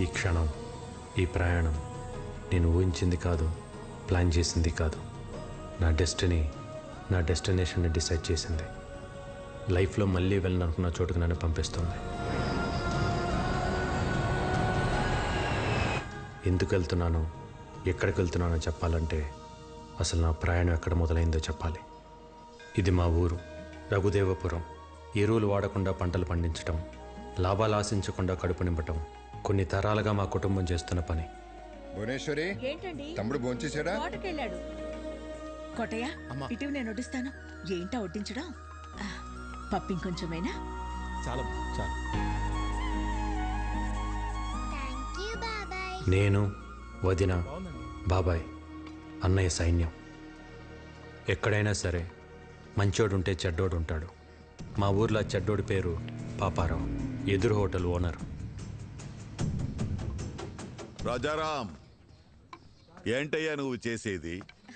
ఈ క్షణం, ఈ ప్రయాణం నేను ఊహించింది కాదు, ప్లాన్ చేసింది కాదు. నా డెస్టినీ, నా డెస్టినేషన్ని డిసైడ్ చేసింది. లైఫ్లో మళ్ళీ వెళ్ళాలనుకున్న చోటుకు నన్ను పంపిస్తుంది. ఎందుకు వెళ్తున్నానో, ఎక్కడికి వెళ్తున్నానో చెప్పాలంటే అసలు నా ప్రయాణం ఎక్కడ మొదలైందో చెప్పాలి. ఇది మా ఊరు రఘుదేవపురం. ఎరువులు వాడకుండా పంటలు పండించటం, లాభాలు ఆశించకుండా కడుపు నింపటం కొన్ని తరాలుగా మా కుటుంబం చేస్తున్న పని. భువనేశ్వరి, తమ్ముడు భోంచేశాడా? కోటయ్య, ఇటు నేను వడ్డిస్తాను. ఏంటా వడ్డించడం? పప్పింకొంచెమైనా? చాలా చాలా. నేను, వదిన, బాబాయ్, అన్నయ్య సైన్యం. ఎక్కడైనా సరే మంచోడుంటే చెడ్డోడు ఉంటాడు. మా ఊర్లో చెడ్డోడి పేరు పాపారావు, ఎదురు హోటల్ ఓనర్. రాజారాం, ఏంటయ్యా నువ్వు చేసేది?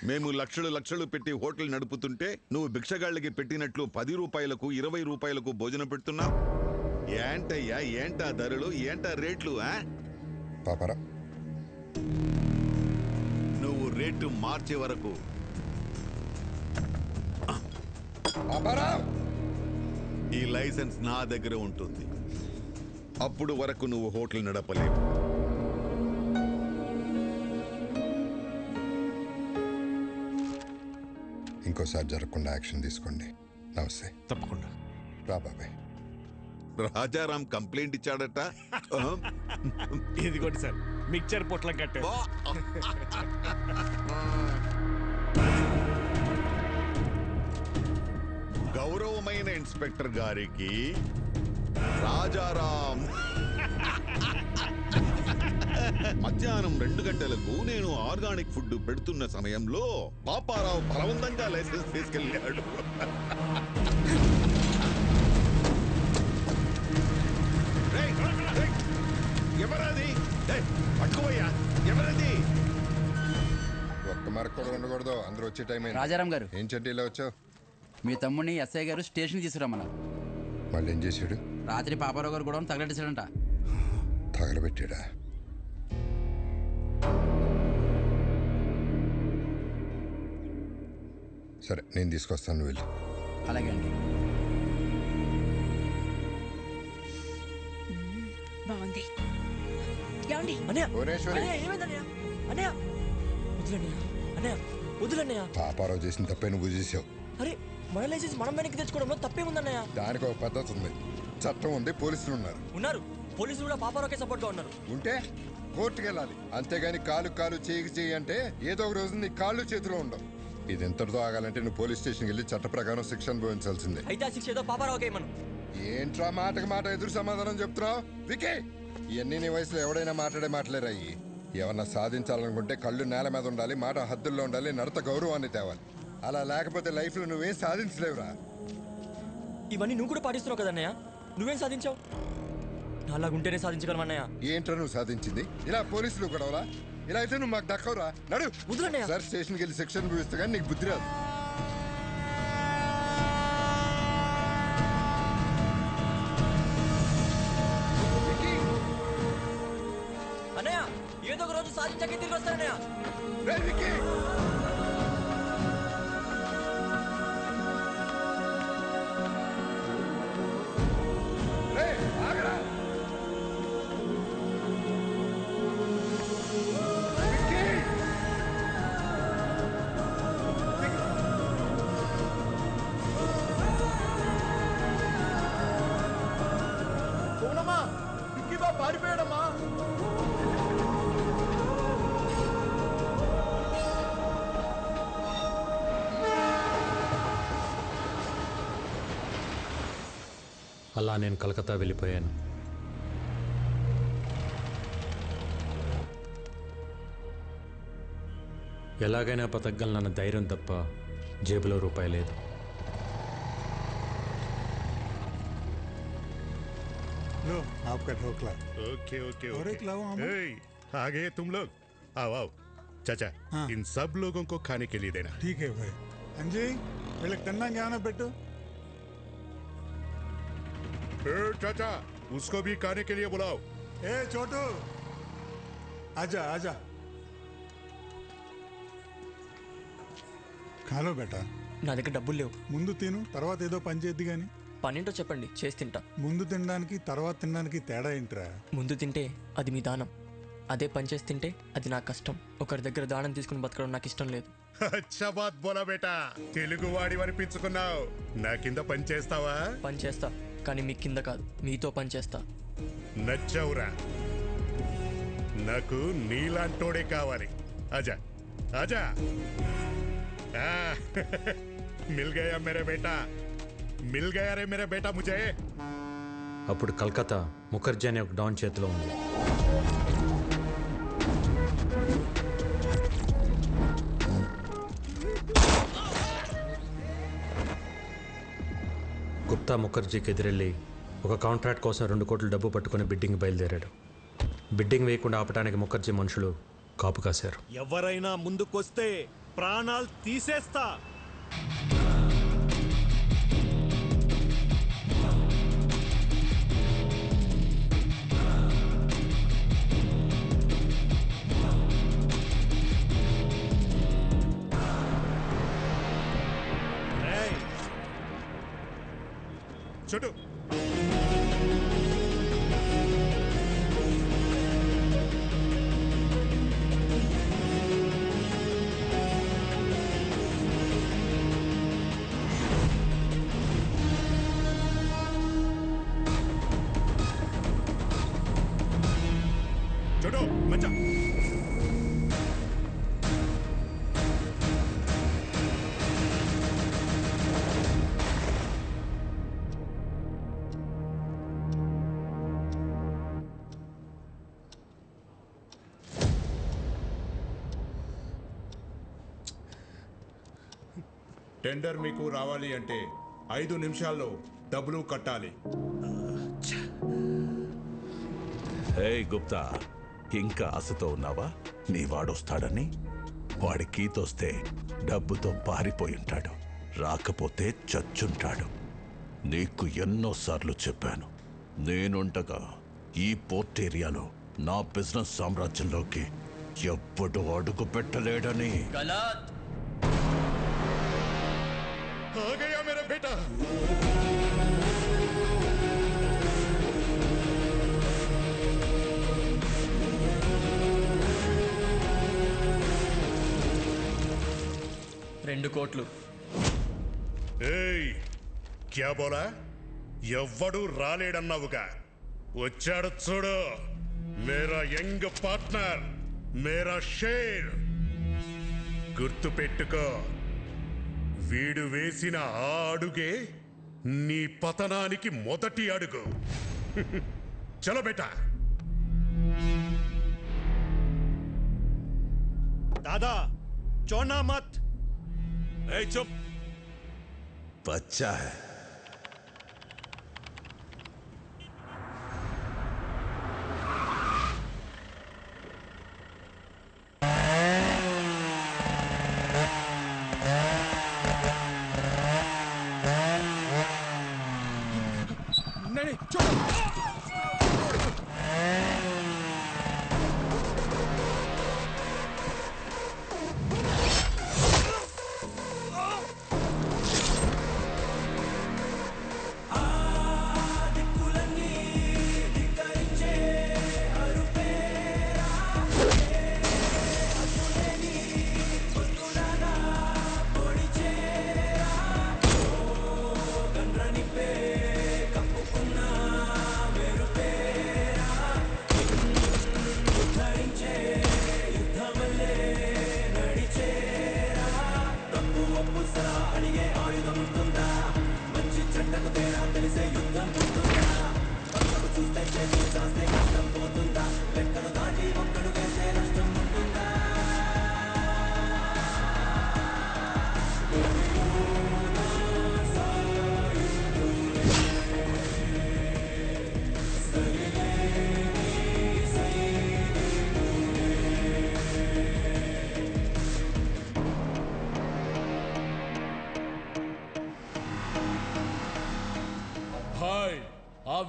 మేము లక్షలు లక్షలు పెట్టి హోటల్ నడుపుతుంటే నువ్వు భిక్షగాళ్ళకి పెట్టినట్లు 10 రూపాయలకు 20 రూపాయలకు భోజనం పెడుతున్నావు. ఏంటయ్యా, ఏంటా ధరలు, ఏంటా రేట్లు? పాపారా, నువ్వు రేటు మార్చే వరకు ఈ లైసెన్స్ నా దగ్గర ఉంటుంది. అప్పుడు వరకు నువ్వు హోటల్ నడపలేవు. ఇంకోసారి జరగకుండా యాక్షన్ తీసుకోండి. నమస్తే. తప్పకుండా రా బాబాయ్. రాజారాం కంప్లైంట్ ఇచ్చాడట. ఇదిగోండి సార్, మిక్చర్ పొట్లం కట్టే. గౌరవమైన ఇన్స్పెక్టర్ గారికి రాజారాం మధ్యాహ్నం 2 గంటలకు నేను ఆర్గానిక్ ఫుడ్ పెడుతున్న సమయంలో పాపారావు బలవంతంగా లైసెన్స్ తీసుకెళ్ళాడు. ఎవరది? పట్టుకోయ్యా, ఎవరది? ఒక్క మరక కూడా ఉండకూడదు. అందరూ వచ్చే టైం అయింది. రాజారాం గారు, ఏం చెట్టు ఇలా వచ్చావు? మీ తమ్ముడిని ఎస్ఐ గారు స్టేషన్ తీసుకురమ్మన్నారు. మళ్ళీ ఏం చేశాడు? రాత్రి పాపారావు గారు కూడా తగలెట్టేశాడంట. తగలబెట్టాడా? సరే, నేను తీసుకొస్తాను, నువ్వు వెళ్ళు. అలాగే అండి. బాగుంది. భువనేశ్వరి, పాపారావు చేసిన తప్పే నువ్వు చేసావు. అరే, మన లైసెన్స్ మనం వెనక్కి తెచ్చుకోవడంలో తప్పేముందన్నయ్య? దానికి ఒక పద్ధతి ఉంది, చట్టం ఉంది, పోలీసులు ఉన్నారు. పోలీసులు కూడా పాపారావుకే సపోర్ట్ గా ఉన్నారు. ఉంటే కోర్టుకు వెళ్ళాలి. అంతేగాని కాలు కాలు చేయి అంటే ఏదో ఒక రోజు నీ కాళ్ళు చేతిలో ఉండవు. ఇది ఎంతటితో ఆగాలంటే నువ్వు పోలీస్ స్టేషన్కి వెళ్ళి చట్ట ప్రకారం శిక్ష అనుభవించాల్సిందే. అయితే ఆ శిక్ష ఏదో పాపారావుకే మనం. ఏంట్రా మాటకు మాట ఎదురు సమాధానం చెప్తున్నావు? వికే, ఇవన్నీ నీ వయసులో ఎవడైనా మాట్లాడే మాటలేరాయి. ఏమన్నా సాధించాలనుకుంటే కళ్ళు నేల మీద ఉండాలి, మాట హద్దుల్లో ఉండాలి, నడత గౌరవాన్ని తేవాలి. అలా లేకపోతే లైఫ్లో నువ్వేం సాధించలేవురా. ఇవన్నీ నువ్వు కూడా పాటిస్తున్నావు కదన్నయ్య. నువ్వేం సాధించావు? అలాగుంటేనే సాధించగలమన్నయ్య. ఏంట్రా నువ్వు సాధించింది? ఇలా పోలీసులు గొడవలా? ఇలా అయితే నువ్వు మాకు దక్కవురా. నడు సార్, స్టేషన్కి వెళ్ళి శిక్షణ అనుభవిస్తే కానీ నీకు బుద్ధి రాదు. అన్నయ్య, ఏదో ఒక రోజు సాధించాక తిరిగి వస్తానన్నయ్య. పారిపోయాడమ్మా. అలా నేను కలకత్తా వెళ్ళిపోయాను. ఎలాగైనా బతకగలనన్న ధైర్యం తప్ప జేబులో రూపాయి లేదు. लो आपका ढोकला। ओके ओके और एक लाओ हम। आ गए तुम लोग, आओ आओ। चाचा, हाँ। इन सब लोगों को खाने के लिए देना। ठीक है भाई। अंजी, వీళ్ళకి తిన్నాక ఏమైనా పెట్టు. चाचा, उसको भी खाने के लिए बुलाओ. ఏ చోటు, आजा आजा ఖాలో బేటా. నా దగ్గర డబ్బులు లేవు. ముందు తిను, తర్వాత ఏదో పని చేద్ది గాని. పనేంటో చెప్పండి, చేసి తింటా. ముందు తినడానికి తర్వాత తినడానికి తేడా ఏంట్రా? ముందు తింటే అది మీ దానం, అదే పని చేసి తింటే అది నా కష్టం. ఒకరి దగ్గర దానం తీసుకుని బతకడం నాకు ఇష్టం లేదు. అచ్చా బాత్ బోలా బేటా, తెలుగు వాడి అనిపించుకున్నావు. నా కింద పని చేస్తావా? పని చేస్తా, కానీ మీ కింద కాదు, మీతో పని చేస్తా. నచ్చావురా, నాకు నీలాంటోడే కావాలి. ఆజా ఆజా. మిల్ గయా మేరే బేటా, మిల్ గయా రే మేరే బేటా ముజే. అప్పుడు కలకత్తా ముఖర్జీ అనే ఒక డాన్ చేతిలో ఉంది. గుప్తా ముఖర్జీకి ఎదురెళ్ళి ఒక కాంట్రాక్ట్ కోసం 2 కోట్ల డబ్బు పట్టుకుని బిడ్డింగ్ బయలుదేరాడు. బిడ్డింగ్ వేయకుండా ఆపడానికి ముఖర్జీ మనుషులు కాపు కాశారు. ఎవరైనా ముందుకొస్తే ప్రాణాలు తీసేస్తా. చుట్టూ చూడు మంచా. టెండర్ మీకు రావాలి అంటే 5 నిమిషాల్లో డబ్బులు కట్టాలి. హే గుప్తా, ఇంకా ఆశతో ఉన్నావా? నీ వాడొస్తాడని? వాడి కీతొస్తే డబ్బుతో పారిపోయి ఉంటాడు, రాకపోతే చచ్చుంటాడు. నీకు ఎన్నోసార్లు చెప్పాను, నేనుండగా ఈ పోర్ట్ ఏరియాలో నా బిజినెస్ సామ్రాజ్యంలోకి ఎప్పుడు అడుగు పెట్టలేడని. आ गया मेरा बेटा. రెండు కోట్లు. ఏయ్, క్యా బోలా? ఎవ్వడు రాలేడన్నావుగా, వచ్చాడు చూడు. మేరా యంగ్ పార్ట్నర్, మేరా షేర్. గుర్తు పెట్టుకో, వీడు వేసిన ఆ అడుగే నీ పతనానికి మొదటి అడుగు. చలో బేటా. దాదా చోనా మత్. ఏ చుప్, బచ్చా హై.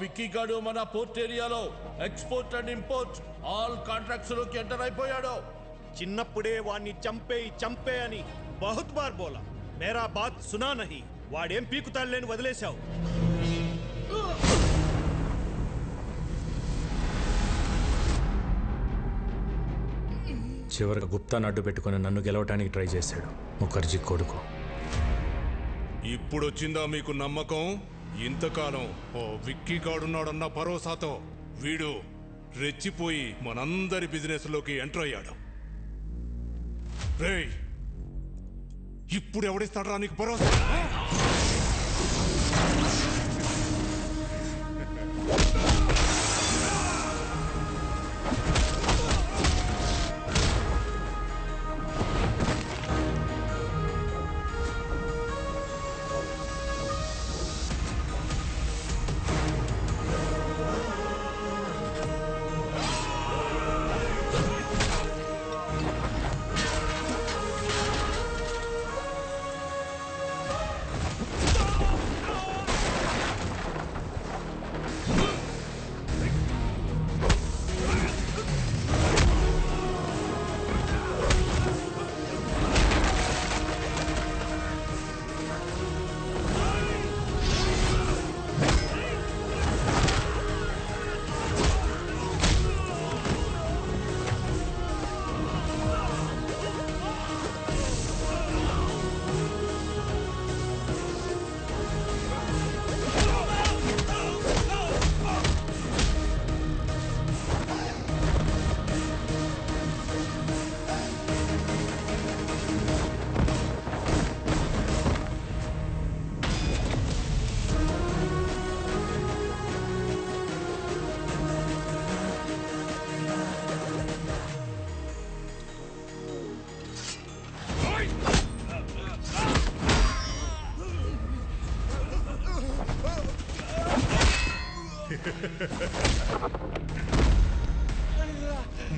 విక్కీ గాడు మన పోర్ట్ ఏరియాలో export and import all contracts లోకి ఎంటర్ అయిపోయాడు. చిన్నప్పుడే వాణ్ణి చంపే అని బహుత్ బార్ బోలా, మేరా బాత్ సునా నహీ. వాడేం పీకుతాడులేని వదిలేశావు. చివరికి గుప్తాను అడ్డు పెట్టుకుని నన్ను గెలవటానికి ట్రై చేశాడు ముఖర్జీ కొడుకు. ఇప్పుడొచ్చిందా మీకు నమ్మకం? ఇంతకాలం ఓ విక్కీ గాడున్నాడన్న భరోసాతో వీడు రెచ్చిపోయి మనందరి బిజినెస్ లోకి ఎంటర్ అయ్యాడు. రేయ్, ఇప్పుడు ఎవడిస్తాడరా నీకు భరోసా?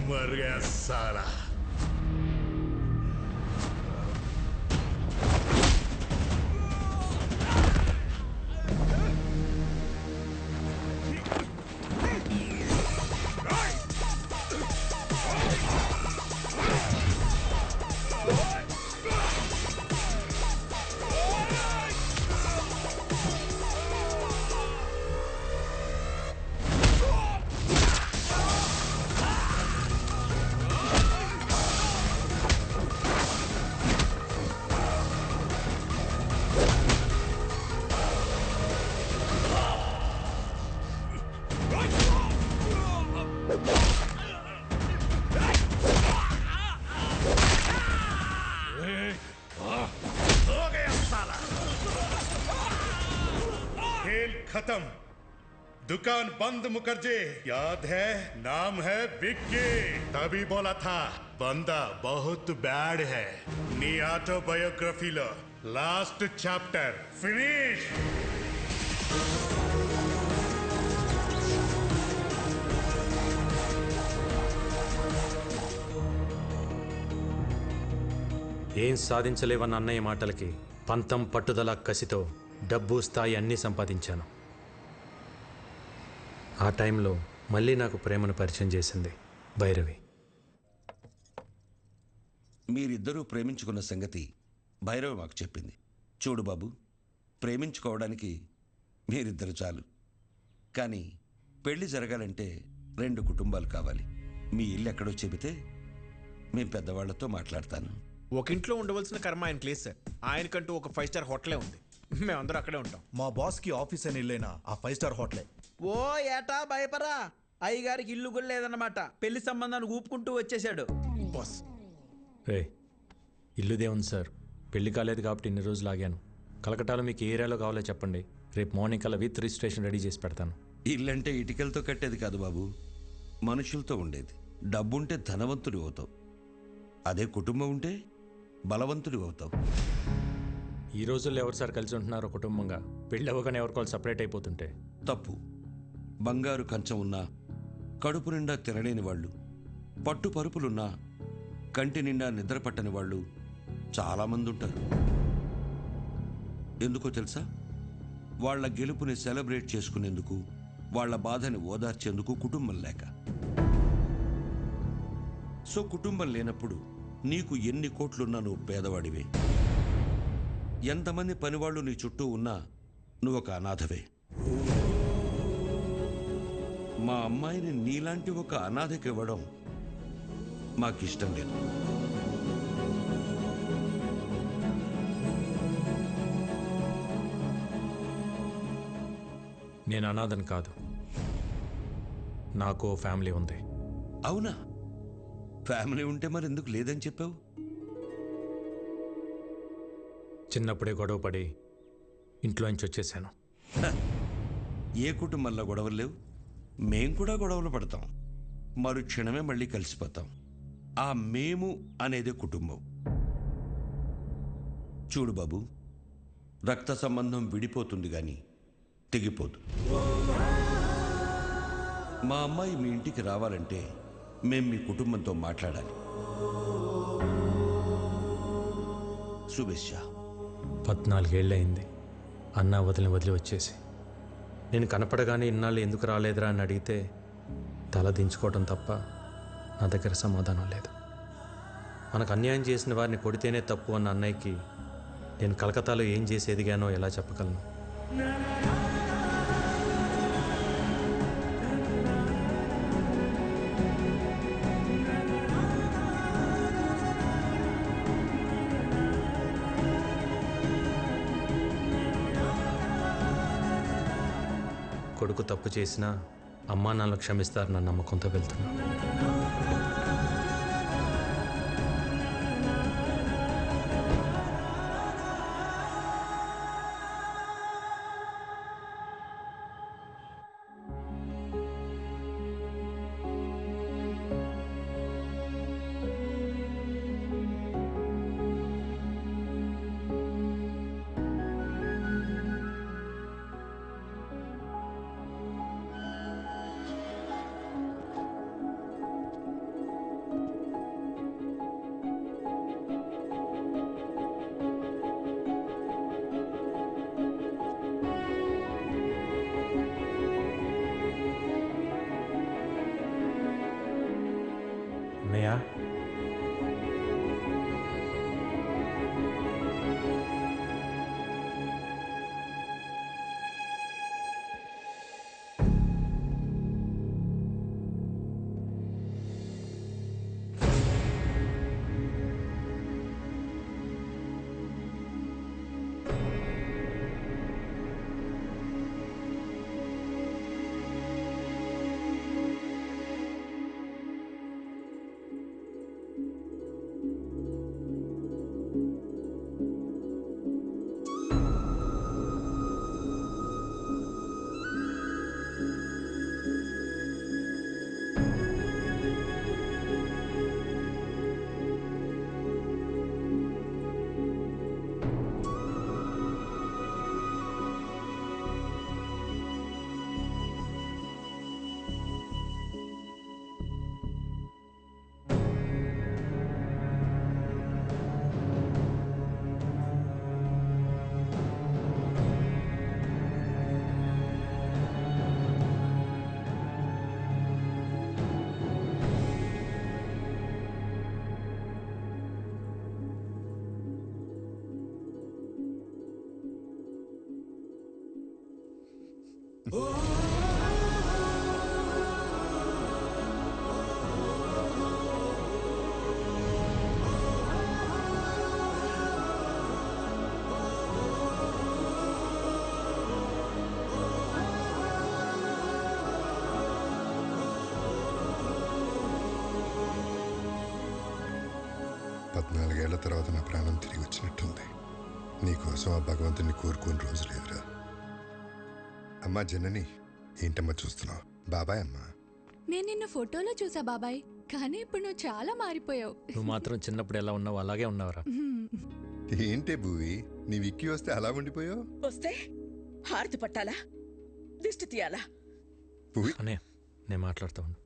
मर गया साला। खेल खत्म, दुकान बंद। मुखर्जी याद है, नाम है विक्की। तभी बोला था बंदा बहुत बैड है। नी ऑटोबायोग्राफी लो लास्ट चैप्टर फिनिश। ఏం సాధించలేవన్న అన్నయ్య మాటలకి పంతం పట్టుదల కసితో డబ్బు స్థాయి అన్నీ సంపాదించాను. ఆ టైంలో మళ్ళీ నాకు ప్రేమను పరిచయం చేసింది భైరవి. మీరిద్దరూ ప్రేమించుకున్న సంగతి భైరవి మాకు చెప్పింది. చూడు బాబు, ప్రేమించుకోవడానికి మీరిద్దరు చాలు, కానీ పెళ్లి జరగాలంటే 2 కుటుంబాలు కావాలి. మీ ఇల్లు ఎక్కడో చెబితే మేము పెద్దవాళ్లతో మాట్లాడతాను. ఒక ఇంట్లో ఉండవలసిన కర్మ ఆయనకి లేదు సార్. ఆయనకంటూ ఒక 5 స్టార్ హోటలే ఉంది. మేమందరూ అక్కడే ఉంటాం. మా బాస్కి ఆఫీస్ అని ఇల్లైనా ఆ 5 స్టార్ హోటలే. ఓ ఏటా భయపరా, అయ్యగారికి ఇల్లు కూడా లేదన్నమాట. పెళ్లి సంబంధాన్ని ఊపుకుంటూ వచ్చేసాడు బాస్. ఇల్లుదే ఉంది సార్, పెళ్లి కాలేదు కాబట్టి ఇన్ని రోజులు ఆగాను. కలకటాలో మీకు ఏ ఏరియాలో కావాలో చెప్పండి, రేపు మార్నింగ్ కల్లా విత్ రిజిస్ట్రేషన్ రెడీ చేసి పెడతాను. ఇల్లంటే ఇటుకలతో కట్టేది కాదు బాబు, మనుషులతో ఉండేది. డబ్బుంటే ధనవంతుడి అవుతావు, అదే కుటుంబం ఉంటే బలవంతుడి అవుతావు. ఈ రోజుల్లో ఎవరు సార్ కలిసి ఉంటున్నారో కుటుంబంగా? పెళ్ళి అవ్వగానే ఎవరికోవాలి సపరేట్ అయిపోతుంటే తప్పు. బంగారు కంచం ఉన్నా కడుపు నిండా తినలేని వాళ్ళు, పట్టు పరుపులున్నా కంటి నిండా నిద్ర పట్టని వాళ్ళు చాలామంది ఉంటారు. ఎందుకో తెలుసా? వాళ్ళ గెలుపుని సెలబ్రేట్ చేసుకునేందుకు వాళ్ళ బాధని ఓదార్చేందుకు కుటుంబం లేక. సో కుటుంబం లేనప్పుడు నీకు ఎన్ని కోట్లున్నా నువ్వు పేదవాడివే. ఎంతమంది పనివాళ్ళు నీ చుట్టూ ఉన్నా నువ్వు ఒక అనాథవే. మా అమ్మాయిని నీలాంటి ఒక అనాథకి ఇవ్వడం మాకిష్టం లేదు. నేను అనాథని కాదు, నాకు ఫ్యామిలీ ఉంది. అవునా? ఫ్యామిలీ ఉంటే మరి ఎందుకు లేదని చెప్పావు? చిన్నప్పుడే గొడవ పడి ఇంట్లోంచి వచ్చేసాను. ఏ కుటుంబంలో గొడవలు లేవు? మేం కూడా గొడవలు పడతాం, మరుక్షణమే మళ్ళీ కలిసిపోతాం. ఆ మేము అనేది కుటుంబం. చూడు బాబు, రక్త సంబంధం విడిపోతుంది కానీ తెగిపోదు. మా అమ్మాయి మీ ఇంటికి రావాలంటే మేం మీ కుటుంబంతో మాట్లాడాలి. శుభేచ్ఛ. 14 ఏళ్ళయింది అన్న వదిలి వచ్చేసి. నేను కనపడగానే ఇన్నాళ్ళు ఎందుకు రాలేదురా అని అడిగితే తల దించుకోవడం తప్ప నా దగ్గర సమాధానం లేదు. మనకు అన్యాయం చేసిన వారిని కొడితేనే తప్పు అన్న అన్నయ్యకి నేను కలకత్తాలో ఏం చేసి ఎదిగానో ఎలా చెప్పగలను? కొడుకు తప్పు చేసినా అమ్మా నాన్నలు క్షమిస్తారన్న నమ్మకంతో వెళ్తున్నా. అన్నయ్య, పద్నాలుగేళ్ల తర్వాత నా ప్రాణం తిరిగి వచ్చినట్టుంది. నీకోసం ఆ భగవంతుని కోరుకోని రోజు లేదురా. అమ్మా జనని, ఏంటమ్మా చూస్తున్నావు? బాబాయ్ అమ్మా. నేను నిన్ను ఫోటోలో చూసా బాబాయ్, కానీ ఇప్పుడు నువ్వు చాలా మారిపోయావు. నువ్వు మాత్రం చిన్నప్పుడు ఎలా ఉన్నావు అలాగే ఉన్నావురా. ఏంటే భూవి, నీ విక్కీ వస్తే అలా ఉండిపోయావు? వస్తే హారతి పట్టాలా, దిష్టి తీయాలా? అనే నేను మాట్లాడుతూ ఉండు.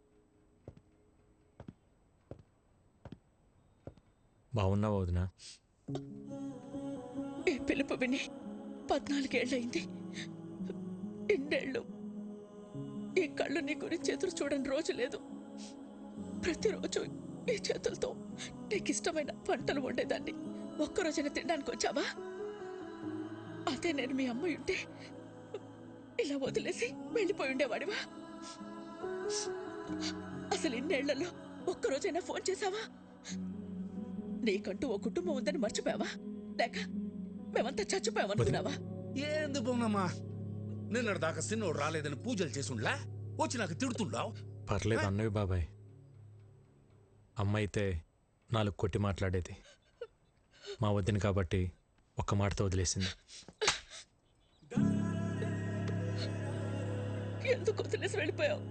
బాగున్నావు వదినా? ఈ పిలుపు విని 14 ఏళ్ళయింది. ఇన్నేళ్ళు ఈ కళ్ళు నీ గురించి ఎదురు చూడని రోజు లేదు. ప్రతిరోజు ఈ చేతులతో నీకు ఇష్టమైన వంటలు వండేదాన్ని. ఒక్కరోజైనా తినడానికి వచ్చావా? అదే నేను మీ అమ్మాయి ఉంటే ఇలా వదిలేసి వెళ్ళిపోయి ఉండేవాడివా? అసలు ఇన్నేళ్లలో ఒక్కరోజైనా ఫోన్ చేశావా? నీకంటూ ఓ కుటుంబం ఉందని మర్చిపోయావా? లేక మేమంతా చచ్చిపోయామనుకున్నావా? ఏంది బొమ్మమ్మా, నిన్నటి దాకా సిన్నోడు రాలేదని పూజలు చేసుండ్లా వచ్చి నాకు తిడుతుండావు. పర్లేదు అన్నవి బాబాయ్. అమ్మ అయితే 4 కొట్టి మాట్లాడేది. మా వద్దని కాబట్టి ఒక్క మాటతో వదిలేసింది. ఎందుకు వదిలేసి వెళ్ళిపోయావు?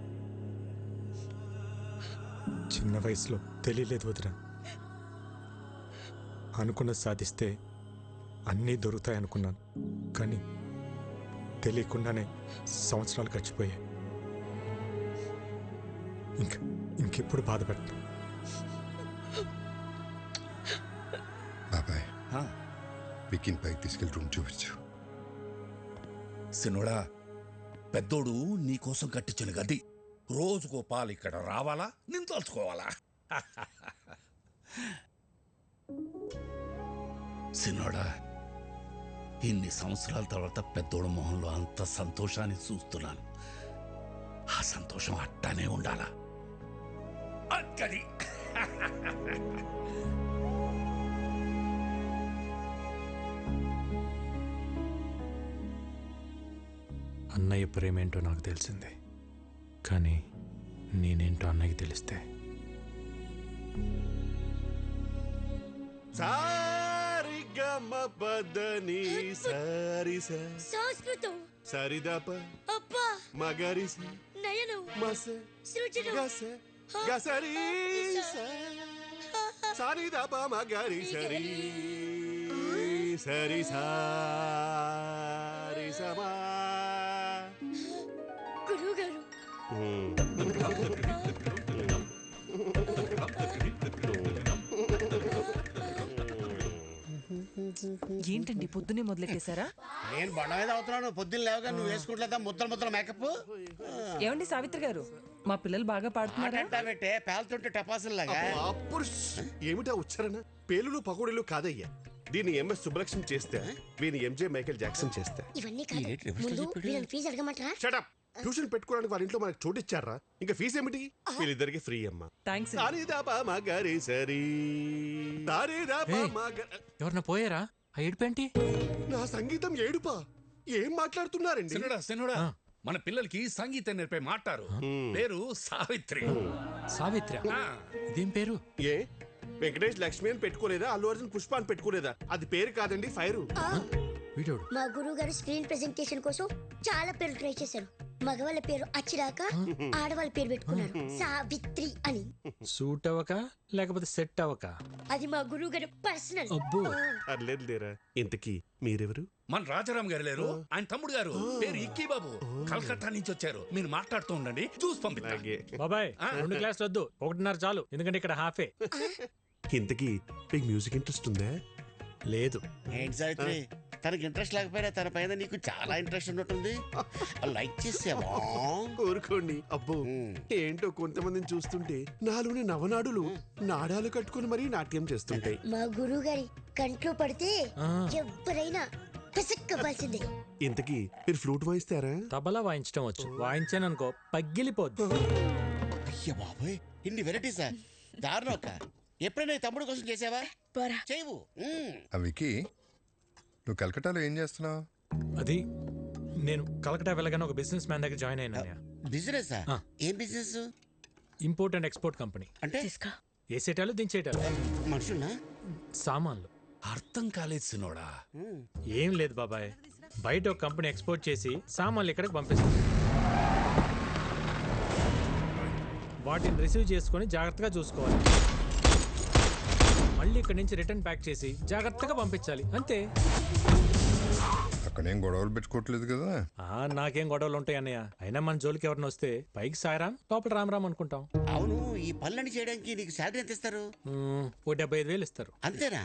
చిన్న వయసులో తెలియలేదు వదిన. అనుకున్నది సాధిస్తే అన్నీ దొరుకుతాయనుకున్నాను. కానీ తెలియకుండానే సంవత్సరాలు గడిచిపోయాయి. ఇంకెప్పుడు బాధపడతాను. బాబాయ్, విక్కీని పైకి తీసుకెళ్ళి రూమ్ చూపించు. సిన్నోడా, పెద్దోడు నీకోసం కట్టించిన గది రోజుకో పాలు ఇక్కడ రావాలా, నేను తలుచుకోవాలా? సిన్నోడా, ఇన్ని సంవత్సరాల తర్వాత పెద్దోడు మొహంలో అంత సంతోషాన్ని చూస్తున్నాను. ఆ సంతోషం అట్టానే ఉండాలా. అక్కడి అన్నయ్య ప్రేమేంటో నాకు తెలిసింది. కానీ నేనేంటో అన్నయ్యకి తెలిస్తే సారిగమపదని సారి సంస్కృతం సరిదప అబ్బా మగరిస నయనం మస సృజనం గస గసరి సారిదప మగరి సరి సరి సారి సమా. గురువు గారు ఏంటండి పొద్దునే మొదలెట్టేశారా? నేను బండ మీద అవుతున్నాను. పొద్దున్న లేవగా నువ్వు వేసుకుంటలేదా ముద్దల మేకప్? ఏమండి సావిత్రి గారు, మా పిల్లలు బాగా పాడుతున్నారా? పెట్టే పేలుతుంటే టపాసుల్లాగా. ఏమిటా ఉచ్చారణ? పేలులు పకోడీలు కాదయ్యా. దీన్ని ఎంఎస్ సుబ్బలక్ష్మి చేస్తే, వీని ఎంజే మైకేల్ జాక్సన్ చేస్తే. ఇవన్నీ కాదు, ముందు వీళ్ళని ఫీజు అడగమంటారా? షటప్. ట్యూషన్ పెట్టుకోవడానికి వాళ్ళ ఇంట్లో మనకు చోటు ఇచ్చారా? ఇంకా ఫీజు ఏమిటి? వీళ్ళిద్దరికి ఫ్రీ అమ్మా. థ్యాంక్స్. ఎవరన్నా పోయారా? ఆ ఏడుపేంటి? నా సంగీతం ఏడుపా? ఏం మాట్లాడుతున్నారండి? సిన్నోడా, మన పిల్లలకి సంగీతం నేర్పే మాటారు. పేరు సావిత్రి. సావిత్రి? ఇదేం పేరు? ఏ వెంకటేష్ లక్ష్మి అని పెట్టుకోలేదా? అల్లు అర్జున్ పుష్ప అని పెట్టుకోలేదా? అది పేరు కాదండి, ఫైరు. మా గురువు గారు స్క్రీన్ ప్రెజెంటేషన్ కోసం చాలా పేర్లు ట్రై చేశారు. మగవాళ్ళ పేరు అచ్చిరాక ఆడవాళ్ళ పేరు పెట్టుకున్నారు సావిత్రి అని. సూట్ అవ్వక లేకపోతే సెట్ అవ్వక? అది మా గురువు గారు పర్సనల్. అర్లేదు లేరా. ఇంతకీ మీరెవరు? మన రాజారాం గారు లేరు, ఆయన తమ్ముడు గారు. పేరు ఇక్కీ బాబు. కలకత్తా నుంచి వచ్చారు. మీరు మాట్లాడుతూ ఉండండి, చూసి పంపిస్తా. బాబాయ్ 2 క్లాసులు వద్దు, 1.5 చాలు. ఎందుకంటే ఇక్కడ హాఫే. ఇంతకీ మీకు మ్యూజిక్ ఇంట్రెస్ట్ ఉందా? లేదు. ఏంటి సావిత్రి, తనకి ఇంట్రెస్ట్ లేకపోయినా తన పైన నీకు చాలా ఇంట్రెస్ట్ ఉన్నట్టుంది. లైక్ చేసావా? కోరుకోండి. అబ్బో ఏంటో కొంతమందిని చూస్తుంటే నాలోని నవనాడులు నాడాలు కట్టుకుని మరీ నాట్యం చేస్తుంటాయి. మా గురువు గారి కంట్లో పడితే ఎవరైనా పిసక్కవలసిందే. ఇంతకీ మీరు ఫ్లూట్ వాయిస్తారా? తబలా వాయించడం వచ్చు. వాయించాననుకో పగిలిపోద్దు. అయ్య బాబోయ్, ఇన్ని వెరైటీసా? దారుణం. ఎప్పుడైనా తమ్ముడు కోసం చేసావా? చేయవు. వికీ, నువ్వు కలకటాలో ఏం చేస్తున్నావు? అది నేను కలకటా వెళ్ళగానే ఒక బిజినెస్ మ్యాన్ దగ్గర జాయిన్ అయినా. బిజినెస్? ఏం business? Import and export company. అంటే వేసేటాలు దించేటాలు. మనుషున్నా? సామాన్లు. అర్థం కాలేదు సినోడా. ఏం లేదు బాబాయ్, బయట ఒక కంపెనీ ఎక్స్పోర్ట్ చేసి సామాన్లు ఇక్కడికి పంపిస్తుంది. వాటిని రిసీవ్ చేసుకొని జాగ్రత్తగా చూసుకోవాలి. మళ్ళీ ఇక్కడి నుంచి రిటర్న్ ప్యాక్ చేసి జాగ్రత్తగా పంపించాలి. అంతే. అక్కడేం గొడవలు పెట్టుకోవట్లేదు కదా? నాకేం గొడవలు ఉంటాయి అన్నయ్య. అయినా మన జోలికి ఎవరిని వస్తే పైకి సాయరాం, లోపల రామరామ్ అనుకుంటాం. అవును, ఈ పనులన్నీ చేయడానికి నీకు శాలరీ ఎంత ఇస్తారు? ఓ 75,000 ఇస్తారు. అంతేనా?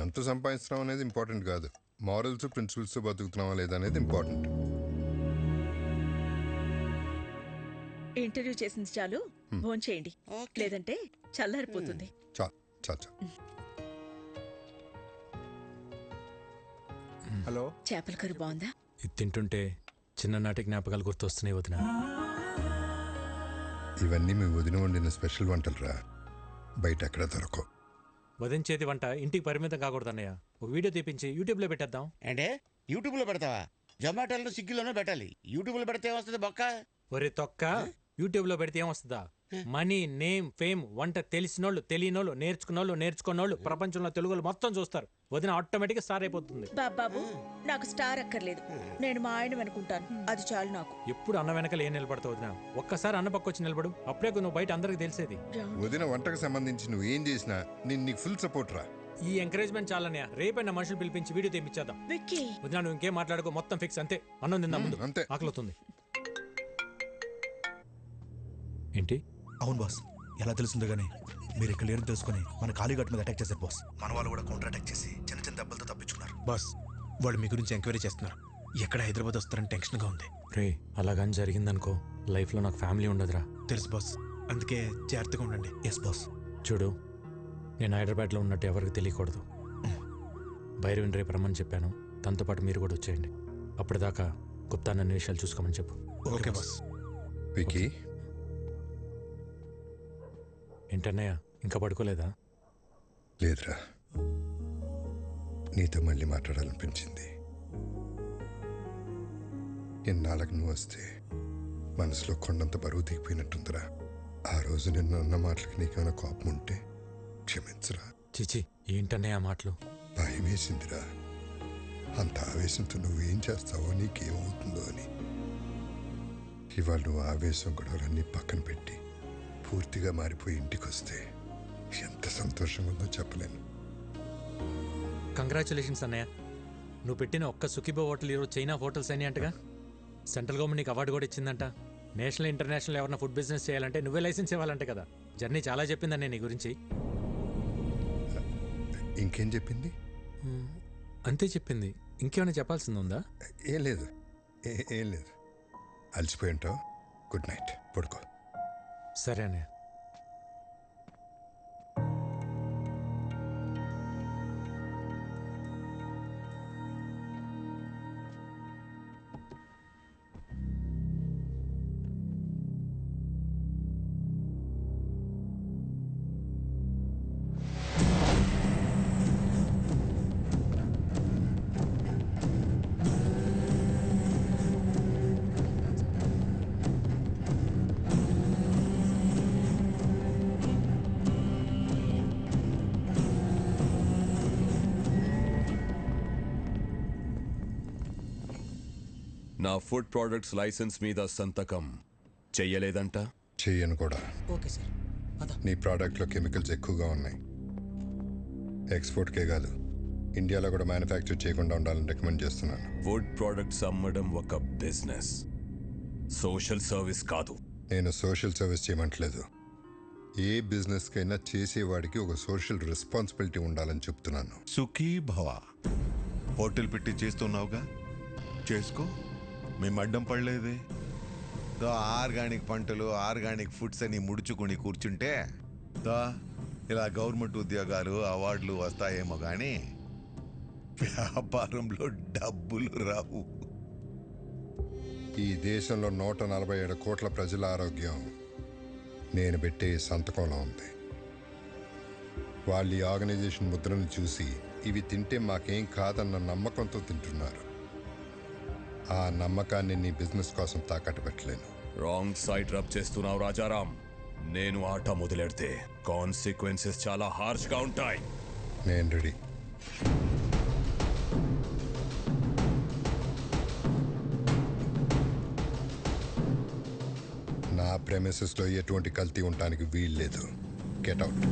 ఎంత సంపాదిస్తున్నాం అనేది ఇంపార్టెంట్ కాదు, మారల్స్ ప్రిన్సిపల్స్ బతుకుతున్నావా లేదా అనేది ఇంపార్టెంట్. ఇంటర్వ్యూ చేసింది చాలు, భోంచేయండి, లేదంటే చల్లారిపోతుంది. హలో, చేపల కర్రీ బాగుందా? ఇది తింటుంటే చిన్ననాటి జ్ఞాపకాలు గుర్తొస్తున్నాయి వదిన. ఇవన్నీ మీ వదిన వండిన స్పెషల్ వంటలు రా, బయట ఎక్కడ దొరకవు. వదిన చేతి వంట ఇంటికి పరిమితం కాకూడదు అన్నయ్య. ఒక వీడియో తీపించి యూట్యూబ్లో పెట్టేద్దాం. అంటే యూట్యూబ్లో పెడతావా? జొమాటోలో స్విగ్గీలోనే పెట్టాలి. యూట్యూబ్లో పెడితే ఏమొస్తుంది బొక్క? ఒరే తొక్క, యూట్యూబ్లో పెడితే ఏమొస్తుందా? మనీ, నేమ్, ఫేమ్, వంట తెలిసినోళ్ళు, తెలియనోళ్ళు, నేర్చుకున్నోళ్ళు ప్రపంచంలో తెలుగులు మొత్తం చూస్తారు. వదిన ఆటోమేటిక్గా స్టార్ అయిపోతుంది. బాబు, నాకు స్టార్ అక్కర్లేదు, నేను మా ఆయన అనుకుంటాను, అది చాలు నాకు. ఎప్పుడు అన్న వెనకాల ఏం నిలబడతావు వదిన? ఒక్కసారి అన్న పక్క వచ్చి నిలబడు, అప్పుడే నువ్వు బయట అందరికి తెలిసేది. వదిన వంటకు సంబంధించి నువ్వు ఏం చేసినా నేను నీకు ఫుల్ సపోర్ట్ రా. ఈ ఎంకరేజ్మెంట్ చాలన్నయ్య. రేపైనా మనుషులు పిలిపించి వీడియో తెప్పించేద్దాం. వదిన నువ్వు ఇంకేం మాట్లాడుకో, మొత్తం ఫిక్స్. అంతే, అన్నం తిందా ముందు, అంతే. ఆకలితుంది. ఏంటి? అవును బాస్, ఎలా తెలుస్తుందో గానీ మీరు ఇక్కడ లేరు తెలుసుకుని మన కాళీఘాట్ మీద అటాక్ చేశారు బాస్. మన వాళ్ళు కూడా కౌంటర్ అటాక్ చేసి చిన్న చిన్న దెబ్బలతో తప్పించుకున్నారు బాస్. వాళ్ళు మీ గురించి ఎంక్వైరీ చేస్తున్నారు. ఎక్కడ హైదరాబాద్ వస్తారని టెన్షన్గా ఉంది. రే, అలాగని జరిగిందనుకో, లైఫ్లో నాకు ఫ్యామిలీ ఉండదురా. తెలుసు బాస్, అందుకే జాగ్రత్తగా ఉండండి. Yes boss. చూడు, నేను హైదరాబాద్లో ఉన్నట్టు ఎవరికి తెలియకూడదు. భైరవిని రేపు రమ్మని చెప్పాను, తనతో పాటు మీరు కూడా వచ్చేయండి. అప్పటిదాకా గుప్తా నన్ను విషయాలు చూసుకోమని చెప్పు. Okay boss. వికీ, ఏంటన్నయ్య, ఇంకా పడుకోలేదా? లేదురా, నీతో మళ్ళీ మాట్లాడాలనిపించింది. ఎన్నాళ్ళకు నువ్వు వస్తే మనసులో కొండంత బరువు దిగిపోయినట్టుందిరా. ఆ రోజు నిన్ను అన్న మాటలకి నీకేమైనా కోపం ఉంటే క్షమించరా. చిచి, ఏంటన్నయ్య ఆ మాటలు? భయం వేసిందిరా, అంత ఆవేశంతో నువ్వేం చేస్తావో, నీకేమవుతుందో అని. ఇవాళ నువ్వు ఆవేశం గొడవలన్నీ పక్కన పెట్టి పూర్తిగా మారిపోయి ఇంటికి వస్తే ఎంత సంతోషంగా ఉందో చెప్పలేను. కంగ్రాచులేషన్స్ అన్నయ్య. నువ్వు పెట్టిన ఒక్క సుఖీబో హోటల్ ఈరోజు చైనా హోటల్స్ అని అంటగా. సెంట్రల్ గవర్నమెంట్ నీకు అవార్డు కూడా ఇచ్చిందంట. నేషనల్ ఇంటర్నేషనల్ ఎవరైనా ఫుడ్ బిజినెస్ చేయాలంటే నువ్వే లైసెన్స్ ఇవ్వాలంటే కదా. జర్నీ చాలా చెప్పిందన్న నీ గురించి. ఇంకేం చెప్పింది? అంతే చెప్పింది. ఇంకేమైనా చెప్పాల్సింది ఉందా? ఏం లేదు, ఏం లేదు. అలసిపోయి ఉంటావు. గుడ్ నైట్, పడుకో. సరే అన్నయ్య. నా ఫుడ్ ప్రొడక్ట్స్ లైసెన్స్ మీద సంతకం చెయ్యలేదంట? చెయ్యను కూడా. Okay sir. నీ ప్రోడక్ట్లో కెమికల్స్ ఎక్కువగా ఉన్నాయి. ఎక్స్పోర్ట్కే కాదు, ఇండియాలో కూడా మ్యానుఫ్యాక్చర్ చేయకుండా ఉండాలని రికమెండ్ చేస్తున్నాను. ఫుడ్ ప్రొడక్ట్స్ అమ్మడం ఒక బిజినెస్, సోషల్ సర్వీస్ కాదు. నేను సోషల్ సర్వీస్ చేయమంటలేదు. ఏ బిజినెస్కైనా చేసేవాడికి ఒక సోషల్ రెస్పాన్సిబిలిటీ ఉండాలని చెప్తున్నాను. సుఖీ భవ. హోటల్ పెట్టి చేస్తున్నావుగా, చేసుకో. మేము అడ్డం పడలేదే. ఆర్గానిక్ పంటలు, ఆర్గానిక్ ఫుడ్స్ అని ముడుచుకుని కూర్చుంటే ఇలా గవర్నమెంట్ ఉద్యోగాలు, అవార్డులు వస్తాయేమో కానీ వ్యాపారంలో డబ్బులు రావు. ఈ దేశంలో 147 కోట్ల ప్రజల ఆరోగ్యం నేను పెట్టే సంతకంలో ఉంది. వాళ్ళు ఈ ఆర్గనైజేషన్ ముద్రను చూసి ఇవి తింటే మాకేం కాదన్న నమ్మకంతో తింటున్నారు. ఆ నమ్మకాన్ని నీ బిజినెస్ కోసం తాకట్టు పెట్టలేను. రాంగ్ సైడ్ రబ్ చేస్తున్నావు రాజారాం. నేను ఆట మొదలెడితే కాన్సిక్వెన్సెస్ చాలా హార్ష్గా ఉంటాయి. నేను రెడీ. నా ప్రెమిసెస్లో ఎటువంటి కల్తీ ఉండడానికి వీల్లేదు. Get out.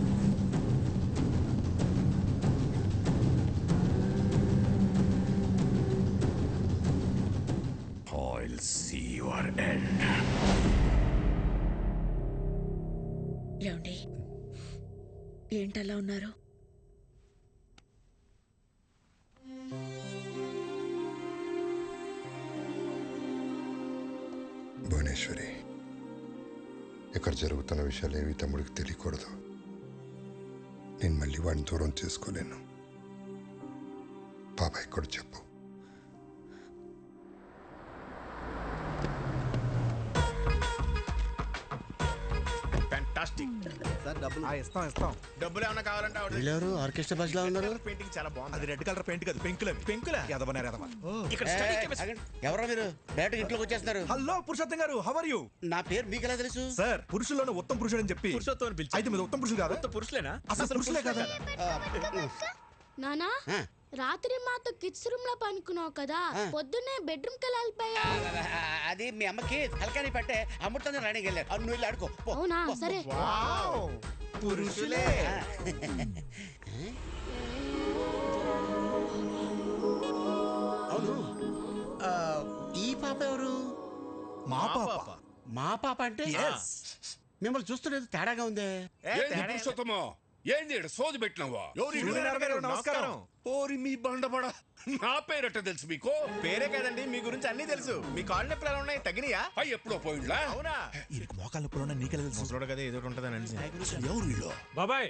I'll see your end. ఏమండి, ఏంటలా ఉన్నారు? భువనేశ్వరి, ఇక్కడ జరుగుతున్న విషయాలు ఏవి తమ్ముడికి తెలియకూడదు. నేను మళ్ళీ వాడిని దూరం చేసుకోలేను. బాబాయ్ కూడా చెప్పు. ఇస్తాం డబ్బులు ఏమన్నా కావాలంటే వీళ్ళెవరు ఆర్కెస్ట్రా బస్సులో ఉన్నారు? పెయింటింగ్ చాలా బాగుంది. అది రెడ్ కలర్ పెయింట్ కాదు, పెంకులవి. పెంకులా? ఇక్కడ study chemistry. ఎవరో మీరు డైరెక్ట్ ఇంట్లోకి వచ్చేస్తున్నారు. హలో పురుషోత్తం గారు, హౌ ఆర్ యు? నా పేరు మీకు ఎలా తెలుసు? సార్, పురుషుల్లోనే ఉత్తమ పురుషుడు అని చెప్పి పురుషోత్తం పిలిచి అయితే మీరు ఉత్తమ పురుషులు కాదా? ఉత్తమ పురుషులేనా? అసలు పురుషులే కదా? నానా రాత్రి మాతో కిడ్స్ రూమ్ లో పనుకున్నావు కదా, పొద్దున్నే బెడ్రూమ్ కి వెళ్ళిపోయా. అది మీ అమ్మకి తలకాని పట్టే అమృతంగా రాణికి వెళ్ళారు. నువ్వు వెళ్ళి ఆడుకో. అవునా? సరే. పురుషులే. అవును, ఈ పాప ఎవరు? మా పాప. మా పాప అంటే మిమ్మల్ని చూస్తున్నది తేడాగా ఉందే. పురుషోత్తమో, ఏంది సోది పెట్టినావా? నమస్కారం. ఓరి మీ బండబడ, నా పేరట తెలుసు మీకు? పేరే కదండి, మీ గురించి అన్ని తెలుసు. మీ కాళ్ళు నొప్పులు ఎలా ఉన్నాయి? తగ్గినాయా? అయ్యి ఎప్పుడో పోయిండ్లా? అవునా? ఈయనకి మోకాళ్ళ నొప్పులు ఉన్నాయి, నీకెలా తెలుసు? ముసలోడు కదా, ఏదో ఉంటుందని అనిసి. ఎవరు వీళ్ళు? బాబాయ్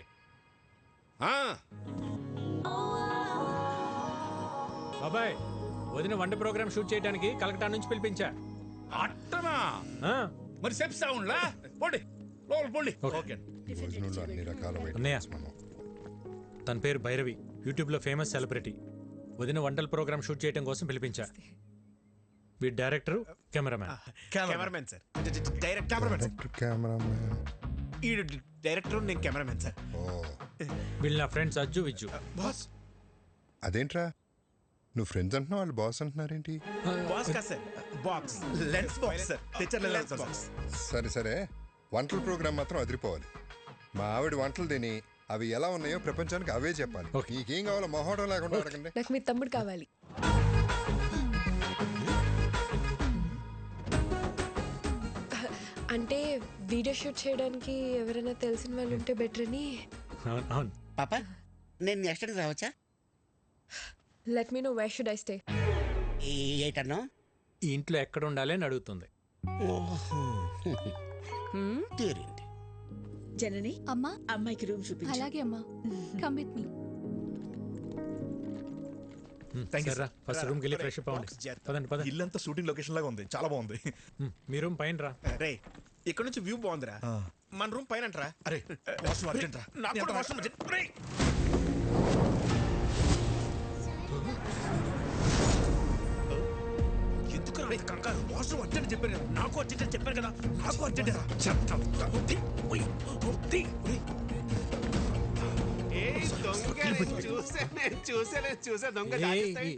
బాబాయ్, వదిన వంట ప్రోగ్రామ్ షూట్ చేయడానికి కలకటా నుంచి పిలిపించా. అట్టనా? మరి చెప్తా ఉండ్లా? పోండి లోపల పోండి. భోజనంలో అన్ని రకాల అన్నయ్య, తన పేరు భైరవి, యూట్యూబ్లో ఫేమస్ సెలబ్రిటీ. వదిన వంటల ప్రోగ్రామ్ షూట్ చేయడం కోసం పిలిపించా. వీడి డైరెక్టర్, కెమెరామ్యాన్. Cameramen sir. ఈ డైరెక్టర్, నేను కెమెరామెన్ సార్. వీళ్ళు నా ఫ్రెండ్స్ అజ్జు, విజ్జు. బాస్ అదేంట్రా, నువ్వు ఫ్రెండ్స్ అంటున్నావు, వాళ్ళు బాస్ అంటున్నారేంటి? బాస్ కా sir, box lens box sir, తెచ్చర్ లెన్స్ బాక్స్. సరే సరే, వంటల ప్రోగ్రామ్ మాత్రం అదిరిపోవాలి. మా ఆవిడ వంటలు తిని అవి ఎలా ఉన్నాయో ప్రపంచానికి అవే చెప్పాలి. నీకేం కావాలో మొహోటం లేకుండా అడగండి. నాకు మీ తమ్ముడు కావాలి. అంటే వీడియో షూట్ చేయడానికి ఎవరైనా తెలిసిన వాళ్ళు ఉంటే బెటర్ అని. పాప, నేను నెక్స్ట్ టైం రావచ్చా? Let me know where should I stay. ఏటన్నా? ఈ ఇంట్లో ఎక్కడ ఉండాలి అని అడుగుతుంది. జనని, అమ్మా అమ్మాయికి రూమ్ చూపించు. అలాగే అమ్మా, కమ్ విత్ మీ. ఫస్ట్ రూమ్కి వెళ్ళి ఫ్రెష్ అప్ అవ్వండి. పదండి పదండి. ఇల్లంతా షూటింగ్ లొకేషన్ లాగా ఉంది, చాలా బాగుంది. మీ రూమ్ పైన రా. రే, ఇక్కడ నుంచి వ్యూ బాగుందిరా. మన రూమ్ పైన అంటరా? అరే వాష్రూమ్ అర్జెంట్ రా. నాకు కూడా వాష్రూమ్ అర్జెంట్. రే, ఎందుకు రా కంగారు? వాష్రూమ్ అర్జెంట్ చెప్పాను. నాకు అర్జెంట్ చెప్పాను కదా. నాకు అర్జెంట్ రా.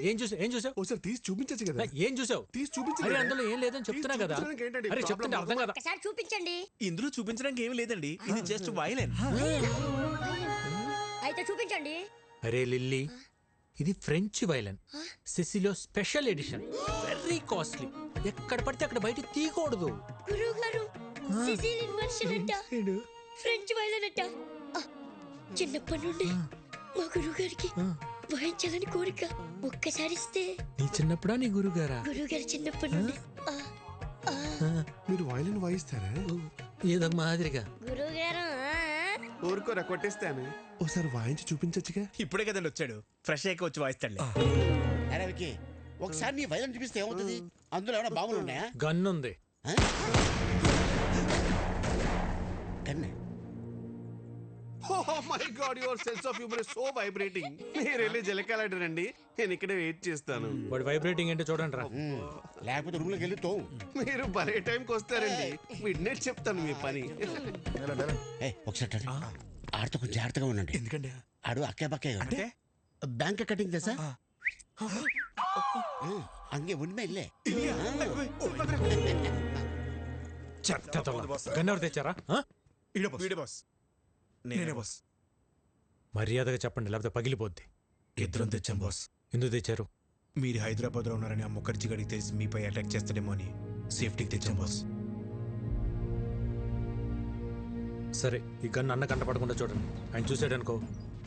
ఏం చూసావు? ఒకసారి తీసి చూపించచ్చు కదా. ఏం చూసావు? తీసి చూపించు. అందులో ఏం లేదని చెప్తున్నా కదా. అరే చెప్తుంటే అర్థం కదా. ఒకసారి చూపించండి. ఇందులో చూపించడానికి ఏమి లేదండి, ఇది జస్ట్ వైలెన్. అయితే చూపించండి. అరే లిల్లీ, ఇది ఫ్రెంచ్ వైలెన్, సిసిలో స్పెషల్ ఎడిషన్, వెరీ కాస్ట్లీ. ఎక్కడ పడితే అక్కడ బయట తీయకూడదు. గురువు గారు, సిసిలియన్ వర్షన్ అంట, ఫ్రెంచ్ వైలెన్ అంట. చిన్నప్పటి నుండి మా గురువు గారికి వాయించాలని కోరిక. ఒక్కసారి ఇస్తే. నీ చిన్నప్పుడా నీ గురుగారా? గురువు గారు చిన్నప్పటి నుండి. మీరు వైలిన్ వాయిస్తారా? ఏదో మాదిరిగా. గురువు గారు ఊరుకోరా, కొట్టేస్తాను. ఒకసారి వాయించి చూపించచ్చుగా. ఇప్పుడే కదండి వచ్చాడు, ఫ్రెష్ అయ్యి వచ్చి వాయిస్తాడు. అరే వికీ, ఒకసారి నీ వైలెన్ చూపిస్తే ఏమవుతుంది? అందులో ఏమైనా బాంబులు ఉన్నాయా? గన్ ఉంది. గన్నే? Oh my God, your sense of humor is so vibrating. మీరు వెళ్ళి జలకాలాడరండి, నేను ఇక్కడే వెయిట్ చేస్తాను. వాడు వైబ్రేటింగ్ ఏంటో చూడండి రా. లేకపోతే రూమ్ లోకి వెళ్ళి తో. మీరు భలే టైంకి వస్తారండి. మిడ్ నైట్ చెప్తాను మీ పని. ఒకసారి ఆడితో కొంచెం జాగ్రత్తగా ఉండండి. ఎందుకండి? ఆడు అక్కే బక్కే అంటే బ్యాంక్ కటింగ్ తెసా అంగే ఉన్మే ఇల్లే. గన్ ఎవరు తెచ్చారా? వీడే బాస్. నేనే బాస్. మర్యాదగా చెప్పండి, లేకపోతే పగిలిపోద్ది. ఇద్దరం తెచ్చాం బాస్. ఎందుకు తెచ్చారు? మీరు హైదరాబాద్ లో ఉన్నారని ఆ ముఖర్జీ గడికి తెలిసి మీపై అటాక్ చేస్తాడేమో అని సేఫ్టీకి తెచ్చాం బాస్. సరే, ఈ గన్ అన్న కంట పడకుండా చూడండి. ఆయన చూసాడనుకో,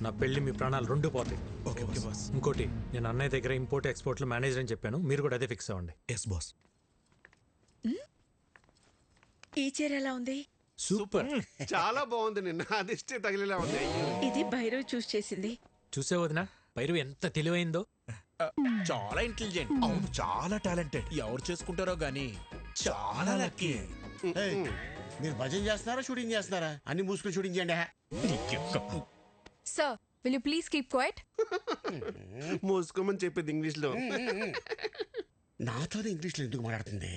నా పెళ్లి మీ ప్రాణాలు రెండు పోతాయి. Okay boss. ఇంకోటి, నేను అన్నయ్య దగ్గర ఇంపోర్ట్ ఎక్స్పోర్ట్లో మేనేజర్ అని చెప్పాను, మీరు కూడా అదే ఫిక్స్ అవ్వండి. Yes boss. ఈ చీర ఎలా ఉంది? సూపర్ చాలా బాగుంది. నిన్న అదిష్టే తగిలేలా ఉంది. ఇది భైరవ్ చూస్ చేసింది. చూసే వదినా భైరవ్ ఎంత తెలివైందో. చాలా ఇంటెలిజెంట్. అవును, చాలా టాలెంటెడ్. ఎవరు చేసుకుంటారో గానీ చాలా లక్కీ. మీరు భజన చేస్తున్నారా షూటింగ్ చేస్తున్నారా? అన్ని మూసుకుని షూటింగ్ చేయండి. Sir will you please keep quiet? మూసుకోమని చెప్పేది ఇంగ్లీష్ లో. నాతోనే ఇంగ్లీష్ లో ఎందుకు మాట్లాడుతుంది?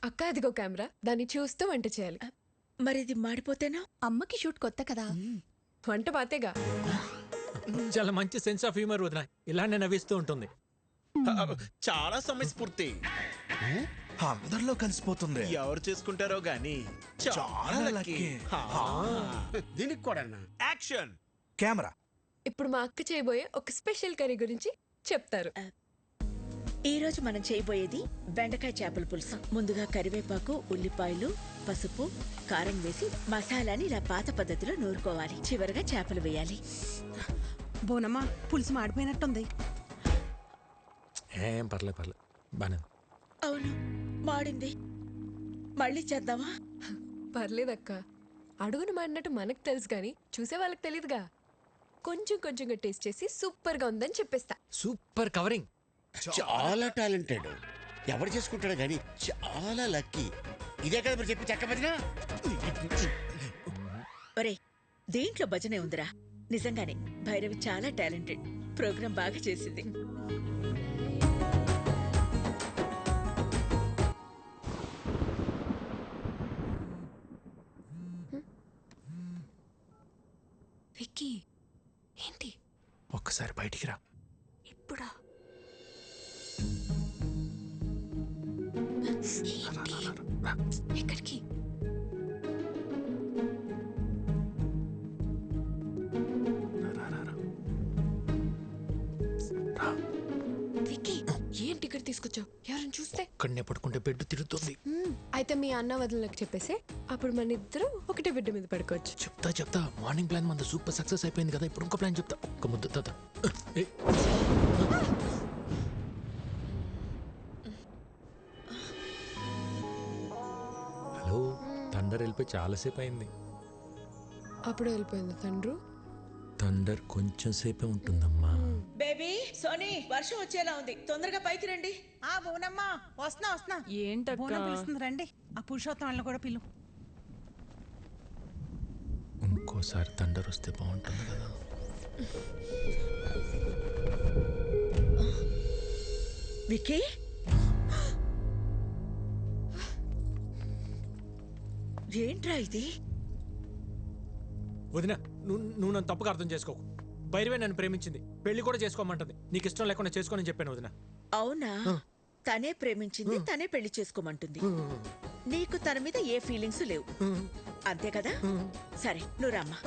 అక్క అదిగో కెమెరా, దాన్ని చూస్తూ వంట చేయాలి. మరి ఇది మాడిపోతేనా? అమ్మకి షూట్ కొత్త కదా. వంట పాతేగా. చాలా మంచి సెన్స్ ఆఫ్ హ్యూమర్ వదినా. ఇలానే నవ్విస్తూ ఉంటుంది. చాలా సమయస్ఫూర్తి. అందరిలో కలిసిపోతుంది. ఎవరు చేసుకుంటారో గానీ చాలా లక్కీ. దీనికి కూడా యాక్షన్ కెమెరా. ఇప్పుడు మా అక్క చేయబోయే ఒక స్పెషల్ కర్రీ గురించి చెప్తారు. ఈ రోజు మనం చేయబోయేది బెండకాయ చేపల పులుసు. ముందుగా కరివేపాకు, ఉల్లిపాయలు, పసుపు, కారం వేసి మసాలాని ఇలా పాత పద్ధతిలో నూరుకోవాలి. చివరగా చేపలు వేయాలి. బోనమ్మా, పులుసు మాడిపోయినట్టుంది. ఏం పర్లేదు బానే. అవును, మాడింది. మళ్ళీ చేద్దామా? పర్లేదక్క, అడుగును మాడినట్టు మనకు తెలుసు కానీ చూసే వాళ్ళకి తెలియదుగా. కొంచెం కొంచెంగా టేస్ట్ చేసి సూపర్ గా ఉందని చెప్పేస్తా. Super covering. చాలా టాలెంటెడ్. ఎవరు చేసుకుంటాడు కానీ చాలా లక్కీ. ఇదే కదా మీరు చెప్పి చెక్క భజన. ఒరే, దేంట్లో భజనే ఉందిరా. నిజంగానే భైరవి చాలా టాలెంటెడ్. ప్రోగ్రాం బాగా చేసింది. విక్కీ, ఏంటి? ఒక్కసారి బయటికి రా. ఇప్పుడా? ఎక్కడికి? విక్కీ, ఏంటి ఇక్కడ తీసుకొచ్చావు? ఎవరైనా చూస్తే? ఇక్కడనే పడుకుంటే బెడ్ తిరుగుతుంది. అయితే మీ అన్న వదినలకు చెప్పేసి అప్పుడు మన ఇద్దరు ఒకటే బిడ్డ మీద పడుకోవచ్చు. చెప్తా. మార్నింగ్ ప్లాన్ మన సూపర్ సక్సెస్ అయిపోయింది కదా. ఇప్పుడు ఇంకో ప్లాన్ చెప్తా. ఒక ముద్ద తాత. హలో, థండర్ వెళ్ళిపోయి చాలాసేపు అయింది. అప్పుడు వెళ్ళిపోయింది తండ్రు. థండర్ కొంచెం సేపే ఉంటుందమ్మా. బేబీ, సోనీ, వర్షం వచ్చేలా ఉంది. తొందరగా పైకి రండి. ఆ బోనమ్మా, వస్తున్నా. ఏంటక్క? బోనం పిలుస్తుంది, రండి. ఆ పురుషోత్తం వాళ్ళని కూడా పిలు. ఇంకోసారి థండర్ వస్తే బాగుంటుంది కదా. విక్కీ, ఏంట్రా ఇది? వదినా, నువ్వు నన్ను తప్పుగా అర్థం చేసుకోకు. భైరవే నన్ను ప్రేమించింది. పెళ్లి కూడా చేసుకోమంటుంది. నీకు ఇష్టం లేకుండా చేసుకోనని చెప్పాను వదినా. అవునా? తనే ప్రేమించింది, తనే పెళ్లి చేసుకోమంటుంది. నీకు తన మీద ఏ ఫీలింగ్స్ లేవు, అంతే కదా? సరే, నువ్వు రమ్మా.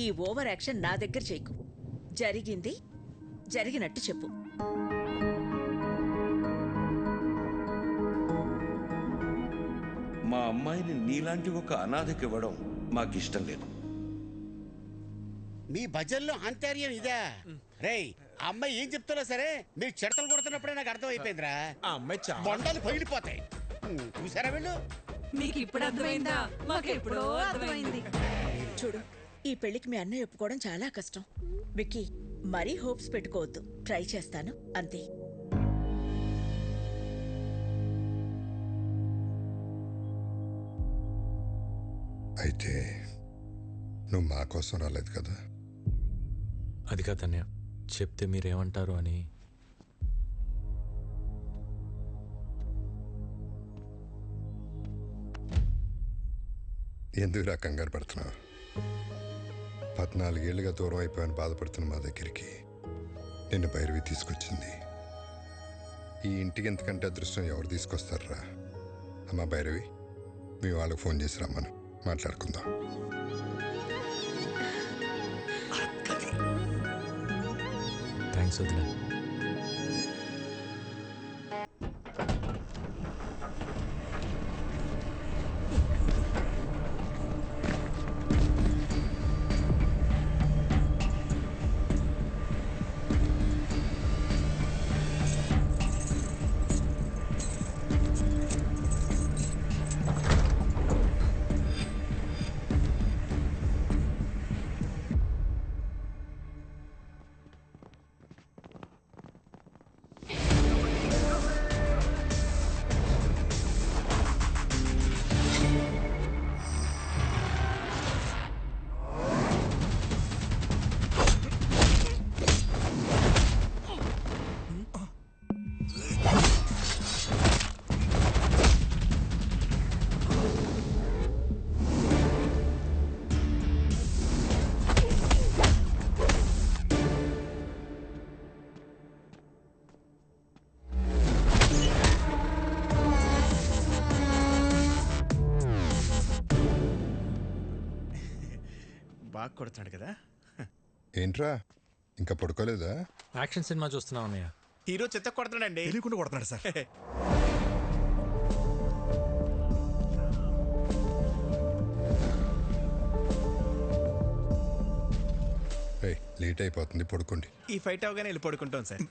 ఈ ఓవర్ యాక్షన్ నా దగ్గర చేయకు. జరిగింది జరిగినట్టు చెప్పు. మా అమ్మాయిని నీలాంటి ఒక అనాథకి ఇవ్వడం మాకిష్టం లేదు. మీ భజనలో అంతర్యం ఇదా? రేయ్, అమ్మాయి ఏం చెప్తున్నా సరే మీరు చెడతలు కొడుతున్నప్పుడే నాకు అర్థం అయిపోయిందిరా. బొండాలు పగిలిపోతాయి. చూసారా వీళ్ళు? మీకు ఇప్పుడు అర్థమైందా? మాకు ఎప్పుడో అర్థమైంది. చూడు, ఈ పెళ్లికి మీ అన్నయ్య ఒప్పుకోవడం చాలా కష్టం. విక్కీ, మరీ హోప్స్ పెట్టుకోవద్దు. ట్రై చేస్తాను, అంతే. అయితే నువ్వు మా కోసం రాలేదు కదా? అది కాదన్నయ్య, చెప్తే మీరేమంటారు అని. ఎందుకు కంగారు పడుతున్నావు? 14 ఏళ్ళుగా దూరం అయిపోయాను బాధపడుతున్న మా దగ్గరికి నిన్ను భైరవి తీసుకొచ్చింది. ఈ ఇంటికి ఎంతకంటే అదృష్టం ఎవరు తీసుకొస్తారా? అమ్మా భైరవి, మీ వాళ్ళకి ఫోన్ చేసి రమ్మను, మాట్లాడుకుందాం. థ్యాంక్స్ వదినా. బాగా కొడుతున్నాడు కదా. ఏంట్రా ఇంకా పడుకోలేదా? యాక్షన్ సినిమా చూస్తున్నావు అన్నయ్య. హీరో చెత్త కొడుతున్నాడండి. తెలియకుండా కొడుతున్నాడు సార్. లేట్ అయిపోతుంది, పడుకోండి. ఈ ఫైట్ అవగానే వెళ్ళి పడుకుంటాం సార్.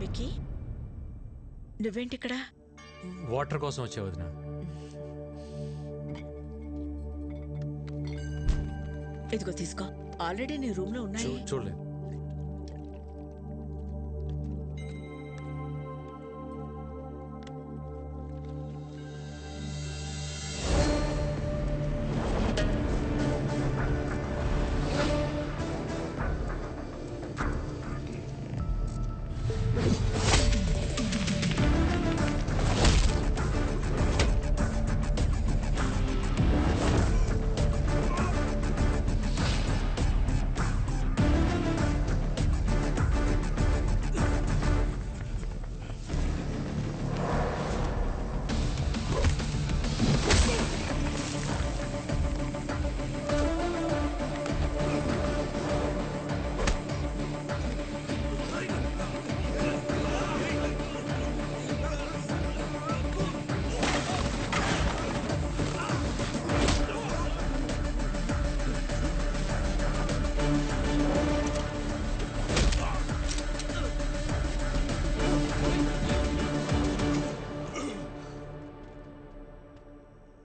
విక్కీ, నువ్వేంటి ఇక్కడ? వాటర్ కోసం వచ్చే వదిన. ఇదిగో తీసుకో, ఆల్రెడీ నీ రూమ్ లో ఉన్నాయి. చూడలేదు.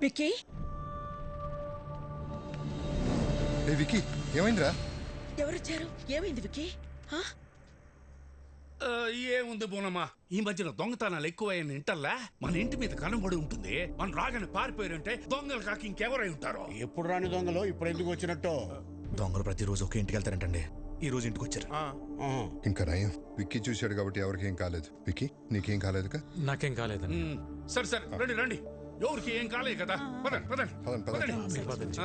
విక్కీ, విక్కీ ఏమైందిరా? ఎవరొచ్చారు? ఏమైంది విక్కీ? ఏముంది బోనమ్మా, ఈ మధ్యన దొంగతనాలు ఎక్కువైన ఇంటల్లా మన ఇంటి మీద కనబడి ఉంటుంది. మనం రాగానే పారిపోయారంటే దొంగలు కాక ఇంకెవరై ఉంటారో. ఎప్పుడు రాని దొంగలు ఇప్పుడు ఎందుకు వచ్చినట్టు? దొంగలు ప్రతిరోజు ఒక ఇంటికి వెళ్తారంటండి. ఈ రోజు ఇంటికి వచ్చారు. ఇంకా నయం, విక్కీ చూశాడు కాబట్టి ఎవరికేం కాలేదు. విక్కీ నీకేం కాలేదుగా? నాకేం కాలేదు. సరే సరే, రండి రండి. ఎవరికి ఏం కాలేదు కదా. పదండి పదండి పదండి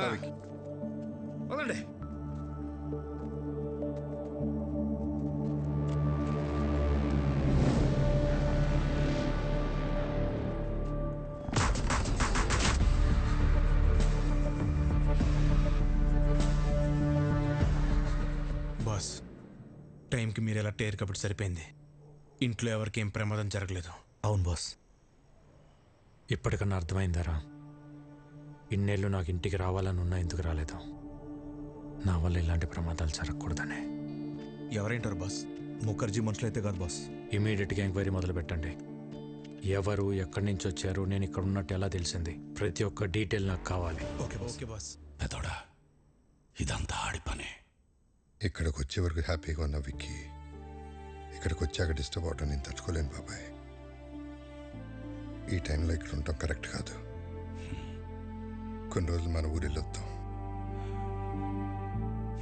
పదండి. బాస్, టైంకి మీరు ఎలా టేర్ కాబట్టి సరిపోయింది. ఇంట్లో ఎవరికి ఏం ప్రమాదం జరగలేదు. అవును బాస్. ఇప్పటికన్నా అర్థమైందారా? ఇన్నేళ్ళు నాకు ఇంటికి రావాలని ఉన్నా ఎందుకు రాలేదు? నా వల్ల ఇలాంటి ప్రమాదాలు జరగకూడదనే. ఎవరేంటారు బాస్? ముఖర్జీ మనుషులు అయితే కాదు బాస్. ఇమీడియట్గా ఎంక్వైరీ మొదలు పెట్టండి. ఎవరు, ఎక్కడి నుంచి వచ్చారు, నేను ఇక్కడ ఉన్నట్టు ఎలా తెలిసింది, ప్రతి ఒక్క డీటెయిల్ నాకు కావాలి. Okay boss. Okay boss. పెదోడా, ఇదంతా ఆడి పనే. ఇక్కడికి వచ్చే వరకు హ్యాపీగా ఉన్న విక్కీ ఇక్కడికి వచ్చాక డిస్టర్బ్ అవటం నేను తట్టుకోలేను బాబాయ్. ఈ టైంలో ఇక్కడ ఉండటం కరెక్ట్ కాదు. కొన్ని రోజులు మన ఊరు వెళ్ళొద్దాం.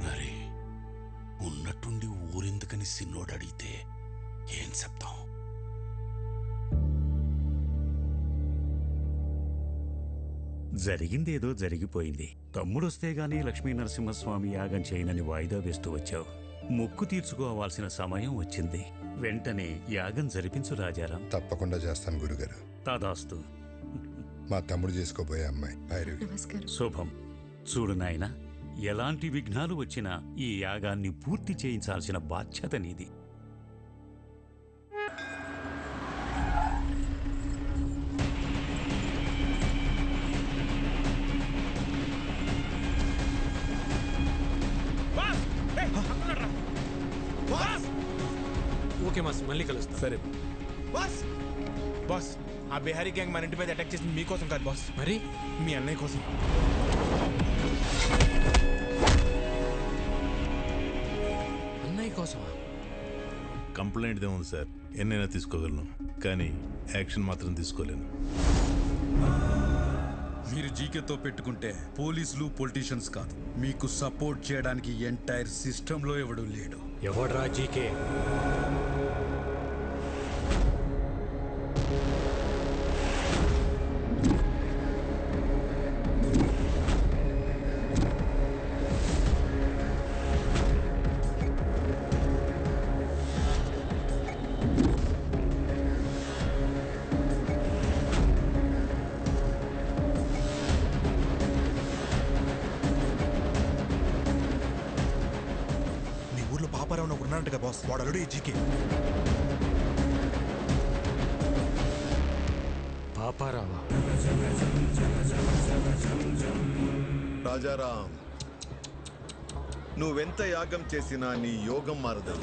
మరి ఉన్నట్టుండి ఊరెందుకని సిన్నోడు అడిగితే ఏం చెప్తాం? జరిగిందేదో జరిగిపోయింది. తమ్ముడొస్తే గానీ లక్ష్మీ నరసింహస్వామి యాగం చేయనని వాయిదా వేస్తూ వచ్చావు. మొక్కు తీర్చుకోవాల్సిన సమయం వచ్చింది. వెంటనే యాగం జరిపించు రాజారాం. తప్పకుండా చేస్తాను గురుగారు. తదాస్తు. మా తమ్ముడు చేసుకోబోయే అమ్మాయి భైరవి. శుభం. చూడు నాయనా, ఎలాంటి విఘ్నాలు వచ్చినా ఈ యాగాన్ని పూర్తి చేయించాల్సిన బాధ్యత నీది. ఓకే మాస్, మళ్ళీ కలుస్తా. సరే బాస్. బాస్, ఆ బిహారీ గ్యాంగ్ మన ఇంటి మీద అటాక్ చేసింది మీకోసం కాదు బాస్, మరి మీ అన్నయ్య కోసం. అన్నయ్య కోసమా? కంప్లైంట్ ఏముంది సార్, ఎన్నైనా తీసుకోగలను, కానీ యాక్షన్ మాత్రం తీసుకోలేను. మీరు జీకేతో పెట్టుకుంటే పోలీసులు పొలిటీషియన్స్ కాదు, మీకు సపోర్ట్ చేయడానికి ఎంటైర్ సిస్టంలో ఎవడూ లేడు. ఎవడ్రా జీకే? పాపారంట కదా బాస్, వాడు ఆల్రెడీ జీకే. పాపారావా? రాజారాం, నువ్వెంత యాగం చేసినా నీ యోగం మారదు.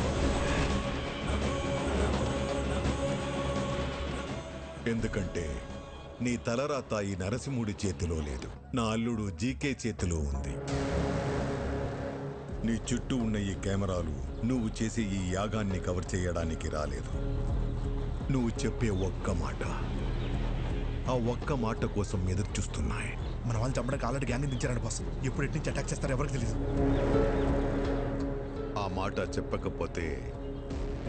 ఎందుకంటే నీ తలరాత ఈ నరసింహుడి చేతిలో లేదు, నా అల్లుడు జీకే చేతిలో ఉంది. నీ చుట్టూ ఉన్న ఈ కెమెరాలు నువ్వు చేసే ఈ యాగాన్ని కవర్ చేయడానికి రాలేదు. నువ్వు చెప్పే ఒక్క మాట, ఆ ఒక్క మాట కోసం ఎదురు చూస్తున్నాయి. మన వాళ్ళు చంపడానికి ఆల్రెడీ గ్యాంగ్ దించారండి బాస్. ఎప్పుడు ఎటు నుంచి అటాక్ చేస్తారో ఎవరికి తెలియదు. ఆ మాట చెప్పకపోతే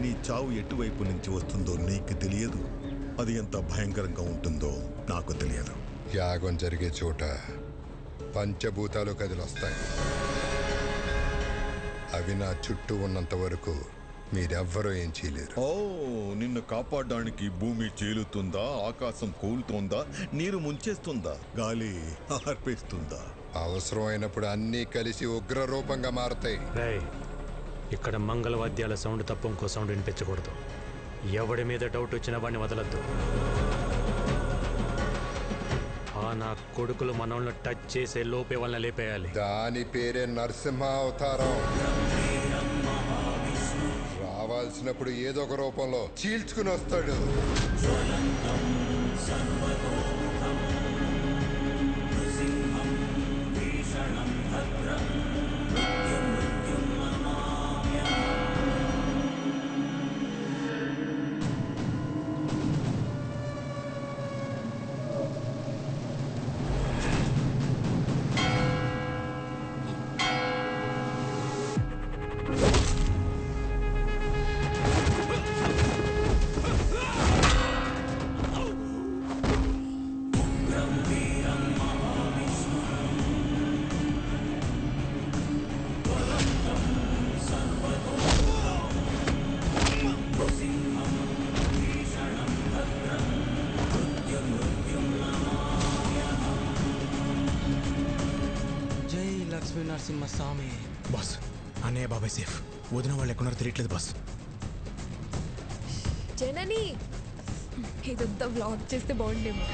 నీ చావు ఎటువైపు నుంచి వస్తుందో నీకు తెలియదు, అది ఎంత భయంకరంగా ఉంటుందో నాకు తెలియదు. యాగం జరిగే చోట పంచభూతాలు కదిలొస్తాయి. అవి నా చుట్టూ ఉన్నంత వరకు మీరెవ్వరూ ఏం చేయలేరు. ఓ, నిన్ను కాపాడడానికి భూమి చీలుతుందా, ఆకాశం కూలుతోందా, నీరు ముంచేస్తుందా, గాలి ఆర్పేస్తుందా? అవసరమైనప్పుడు అన్నీ కలిసి ఉగ్ర రూపంగా మారతాయి. ఇక్కడ మంగళవాద్యాల సౌండ్ తప్ప ఇంకో సౌండ్ వినిపించకూడదు. ఎవడి మీద డౌట్ వచ్చినా వాడిని వదలద్దు. నా కొడుకులు మనల్ని టచ్ చేసే లోపే వాళ్ళని లేపేయాలి. దాని పేరే నరసింహ అవతారం. రావాల్సినప్పుడు ఏదో ఒక రూపంలో చీల్చుకుని వస్తాడు. నరసింహస్వామి. బాస్, అన్నయ్య బాబాయ్ సేఫ్. వదిన వాళ్ళు ఎక్కడున్నారో తెలియట్లేదు బాస్. జనని, ఇదంతా వ్లాగ్ చేస్తే బాగుండేమో.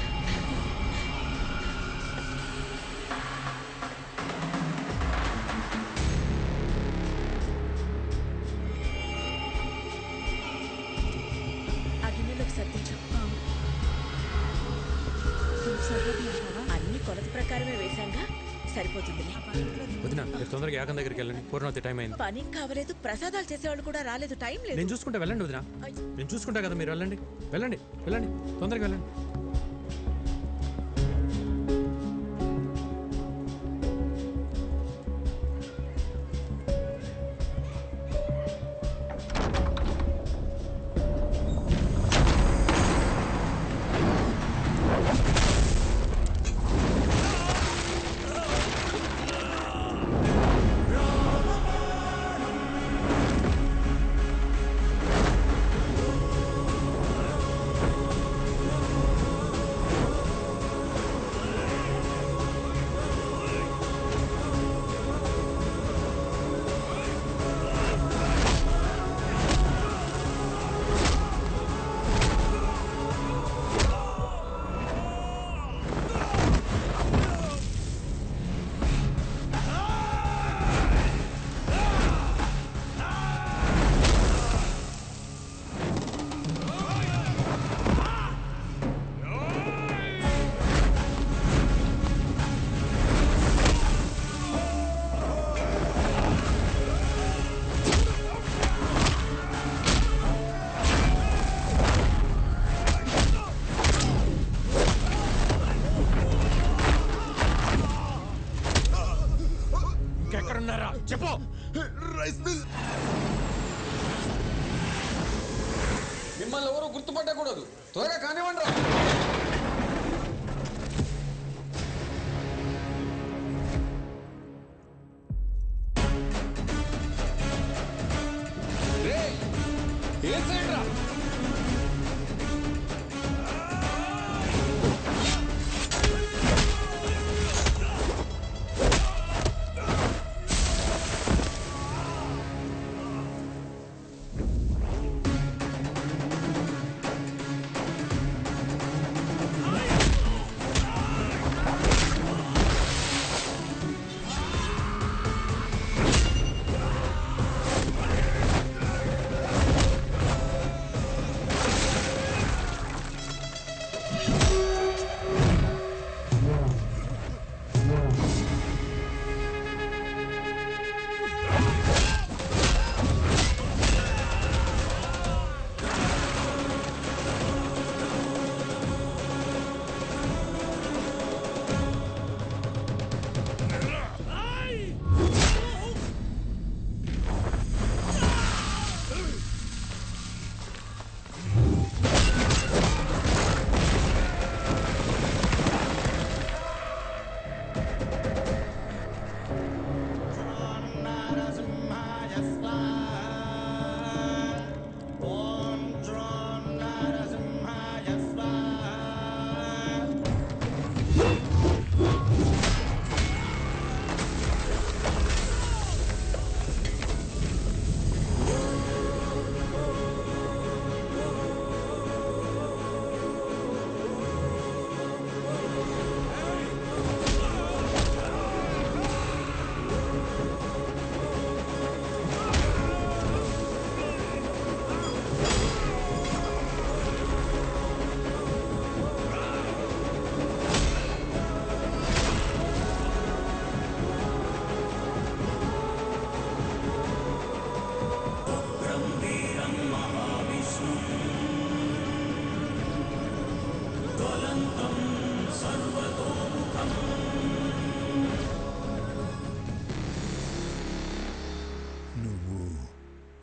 అగ్నిలోకి సర్దించు. అన్ని కొలత ప్రకారమే వేశాంగా, సరిపోతుందిలే. వదినా, మీరు తొందరగా యాగం దగ్గరికి వెళ్ళండి. పూర్ణవతి టైం అయింది. పని కావలేదు, ప్రసాదాలు చేసేవాళ్ళు కూడా రాలేదు, టైం లేదు. నేను చూసుకుంటా, వెళ్ళండి వదినా. నేను చూసుకుంటా కదా, మీరు వెళ్ళండి వెళ్ళండి వెళ్ళండి, తొందరగా వెళ్ళండి. చెప్పు. మిమ్మల్ని ఎవరు గుర్తుపట్టకూడదు, త్వరగా కానివ్వండి రా. ఏ సైడ్ రా?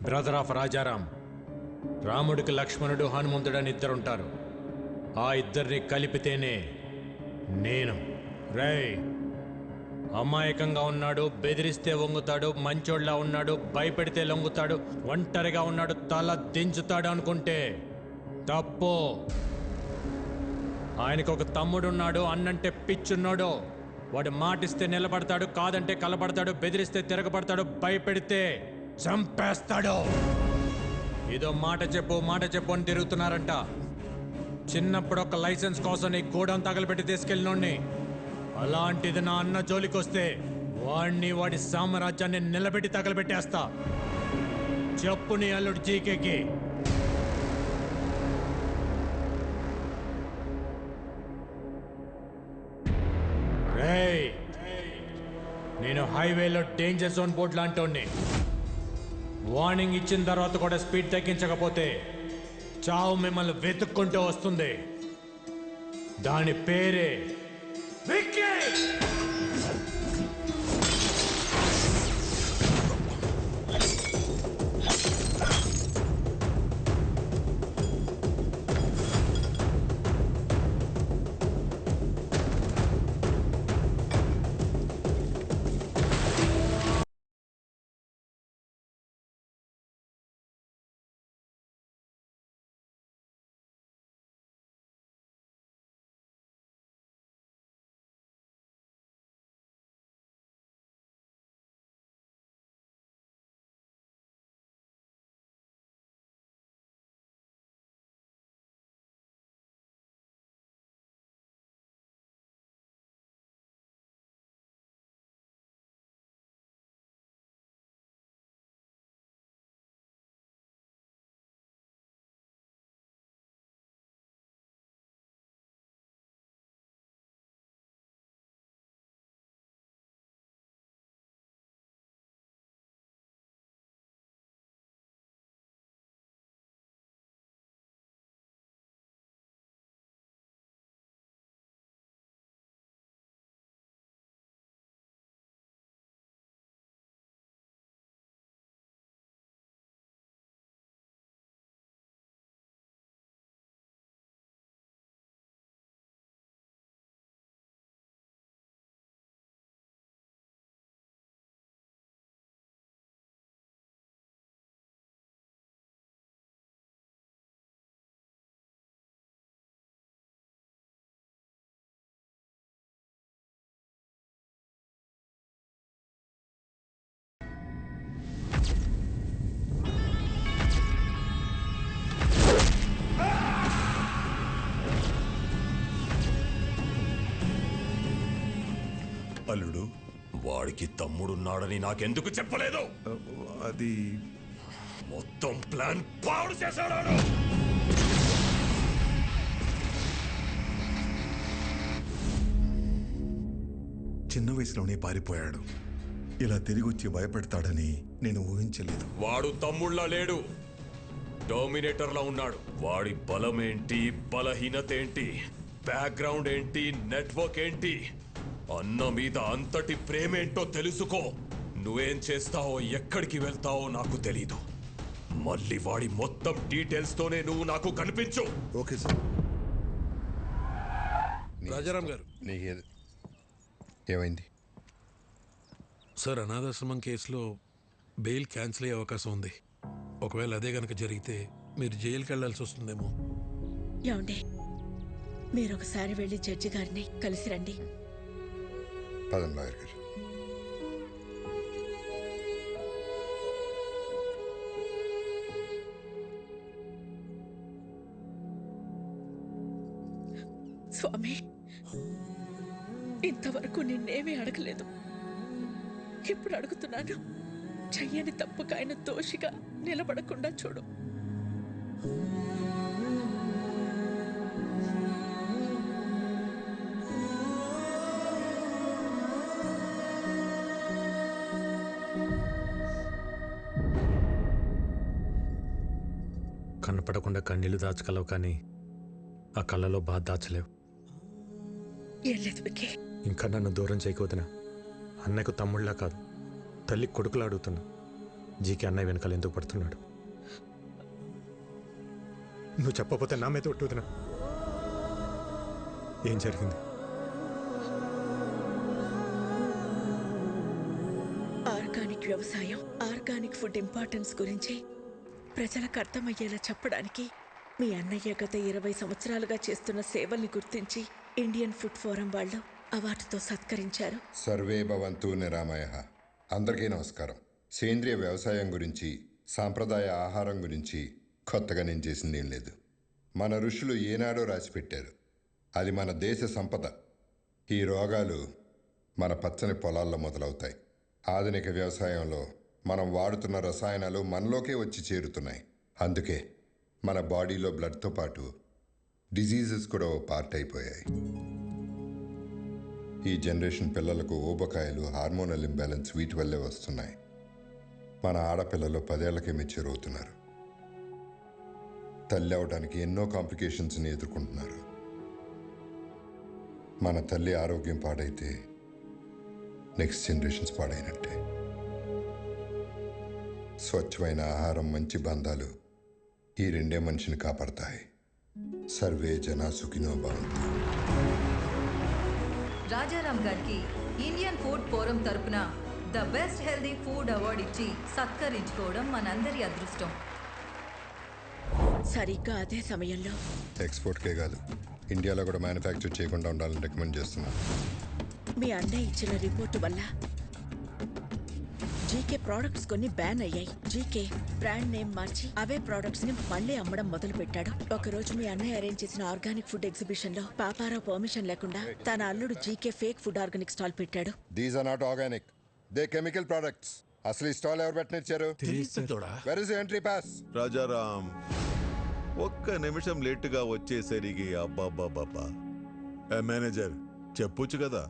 Brother of Rajaram. రాముడికి లక్ష్మణుడు హనుమంతుడని ఇద్దరుంటారు. ఆ ఇద్దరిని కలిపితేనే నేను. రేయ్, అమాయకంగా ఉన్నాడు, బెదిరిస్తే వంగుతాడు, మంచోళ్ళ ఉన్నాడు, భయపెడితే లొంగుతాడు, ఒంటరిగా ఉన్నాడు, తల దించుతాడు అనుకుంటే తప్పు. ఆయనకు ఒక తమ్ముడున్నాడు, అన్నంటే పిచ్చున్నాడు. వాడు మాటిస్తే నిలబడతాడు, కాదంటే కలబడతాడు, బెదిరిస్తే తిరగబడతాడు, భయపెడితే చంపేస్తాడు. ఏదో మాట చెప్పు అని తిరుగుతున్నారంట. చిన్నప్పుడు ఒక లైసెన్స్ కోసం నీ గూడెం తగలబెట్టి తీసుకెళ్ళినోడిని. అలాంటిది నా అన్న జోలికొస్తే వాడిని, వాడి సామ్రాజ్యాన్ని నిలబెట్టి తగలబెట్టేస్తా. చెప్పు నీ అల్లుడు జీకేకి. రేయ్, నేను హైవేలో డేంజర్ జోన్ బోర్డు లాంటి వార్నింగ్ ఇచ్చిన తర్వాత కూడా స్పీడ్ తగ్గించకపోతే చావు మిమ్మల్ని వెతుక్కుంటూ వస్తుంది. దాని పేరే విక్కీ. అల్లుడు, వాడికి తమ్ముడున్నాడని నాకెందుకు చెప్పలేదు? అది మొత్తం ప్లాన్ పాడు చేశాడు. చిన్న వయసులోనే పారిపోయాడు. ఇలా తిరిగి వచ్చి భయపెడతాడని నేను ఊహించలేదు. వాడు తమ్ముళ్ళ లేడు, డామినేటర్లా ఉన్నాడు. వాడి బలమేంటి, బలహీనత ఏంటి, బ్యాక్గ్రౌండ్ ఏంటి, నెట్వర్క్ ఏంటి, అన్న మీద అంతటి ప్రేమేంటో తెలుసుకో. నువ్వేం చేస్తావో, ఎక్కడికి వెళ్తావో నాకు తెలీదు. మళ్ళీ వాడి మొత్తం డీటెయిల్స్ తోనే నువ్వు నాకు కనిపించు. Okay sir. రాజారాం గారు, ఏమైంది సార్? అనాథాశ్రమం కేసులో బెయిల్ క్యాన్సిల్ అయ్యే అవకాశం ఉంది. ఒకవేళ అదే గనక జరిగితే మీరు జైలుకి వెళ్లాల్సి వస్తుందేమో. ఏమండి, మీరు ఒకసారి వెళ్ళి జడ్జి గారిని కలిసి రండి. పదం లాయర్ గారు. స్వామి, ఇంతవరకు నిన్నేమీ అడగలేదు. ఇప్పుడు అడుగుతున్నాను. చెయ్యని తప్పుకు ఆయన దోషిగా నిలబడకుండా చూడు. కనపడకుండా కన్నీళ్లు దాచగలవు, కానీ ఆ కళ్ళలో బాధ దాచలేవు. ఏం లేదు విక్కీ. ఇంకా నన్ను దూరం చేయకపోతున్నా. అన్నయ్యకు తమ్ముళ్ళ కాదు, తల్లి కొడుకులా అడుగుతున్నా. జీకే అన్నయ్య వెనకాల ఎందుకు పడుతున్నాడు? నువ్వు చెప్పకపోతే నా మీద ఒట్టుతున్నా. ఏం జరిగింది? ఆర్గానిక్ వ్యవసాయం, ఆర్గానిక్ ఫుడ్ ఇంపార్టెన్స్ గురించి ప్రజలకు అర్థమయ్యేలా చెప్పడానికి మీ అన్నయ్య గత 20 సంవత్సరాలుగా చేస్తున్న సేవల్ని గుర్తించి ఇండియన్ ఫుడ్ ఫోరం వాళ్ళు అవార్డుతో సత్కరించారు. సర్వే భవంతు నిరామయ. అందరికీ నమస్కారం. సేంద్రియ వ్యవసాయం గురించి, సాంప్రదాయ ఆహారం గురించి కొత్తగా నేను చేసింది ఏం లేదు. మన ఋషులు ఏనాడో రాసిపెట్టారు. అది మన దేశ సంపద. ఈ రోగాలు మన పచ్చని పొలాల్లో మొదలవుతాయి. ఆధునిక వ్యవసాయంలో మనం వాడుతున్న రసాయనాలు మనలోకే వచ్చి చేరుతున్నాయి. అందుకే మన బాడీలో బ్లడ్తో పాటు డిజీజెస్ కూడా ఓ పార్ట్ అయిపోయాయి. ఈ జనరేషన్ పిల్లలకు ఊబకాయలు, హార్మోనల్ ఇంబ్యాలెన్స్ వీటి వల్లే వస్తున్నాయి. మన ఆడపిల్లలు 10 ఏళ్లకే మెచ్యూర్ అవుతున్నారు. తల్లి అవడానికి ఎన్నో కాంప్లికేషన్స్ని ఎదుర్కొంటున్నారు. మన తల్లి ఆరోగ్యం పాడైతే నెక్స్ట్ జనరేషన్స్ పాడైనట్టే. స్వచ్ఛమైన ఆహారం, మంచి బంధాలు ఈ రెండే మనిషిని కాపాడతాయి. సర్వే జనా సుఖినో భవంతు. రాజారాం గారికి ఇండియన్ ఫుడ్ ఫోరం తరపున the best healthy food award ఇచ్చి సత్కరించుకోవడం మనందరి అదృష్టం. సరిగ్గా అదే సమయంలో ఎక్స్పోర్ట్కే కాదు, ఇండియాలో కూడా మ్యానుఫ్యాక్చర్ చేయకుండా ఉండాలని రికమెండ్ చేస్తున్నాను. మీ అన్నయ్య ఇచ్చిన రిపోర్టు వల్ల జీకే ప్రోడక్ట్స్ కొన్ని బ్యాన్ అయ్యాయి. జీకే బ్రాండ్ నేమ్ మార్చి అవే ప్రోడక్ట్స్ ని మళ్ళీ అమ్మడం మొదలు పెట్టాడు. ఒకరోజు మీ అన్నయ్య అరేంజ్ చేసిన ఆర్గానిక్ ఫుడ్ ఎగ్జిబిషన్ లో పాపారావు పర్మిషన్ లేకుండా తన అల్లుడు GK fake food organic stall పెట్టాడు. These are not organic, they chemical products. అసలు ఈ స్టాల్ ఎవరు పెట్టనిచ్చారు? Where is entry pass? Rajaram ఒక్క నిమిషం లేటుగా వచ్చేసరికి అబ్బాబ్బాబ్బా. మేనేజర్ చెప్పొచ్చు కదా,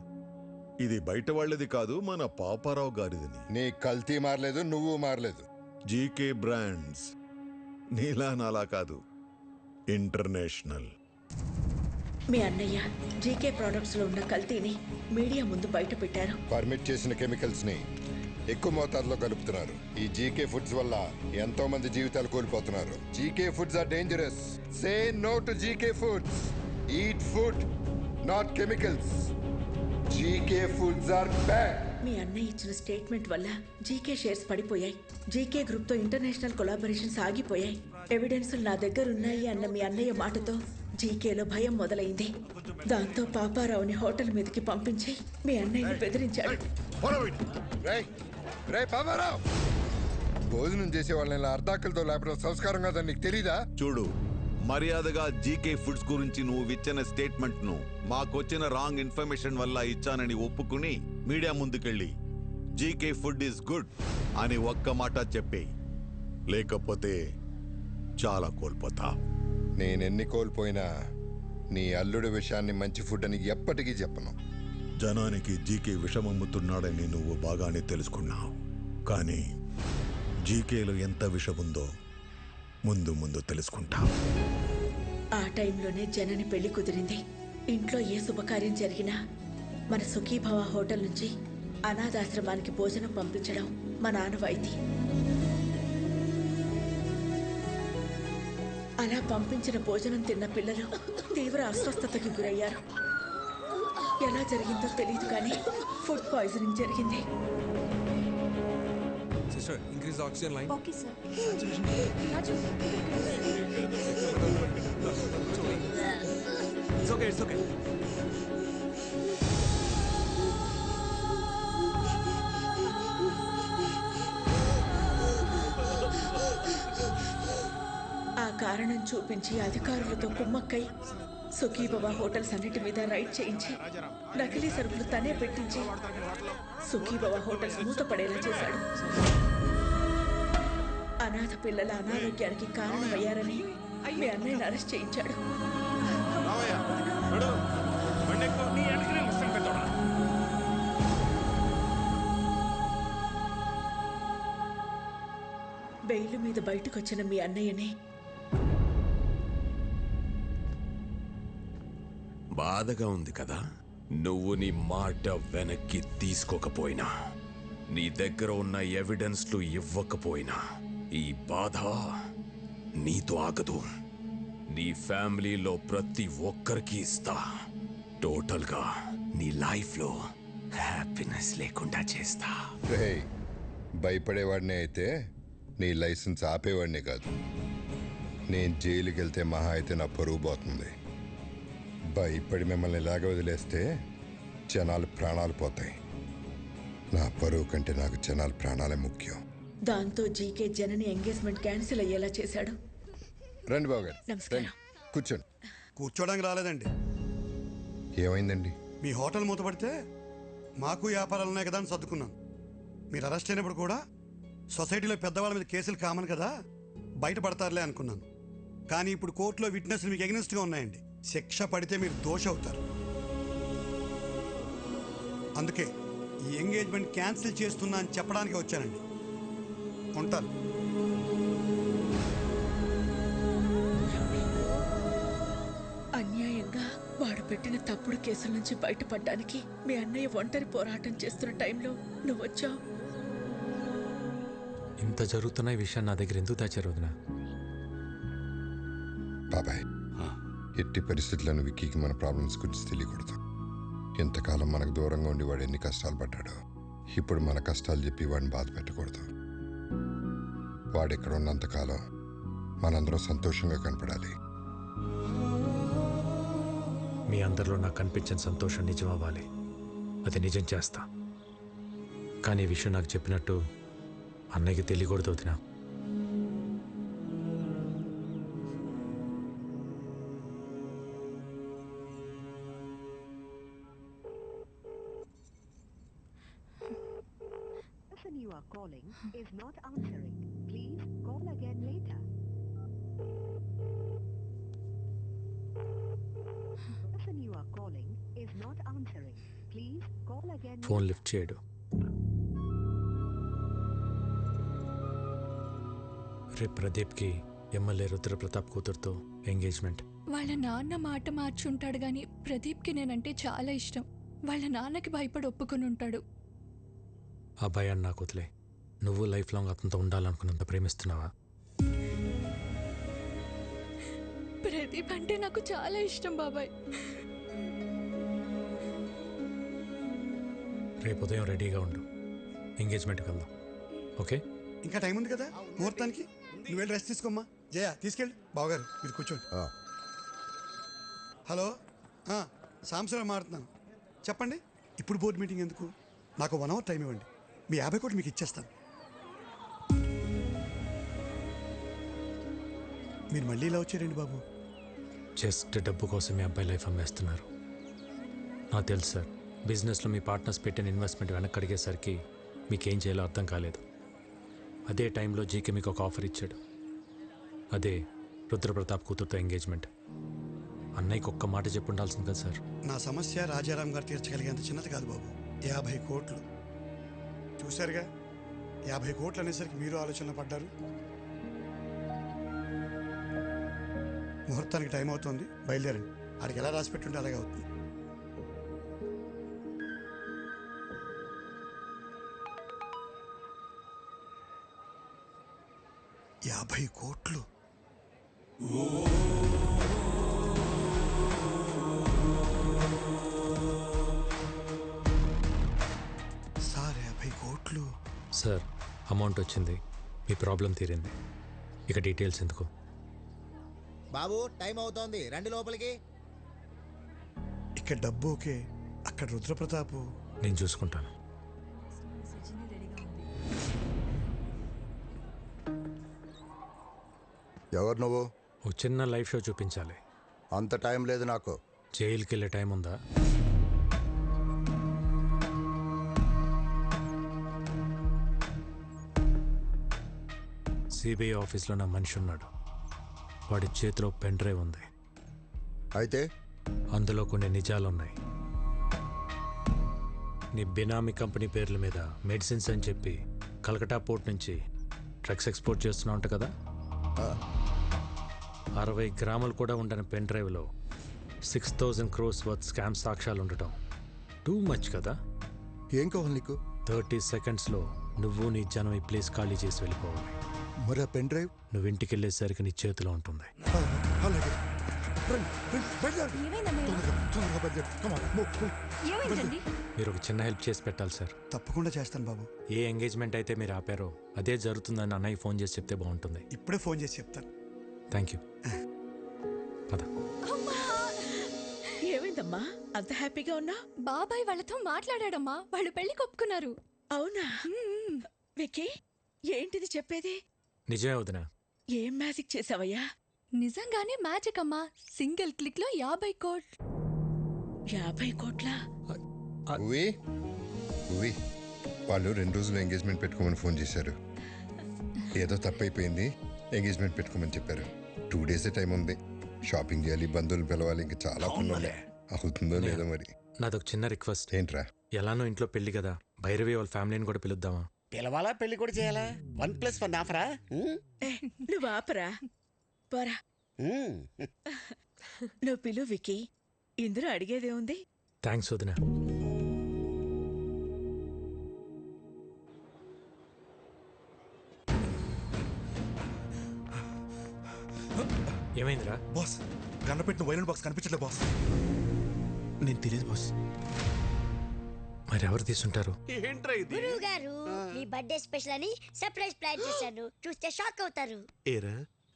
ఇది బయట వాళ్ళది కాదు, మన పాపారావు గారిదని. నీ కల్తీ మారలేదు, నువ్వు మారలేదు. జీకే బ్రాండ్స్ నీలా నాలా కాదు, ఇంటర్నేషనల్. మీ అన్నయ్య జీకే ప్రొడక్ట్స్ లో ఉన్న కల్తీని మీడియా ముందు బయట పెట్టారు. పర్మిట్ చేసిన కెమికల్స్ ని ఎక్కువ మోతాదులో కలుపుతున్నారు. ఈ జీకే ఫుడ్స్ వల్ల ఎంతో మంది జీవితాలు కోల్పోతున్నారు. GK foods are dangerous. Say no to GK foods. Eat food, not chemicals. GK foods are bad. మీ అన్నయ్య ఇచ్చిన స్టేట్మెంట్ వల్ల జీకే షేర్స్ పడిపోయాయి. జీకే గ్రూప్ తో ఇంటర్నేషనల్ కొలాబరేషన్స్ ఆగిపోయాయి. ఎవిడెన్సులు నా దగ్గర ఉన్నాయి అన్న మీ అన్నయ్య మాటతో జీకేలో భయం మొదలైంది. దాంతో పాపారావుని హోటల్ మీదకి పంపించి మీ అన్నయ్యని బెదిరించాడు. భోజనం చేసే వాళ్ళని అర్ధాకలతో లేపడం సంస్కారం కాదని నీకు తెలీదా? చూడు, మర్యాదగా జీకే ఫుడ్స్ గురించి నువ్వు ఇచ్చిన స్టేట్మెంట్ ను మాకొచ్చిన రాంగ్ ఇన్ఫర్మేషన్ వల్ల ఇచ్చానని ఒప్పుకుని మీడియా ముందుకెళ్ళి జీకే ఫుడ్ ఈస్ గుడ్ అని ఒక్క మాట చెప్పే, లేకపోతే చాలా కోల్పోతా. నేనెన్ని కోల్పోయినా నీ అల్లుడి విషయాన్ని మంచి ఫుడ్ అని ఎప్పటికీ చెప్పను. జనానికి జీకే విషమమ్ముతున్నాడని నువ్వు బాగానే తెలుసుకున్నావు, కానీ జీకేలో ఎంత విషముందో ముందు ముందు తెలుసుకుంటా. ఆ టైంలోనే జనని పెళ్లి కుదిరింది. ఇంట్లో ఏ శుభకార్యం జరిగినా మన సుఖీభవ హోటల్ నుంచి అనాథాశ్రమానికి భోజనం పంపించడం మా ఆనవాయితీ. అలా పంపించిన భోజనం తిన్న పిల్లలు తీవ్ర అస్వస్థతకి గురయ్యారు. ఎలా జరిగిందో తెలియదు కానీ ఫుడ్ పాయిజనింగ్ జరిగింది. Sister, increase the oxygen line. Okay, sir. It's okay, it's okay. ఆ కారణం చూపించి అధికారులతో కుమ్మక్కై సుఖీభవ హోటల్స్ అన్నిటి మీద రైడ్ చేయించి నకిలీ సరుకులు తనే పెట్టించి సుఖీభవ హోటల్స్ మూతపడేలా చేశాడు. అనాథ పిల్లల అనారోగ్యానికి కారణమయ్యారని మీ అన్నయ్యని అరెస్ట్ చేయించాడు. బెయిల్ మీద బయటకు వచ్చిన మీ అన్నయ్యని బాధగా ఉంది కదా? నువ్వు నీ మాట వెనక్కి తీసుకోకపోయినా, నీ దగ్గర ఉన్న ఎవిడెన్స్లు ఇవ్వకపోయినా, ఈ బాధ నీతో ఆగదు. నీ ఫ్యామిలీలో ప్రతి ఒక్కరికి ఇస్తా. టోటల్గా నీ లైఫ్లో హ్యాపీనెస్ లేకుండా చేస్తా. రేయ్, భయపడేవాడినే అయితే నీ లైసెన్స్ ఆపేవాడిని కాదు. నేను జైలుకి వెళ్తే మహా అయితే నా పరువు పోతుంది. భయపడి మిమ్మల్ని ఇలాగ వదిలేస్తే జనాలు ప్రాణాలు పోతాయి. నా పరువు కంటే నాకు జనాల ప్రాణాలే ముఖ్యం. దాంతో జీకే జనని ఎంగేజ్మెంట్ క్యాన్సిల్ అయ్యేలా చేశాడు. రండి బాబు గారు, నమస్కారం. రండి, కూర్చోండి. కూర్చోడానికి రాలేదండి. ఏమైందండి? మీ హోటల్ మూతపడితే మాకు వ్యాపారాలు ఉన్నాయి కదా అని సర్దుకున్నాను. మీరు అరెస్ట్ అయినప్పుడు కూడా సొసైటీలో పెద్దవాళ్ళ మీద కేసులు కామన్ కదా, బయటపడతారులే అనుకున్నాను. కానీ ఇప్పుడు కోర్టులో విట్నెస్లు మీకు ఎగ్నెస్ట్గా ఉన్నాయండి. శిక్ష పడితే మీరు దోష అవుతారు. అందుకే ఈ ఎంగేజ్మెంట్ క్యాన్సిల్ చేస్తున్నా అని చెప్పడానికి వచ్చానండి. ఉంటాను. అన్యాయంగా వాడు పెట్టిన తప్పుడు కేసుల నుంచి బయటపడడానికి మీ అన్నయ్య ఒంటరి పోరాటం చేస్తున్న టైంలో నువ్వు వచ్చావు. ఇంత జరుగుతున్న ఈ విషయం నా దగ్గర ఎందుకు దాచారు వదినా? బాబాయ్, ఎట్టి పరిస్థితులను విక్కీకి మన ప్రాబ్లమ్స్ గురించి తెలియకూడదు. ఎంతకాలం మనకు దూరంగా ఉండి వాడు ఎన్ని కష్టాలు పడ్డాడో, ఇప్పుడు మన కష్టాలు చెప్పి వాడిని బాధ పెట్టకూడదు. వాడు ఇక్కడ ఉన్నంతకాలం మనందరం సంతోషంగా కనపడాలి. మీ అందరిలో నాకు కనిపించిన సంతోషం నిజం అవ్వాలి. అది నిజం చేస్తా. కానీ ఈ విషయం నాకు చెప్పినట్టు అన్నయ్యకి తెలియకూడదు వదినా. You are calling is not answering. Please call again later. The person you are calling is not answering. Please call again. Phone lift చేయడు. రేపు ప్రదీప్కి ఎమ్మెల్యే రుద్రప్రతాప్ కూతురుతో ఎంగేజ్మెంట్. వాళ్ళ నాన్న మాట మార్చుంటాడు గాని ప్రదీప్కి నేనంటే చాలా ఇష్టం. వాళ్ళ నాన్నకి భయపడి ఒప్పుకొని ఉంటాడు. ఆ భయాన్ని నాకు వదిలే. నువ్వు లైఫ్ లాంగ్ అతనితో ఉండాలనుకున్నంత ప్రేమిస్తున్నావా? ప్రదీప్ అంటే నాకు చాలా ఇష్టం బాబాయ్. రేపు ఉదయం రెడీగా ఉండు, ఎంగేజ్మెంట్కి వెళ్దాం. ఓకే? ఇంకా టైం ఉంది కదా ముహూర్తానికి. నువ్వు వెళ్ళి రెస్ట్ తీసుకోమ్మా. జయ తీసుకెళ్ళి. బావగారు మీరు కూర్చోండి. హలో, సాంబశివరావు మాట్లాడుతున్నాను. చెప్పండి. ఇప్పుడు బోర్డు మీటింగ్ ఎందుకు? నాకు 1 hour టైం ఇవ్వండి. మీ 50 కోట్లు మీకు ఇచ్చేస్తాను. మీరు మళ్ళీ ఇలా వచ్చారండి బాబు? జస్ట్ డబ్బు కోసం మీ అబ్బాయి లైఫ్ అమ్మేస్తున్నారు. నాకు తెలుసు సార్, బిజినెస్లో మీ పార్ట్నర్స్ పెట్టిన ఇన్వెస్ట్మెంట్ వెనక్కి అడిగేసరికి మీకేం చేయాలో అర్థం కాలేదు. అదే టైంలో జీకే మీకు ఒక ఆఫర్ ఇచ్చాడు. అదే రుద్రప్రతాప్ కూతురుతో ఎంగేజ్మెంట్. అన్నయ్యకి ఒక్క మాట చెప్పి ఉండాల్సింది కదా సార్. నా సమస్య రాజారాం గారు తీర్చగలిగేంత చిన్నది కాదు బాబు. 50 కోట్లు చూశారుగా. 50 కోట్లు అనేసరికి మీరు ఆలోచనలో పడ్డారు. ముహూర్తానికి టైం అవుతుంది, బయలుదేరండి. ఆడికి ఎలా రాసి పెట్టుంటే అలాగే అవుతుంది. యాభై కోట్లు సార్. 50 కోట్లు సార్, అమౌంట్ వచ్చింది, మీ ప్రాబ్లం తీరింది. ఇక డీటెయిల్స్ ఎందుకు? బాబు టైం అవుతోంది, రండి లోపలికి. ఇక్కడ డబ్బు ఓకే, అక్కడ రుద్రప్రతాపు. నేను చూసుకుంటాను. ఎవరు నువ్వు? ఒక చిన్న లైవ్ షో చూపించాలి. అంత టైం లేదు నాకు. జైలుకి వెళ్ళే టైం ఉందా? సిబిఐ ఆఫీస్లో నా మనిషి ఉన్నాడు. వాడి చేతిలో పెన్ డ్రైవ్ ఉంది. అయితే అందులో కొన్ని నిజాలున్నాయి. నీ బినామీ కంపెనీ పేర్ల మీద మెడిసిన్స్ అని చెప్పి కలకటా పోర్ట్ నుంచి డ్రగ్స్ ఎక్స్పోర్ట్ చేస్తున్నా ఉంటా కదా. 60 గ్రాములు కూడా ఉండని పెన్ డ్రైవ్లో 6,000 crores వర్త్ స్కామ్ సాక్ష్యాలు ఉండటం టూ మచ్ కదా? ఏం కావాలి నీకు? 30 సెకండ్స్లో నువ్వు నీ జనం ఈ ప్లేస్ ఖాళీ చేసి వెళ్ళిపోవాలి. మరి ఆ పెన్ డ్రైవ్? నువ్వు ఇంటికి వెళ్ళేసరికి నీ చేతిలో ఉంటుంది. అలాగే. మీరు ఒక చిన్న హెల్ప్ చేసి పెట్టాలి సార్. తప్పకుండా చేస్తాను బాబు. ఏ ఎంగేజ్మెంట్ అయితే మీరు ఆపారో అదే జరుగుతుందని అన్నయ్య ఫోన్ చేసి చెప్తే బాగుంటుంది. ఇప్పుడే ఫోన్ చేసి చెప్తాను. Thank you. పద. ఏమైందమ్మా అంత హ్యాపీగా ఉన్నా? బాబాయ్ వాళ్ళతో మాట్లాడాడమ్మా, వాళ్ళు పెళ్లి ఒప్పుకున్నారు. అవునా? విక్కీ ఏంటిది చెప్పేది? నిజమే వదినా. ఏం మ్యాజిక్ చేసావయ్యా? నిజంగానే మ్యాజిక్ అమ్మా. సింగిల్ క్లిక్ లో 50 కోట్లు. 50 కోట్ల? వాళ్ళు 2 రోజులు ఎంగేజ్మెంట్ పెట్టుకోమని ఫోన్ చేశారు. ఏదో తప్పైపోయింది, ఎంగేజ్మెంట్ పెట్టుకోమని చెప్పారు. 2 డేసే టైం ఉంది. షాపింగ్ చేయాలి, బంధువులు పిలవాలి, ఇంకా చాలా పనులు. అవుతుందో లేదో మరి. నాదొక చిన్న రిక్వెస్ట్. ఏంట్రా? ఎలానో ఇంట్లో పెళ్లి కదా, భైరవి వాళ్ళ ఫ్యామిలీని కూడా పిలుద్దామా? పిలవాలా, పెళ్లి కూడా చేయాలా? 1+1 ఆఫరా? నువ్వు ఆపరా, పోరా. నువ్వు పిలు విక్కీ, ఇందులో అడిగేదే ఉంది. థ్యాంక్స్ వదినా. ఏమైందిరా? బాస్, గన్న పెట్టిన వైలెంట్ బాక్స్ కనిపించట్లేదు బాస్. నేను తెలియదు బాస్. మరి ఎవరు తీసుంటారు? గురువు గారు, మీ బర్త్డే స్పెషల్ అని సర్ప్రైజ్ ప్లాన్ చేశాను. చూస్తే షాక్ అవుతారు. ఏరా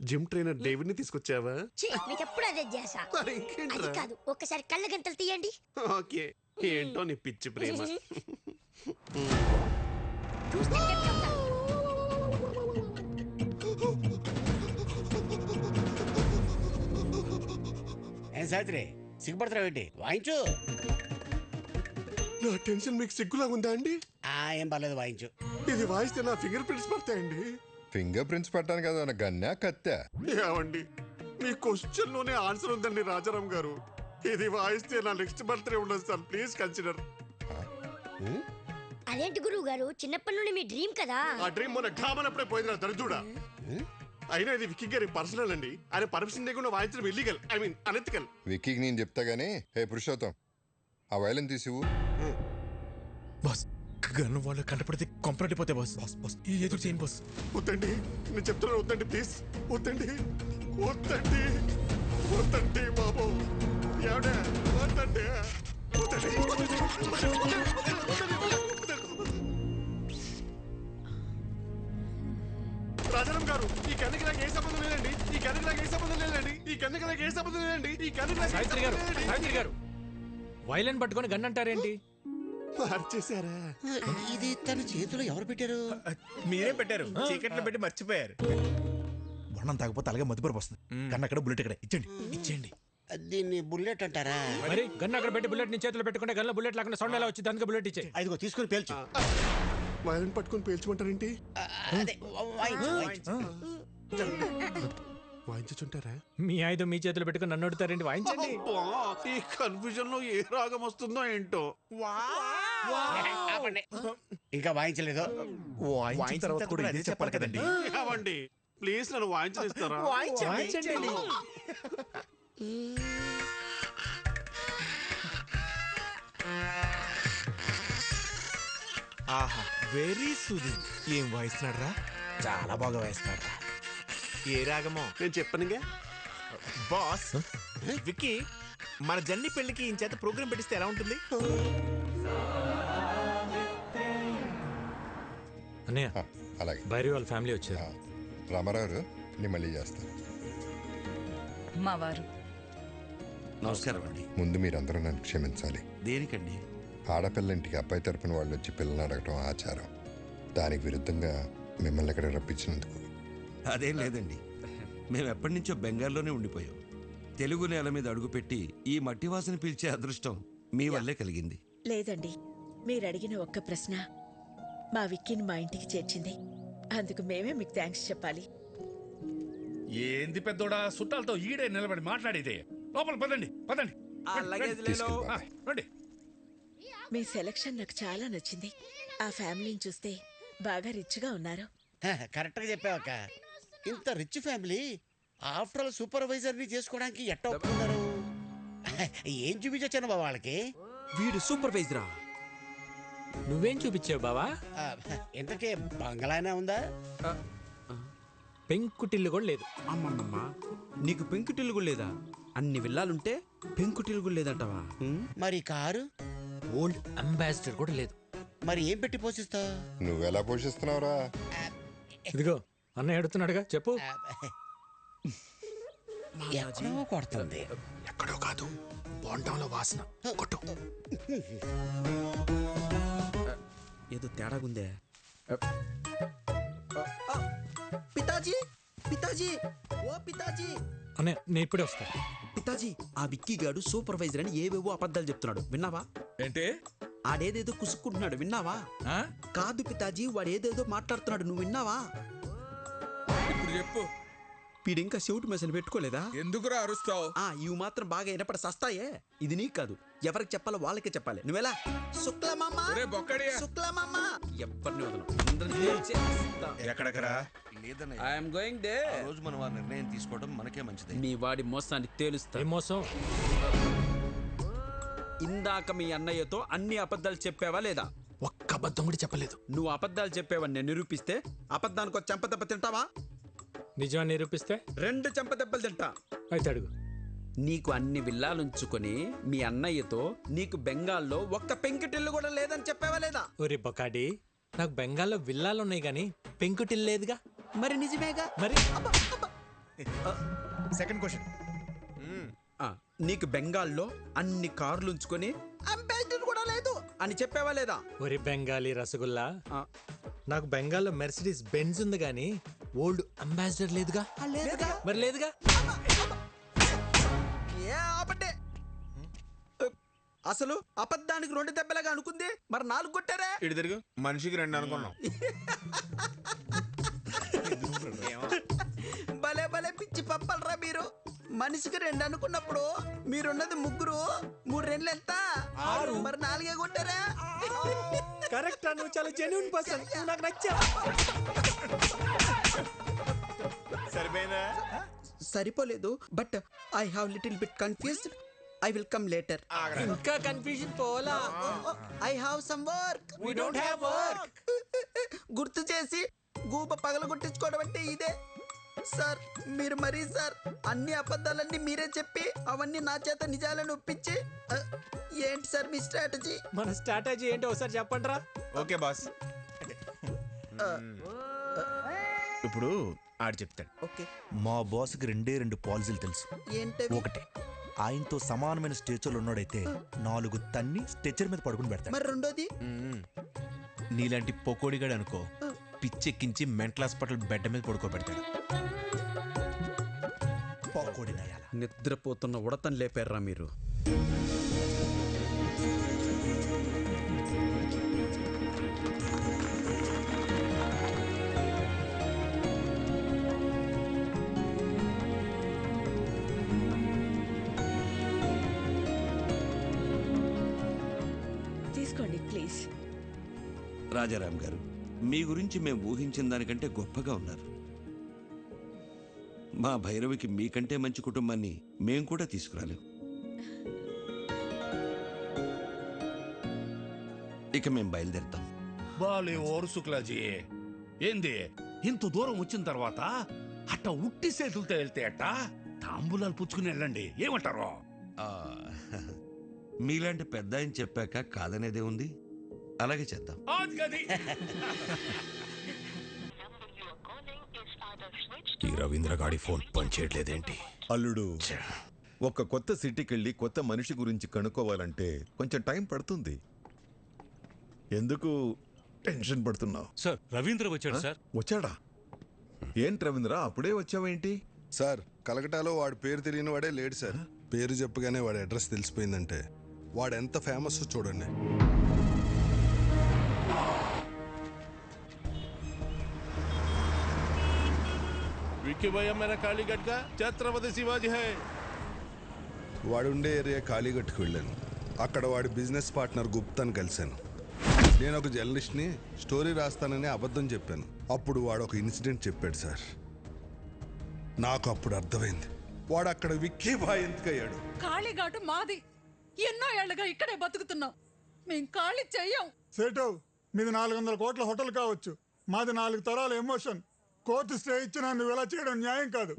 జిమ్ ట్రైనర్ డేవిడ్ ని తీసుకొచ్చావా? మీకు ఎప్పుడు అదే చేసా. అది కాదు, ఒక్కసారి కళ్ళ గంటలు తీయండి. ఓకే, ఏంటో నీ పిచ్చి ప్రేమ. చూస్తే చెప్తా. ఏం సావిత్రి, సిగ్గుపడతావు ఏంటి? వాయించు. నా టెన్షన్ మీకు సిగ్గులా ఉందా అండి? ఏం పర్లేదు, వాయించు. ఇది వాయిస్తే నా ఫింగర్ ప్రింట్స్ పడతాయండి. ఫింగర్ ప్రింట్స్ పట్టాను కదా, గన్నా కత్తా? ఏమండి, మీ క్వశ్చన్ లోనే ఆన్సర్ ఉందండి రాజారాం గారు. ఇది వాయిస్తే నా నెక్స్ట్ బర్త్డే ఉండదు సార్, ప్లీజ్ కన్సిడర్. అదేంటి గురువు గారు, చిన్నప్పటి నుండి మీ డ్రీమ్ కదా. ఆ డ్రీమ్ మొన్న ఘామనప్పుడే పోయింది, దరిద్రుడా. అయినా ఇది విక్కీ గారి పర్సనల్ అండి. ఆయన పర్మిషన్ లేకుండా వాయించడం ఇల్లీగల్, ఐ మీన్ అనెథికల్. విక్కీకి నేను చెప్తా గానీ, హే పురుషోత్తం, ఆ వైలెన్ తీసివు. బాస్, గన్ను వాళ్ళు కంటపడితే కంపరటిపోతే బాస్. బాస్ బాస్ ఎదురు చేయండి బాస్. వద్దండి, నేను చెప్తున్నాను, వద్దండి ప్లీజ్. వద్దండి, వద్దండి, వద్దండి బాబు. ఎవడే వద్దండి, రాజారాం గారు, ఈ కన్నుకి నాకు ఏ సంబంధం లేదండి. ఈ కన్నుకి నాకు ఏ సంబంధం లేదండి. ఈ కన్నుకి నాకు ఏ సంబంధం లేదండి. ఈ కన్నుకి నాకు సావిత్రి గారు, సావిత్రి గారు, వైలెన్ పట్టుకొని గన్ అంటారేంటి? మార్చేశారా? ఇది తన చేతిలో ఎవరు పెట్టారు? మీరే పెట్టారు, చీకట్లో పెట్టి మర్చిపోయారు. వర్ణం తాగపోతే అలాగే మధుపరపు వస్తుంది. కన్నా అక్కడ బుల్లెట్ ఇక్కడ ఇచ్చండి, ఇచ్చేయండి. దీన్ని బుల్లెట్ అంటారా? మరి గన్ అక్కడ పెట్టి బుల్లెట్ ని చేతిలో పెట్టుకుంటే గన్లో బుల్లెట్ లేకుండా సౌండ్ ఎలా వచ్చింది? అందుకే బుల్లెట్ ఇచ్చే. ఇదిగో తీసుకుని పేల్చు. వైలెన్ పట్టుకొని పేల్చమంటారేంటి? వాయించుంటారా? మీ ఆయుధం మీ చేతిలో పెట్టుకుని నన్ను అడుగుతారేంటి? వాయించండి. ఈ కన్ఫ్యూజన్ లో ఏ రాగం వస్తుందో ఏంటో. ఇంకా వాయించలేదు. వాయించిన తర్వాత కూడా ఇదే చెప్పాలి కదండి. అవండి ప్లీజ్, నన్ను వాయించనిస్తారా? వాయించండి. ఆహా, వెరీ సూదింగ్. ఏం వాయిస్తున్నాడు రా? చాలా బాగా వాయిస్తాడు. ఏ రాగమో నేను చెప్పనుగా. బాస్, విక్కీ మన జన్ని పెళ్లికి ఈ చేత ప్రోగ్రామ్ పెట్టిస్తే ఎలా ఉంటుంది? అన్నయ్య, అలాగే. భైరవి వాళ్ళ ఫ్యామిలీ వచ్చారు. రామారావు, నేను మళ్ళీ చేస్తాను. మా వారు నమస్కారం అండి. ముందు మీరందరూ నన్ను క్షమించాలి. దేనికండి? ఆడపిల్లంటికి అబ్బాయి తరపున వాళ్ళు వచ్చి పిల్లల్ని అడగటం ఆచారం. దానికి విరుద్ధంగా మిమ్మల్ని ఇక్కడ రప్పించినందుకు. అదేం లేదండి, మేము ఎప్పటి నుంచో బెంగాల్లోనే ఉండిపోయాం. తెలుగు నేల మీద అడుగుపెట్టి ఈ మట్టి వాసన పీల్చే అదృష్టం మీ వల్లే కలిగింది. లేదండి, మీరు అడిగిన ఒక్క ప్రశ్న మా విక్కీని మా ఇంటికి చేర్చింది. అందుకు మేమే మీకు థ్యాంక్స్ చెప్పాలి. ఏంది పెద్దోడా, చుట్టాలతో ఈడే నిలబడి మాట్లాడేదే. లోపల పదండి, పదండి. రండి. మీ సెలక్షన్ నాకు చాలా నచ్చింది. ఆ ఫ్యామిలీని చూస్తే బాగా రిచ్గా ఉన్నారు. కరెక్ట్గా చెప్పావక్క. ఇంత రిచ్ ఫ్యామిలీ ఆఫ్టర్ ఆల్ సూపర్వైజర్ని చేసుకోవడానికి ఎట్ట ఒప్పుకున్నారు? ఏం చూపించొచ్చాను బాబా వాళ్ళకి? వీడు సూపర్వైజర్ రా. నువ్వేం చూపించావు బావా? ఇంతకే బంగ్లానే ఉందా? పెంకుటిల్లు కూడా లేదు. అమ్మమ్మమ్మ, నీకు పెంకుటిల్లు కూడా లేదా? అన్ని విల్లాలుంటే పెంకుటిల్లు కూడా లేదంటావా? మరి కారు? ఓల్డ్ అంబాసిడర్ కూడా లేదు. మరి ఏం పెట్టి పోషిస్తావు? నువ్వెలా పోషిస్తున్నావురా? ఇదిగో అన్నయ్య అడుగుతున్నాడుగా, చెప్పు. ఎక్కడో కొడుతుంది. ఎక్కడో కాదు, బోండంలో వాసన. కొట్టు. ఏదో తేడాగుందే. పితాజీ, పితాజీ, ఓ పితాజీ. అన్నయ్య నేను ఇప్పుడే వస్తా. పితాజీ, ఆ విక్కీ గాడు సూపర్వైజర్ అని ఏవేవో అబద్ధాలు చెప్తున్నాడు, విన్నావా? ఏంటి? ఆడేదేదో కుసుక్కుంటున్నాడు, విన్నావా? కాదు పితాజీ, వాడు ఏదేదో మాట్లాడుతున్నాడు, నువ్వు విన్నావా? ఇప్పుడు చెప్పు. వీడింకా చెవుటు మెసలు పెట్టుకోలేదా? ఎందుకురా అరుస్తావు? ఇవి మాత్రం బాగా వినపడ సస్తాయే. ఇది నీకు కాదు, ఎవరికి చెప్పాలో వాళ్ళకే చెప్పాలి. నువ్వెలా? శుక్లమామ, శుక్లమామ, ఎవరిని వదలం. ఎక్కడెక్కరా? I'm going there. రోజు మనం ఆ నిర్ణయం తీసుకోవడం మనకే మంచిది. మీ వాడి మోసాన్ని తేలుస్తా. ఏం మోసం? ఇందాక మీ అన్నయ్యతో అన్ని అబద్ధాలు చెప్పావా లేదా? ఒక్క అబద్ధం కూడా చెప్పలేదు. నువ్వు అబద్ధాలు చెప్పావని నేను నిరూపిస్తే అబద్ధానికి ఒక చెంపదెబ్బ తింటావా? నిజాన్ని నిరూపిస్తే 2 చెంపదెబ్బలు తింటా. అయితే అడుగు. నీకు అన్ని విల్లాలుంచుకొని మీ అన్నయ్యతో నీకు బెంగాల్లో ఒక్క పెంకుటిల్లు కూడా లేదని చెప్పావా లేదా? ఒరే బొకాడి, నాకు బెంగాల్లో విల్లాలు ఉన్నాయి కానీ పెంకుటిల్లు లేదుగా. మరి నిజమేగా. మరి సెకండ్ క్వశ్చన్, నీకు బెంగాల్లో అన్ని కార్లు ఉంచుకొని అంబాసిడర్ కూడా లేదు అని చెప్పావా లేదా? ఒరే బెంగాలీ రసగుల్లా, నాకు బెంగాల్లో మెర్సిడీస్ బెంజ్ ఉంది కానీ ఓల్డ్ అంబాసిడర్ లేదుగా. మరి లేదుగా. అసలు అబద్ధానికి 2 దెబ్బలుగా అనుకుంది, మరి 4 కొట్టారా? ఇటు తిరుగు. మనిషికి 2 అనుకున్నాం. భలే భలే పిచ్చి పప్పలరా మీరు. మనిషికి 2 అనుకున్నప్పుడు మీరున్నది 3, 3 2 ఎంత? 6. మరి 4 కొట్టారా? కరెక్ట్. నువ్వు చాలా జెన్యూన్ పర్సన్, నువ్వు నాకు నచ్చావు. సరిపోయిందా? సరిపోలేదు, but I have little bit confused. I will come later. ఇంకా కన్ఫ్యూజన్ పోలా. I have some work. We don't have work. గుర్తు చేసి గూబ పగలగొట్టించుకోవడం అంటే ఇదే సార్. మీరు మరీ సార్ అన్ని అబద్ధాలన్నీ మీరే చెప్పి అవన్నీ నా చేత నిజాలను ఒప్పించి ఏంటి సార్ మీ స్ట్రాటజీ? మన స్ట్రాటజీ ఏంటో ఒకసారి చెప్పండి రా. Okay boss. ఇప్పుడు ఆడు చెప్తాడు. ఓకే. మా బాస్కి 2 పాలసీలు తెలుసు. ఏంటవి? ఒకటి, ఆయనతో సమానమైన స్టేచర్లు ఉన్నాడైతే 4 తన్ని స్టేచర్ మీద పడుకుని పెడతాడు. మరి రెండోది? నీలాంటి పొకోడిగాడు అనుకో, పిచ్చెక్కించి మెంటల్ హాస్పిటల్ బెడ్ మీద పడుకోబెడతాడు. నిద్రపోతున్న ఉడతను లేపారా మీరు? తీసుకోండి ప్లీజ్. రాజారాం గారు, మీ గురించి మేము ఊహించిన దానికంటే గొప్పగా ఉన్నారు. మా భైరవికి మీకంటే మంచి కుటుంబాన్ని మేం కూడా తీసుకురాలేం. ఇక మేం బయలుదేరుతాం. బాలే ఓరు శుక్లాజీ, ఏంది ఇంత దూరం వచ్చిన తర్వాత అట్ట ఉట్టి చేతులతో వెళ్తే అట్ట తాంబూలాలు పుచ్చుకుని వెళ్ళండి, ఏమంటారు? మీలాంటి పెద్ద ఆయన చెప్పాక కాదనేదే ఉంది. అలాగే చేద్దాం. ఈ రవీంద్ర గాడి ఫోన్ పనిచేయట్లేదేంటి? అల్లుడు, ఒక కొత్త సిటీకి వెళ్ళి కొత్త మనిషి గురించి కనుక్కోవాలంటే కొంచెం టైం పడుతుంది. ఎందుకు టెన్షన్ పడుతున్నావు? సార్, రవీంద్ర వచ్చాడు సార్. వచ్చాడా? ఏంటి రవీంద్ర, అప్పుడే వచ్చావేంటి? సార్, కలకటాలో వాడి పేరు తెలియని వాడే లేడు సార్. పేరు చెప్పగానే వాడి అడ్రస్ తెలిసిపోయిందంటే వాడు ఎంత ఫేమస్ చూడండి. विक्की भैया मेरा कालीगढ़ का छत्रपति शिवाजी है. వాడుండే ఏరియా కాళీగట్టుకు వెళ్ళాను. అక్కడ వాడి బిజినెస్ పార్ట్నర్ గుప్తాను కలిశాను. నేను ఒక జర్నలిస్ట్ని, స్టోరీ రాస్తానని అబద్ధం చెప్పాను. అప్పుడు వాడు ఒక ఇన్సిడెంట్ చెప్పాడు సార్. నాకు అప్పుడు అర్థమైంది వాడు అక్కడ విక్కీ బాయ్ ఎందుకయ్యాడు? కాళీఘాటు మాది. ఎన్నో ఏళ్లుగా ఇక్కడే బతుకుతున్నాం. మేం ఖాళీ చెయ్యం. సేటు మీది 400 కోట్ల హోటల్ కావచ్చు, మాది 4 తరాల ఎమోషన్. కోర్టు స్టే ఇచ్చినా నువ్వు ఇలా చేయడం న్యాయం కాదు.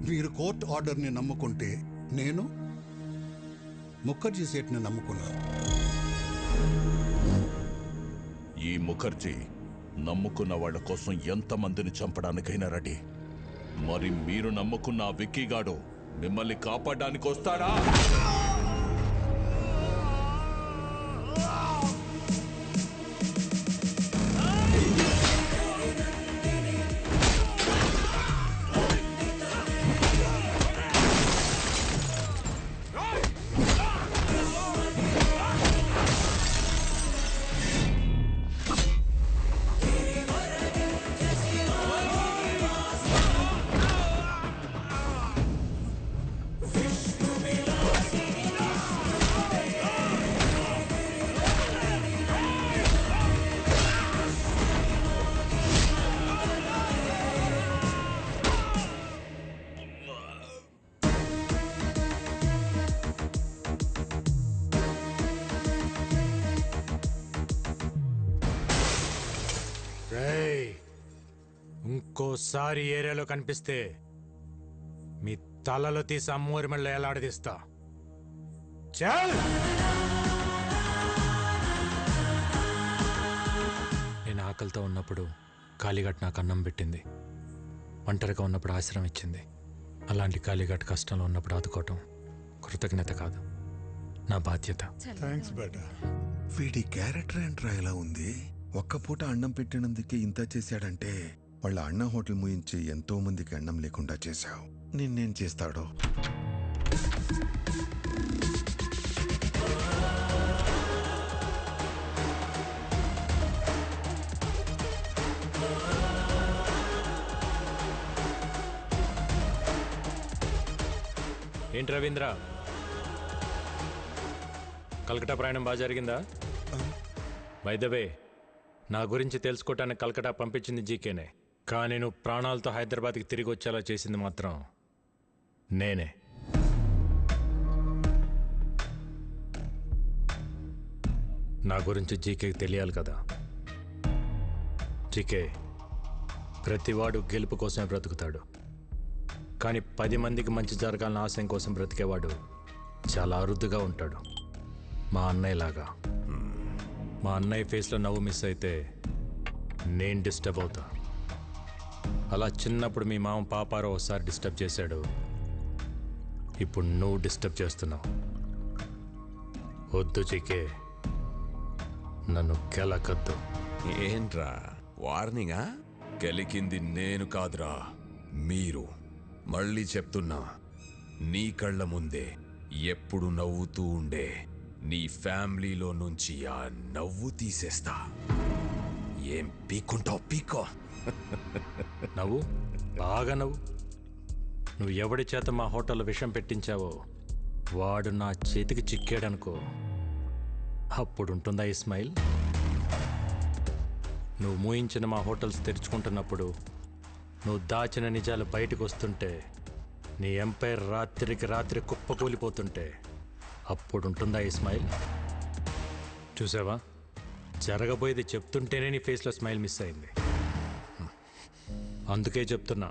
మీరు కోర్టు ఆర్డర్ని నమ్ముకుంటే నేను ముఖర్జీ సేట్ని నమ్ముకున్నాను. ఈ ముఖర్జీ నమ్ముకున్న వాళ్ళ కోసం ఎంతమందిని చంపడానికైనా రెడీ. మరి మీరు నమ్ముకున్న ఆ విక్కీగాడు మిమ్మల్ని కాపాడడానికి వస్తాడా? ఇంకోసారి ఏరియాలో కనిపిస్తే మీ తలలో తీసి అమ్మూరి మెళ్ళ ఎలాడదీస్తా. చల్! నేను ఆకలితో ఉన్నప్పుడు కాళీఘాట్ నాకు అన్నం పెట్టింది. ఒంటరిగా ఉన్నప్పుడు ఆశ్రయం ఇచ్చింది. అలాంటి కాళీఘాట్ కష్టంలో ఉన్నప్పుడు ఆదుకోవటం కృతజ్ఞత కాదు, నా బాధ్యత. థ్యాంక్స్ బేటా. వీడి క్యారెక్టర్ ఏంట్రా ఇలా ఉంది? ఒక్క పూట అన్నం పెట్టినందుకే ఇంత చేశాడంటే వాళ్ళ అన్న హోటల్ ముయించి ఎంతో మందికి అన్నం లేకుండా చేశావు. నిన్నేం చేస్తాడో? ఏంటి రవీంద్ర, కలకటా ప్రయాణం బాగా జరిగిందా? బై ద వే, నా గురించి తెలుసుకోవటానికి కలకటా పంపించింది జీకేనే, కానీ నువ్వు ప్రాణాలతో హైదరాబాద్కి తిరిగి వచ్చేలా చేసింది మాత్రం నేనే. నా గురించి జీకేకి తెలియాలి కదా. జీకే, ప్రతివాడు గెలుపు కోసమే బ్రతుకుతాడు, కానీ 10 మందికి మంచి జరగాలని ఆశయం కోసం బ్రతికేవాడు చాలా అరుదుగా ఉంటాడు. మా అన్నయ్యలాగా. మా అన్నయ్య ఫేస్లో నవ్వు మిస్ అయితే నేను డిస్టర్బ్ అవుతా. అలా చిన్నప్పుడు మీ మామ పాపారో ఒకసారి డిస్టర్బ్ చేశాడు, ఇప్పుడు నువ్వు డిస్టర్బ్ చేస్తున్నావు. వద్దు చికే, నన్ను కెలకద్దు. ఏంట్రా వార్నింగా? గెలికింది నేను కాదురా, మీరు. మళ్ళీ చెప్తున్నా, నీ కళ్ళ ముందే ఎప్పుడు నవ్వుతూ ఉండే నీ ఫ్యామిలీలో నుంచి ఆ నవ్వు తీసేస్తా. ఏం పీక్కుంటావు పీకో. నవ్వు, బాగా నవ్వు. నువ్వు ఎవడి చేత మా హోటల్లో విషం పెట్టించావో వాడు నా చేతికి చిక్కాడనుకో, అప్పుడుంటుందా ఈ స్మైల్? నువ్వు మూయించిన మా హోటల్స్ తెరుచుకుంటున్నప్పుడు, నువ్వు దాచిన నిజాలు బయటకు వస్తుంటే, నీ ఎంపైర్ రాత్రికి రాత్రి కుప్పకూలిపోతుంటే, అప్పుడుంటుందా ఈ స్మైల్? చూసావా, జరగబోయేది చెప్తుంటేనే నీ ఫేస్లో స్మైల్ మిస్ అయింది. అందుకే చెప్తున్నా,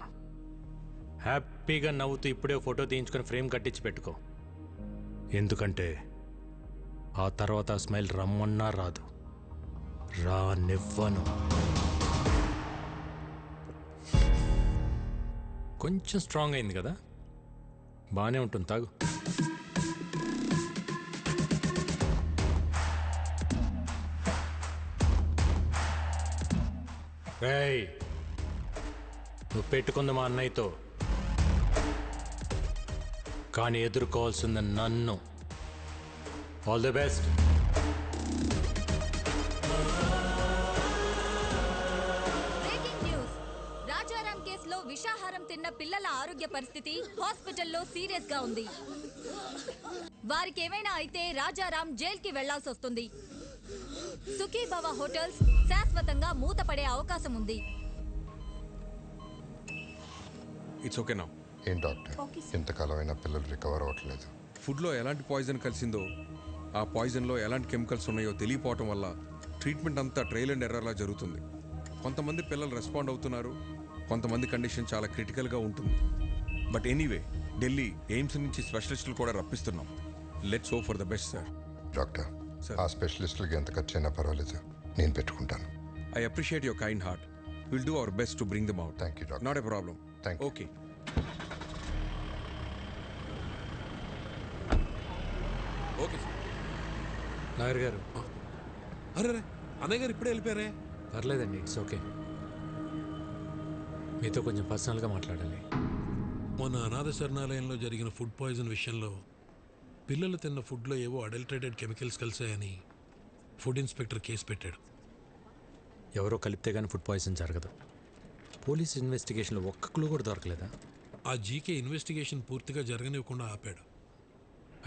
హ్యాపీగా నవ్వుతూ ఇప్పుడే ఫోటో తీయించుకొని ఫ్రేమ్ కట్టించి పెట్టుకో. ఎందుకంటే ఆ తర్వాత ఆ స్మైల్ రమ్మన్నా రాదు, రానివ్వను. కొంచెం స్ట్రాంగ్ అయింది కదా, బాగానే ఉంటుంది, తాగు. రేయ్, నువ్వు పెట్టుకుంది మా అన్నయ్యతో, కానీ ఎదుర్కోవాల్సింది నన్ను. All the best. Breaking news. Rajaram కేసులో విషాహారం తిన్న పిల్లల ఆరోగ్య పరిస్థితి హాస్పిటల్లో సీరియస్ గా ఉంది. వారికి ఏమైనా అయితే రాజారాం జైలుకి వెళ్లాల్సి వస్తుంది. సుఖీభవ హోటల్స్ శాశ్వతంగా మూతపడే అవకాశం ఉంది. It's okay now. ఏం డాక్టర్ ఇంతకాలం అయినా పిల్లలు రికవర్ అవ్వట్లేదు. ఫుడ్లో ఎలాంటి పాయిజన్ కలిసిందో, ఆ పాయిజన్లో ఎలాంటి కెమికల్స్ ఉన్నాయో తెలియపోవటం వల్ల ట్రీట్మెంట్ అంతా ట్రయల్ అండ్ ఎర్రర్లా జరుగుతుంది. కొంతమంది పిల్లలు రెస్పాండ్ అవుతున్నారు, కొంతమంది కండిషన్ చాలా క్రిటికల్గా ఉంటుంది. బట్ ఎనీవే, ఢిల్లీ ఎయిమ్స్ నుంచి స్పెషలిస్టులు కూడా రప్పిస్తున్నాం. Let's hope for the best sir. Doctor ఆ స్పెషలిస్టులకి ఎంత ఖర్చు అయినా పర్వాలేదు, నేను పెట్టుకుంటాను. I appreciate your kind heart. We'll do our best to bring them out. Thank you, doctor. Not a problem. Thank you. Okay. Okay Nagar గారు. అరే అన్నయ్య గారు ఇప్పుడే వెళ్ళిపోయారే. పర్లేదండి, ఇట్స్ ఓకే. మీతో కొంచెం పర్సనల్గా మాట్లాడాలి. మొన్న అనాథ శరణాలయంలో జరిగిన ఫుడ్ పాయిజన్ విషయంలో పిల్లలు తిన్న ఫుడ్లో ఏవో అడల్టరేటెడ్ కెమికల్స్ కలిసాయని ఫుడ్ ఇన్స్పెక్టర్ కేసు పెట్టాడు. ఎవరో కలిపితే కానీ ఫుడ్ పాయిజన్ జరగదు. పోలీస్ ఇన్వెస్టిగేషన్లో ఒక్క క్లూ కూడా దొరకలేదా? ఆ జీకే ఇన్వెస్టిగేషన్ పూర్తిగా జరగనివ్వకుండా ఆపాడు.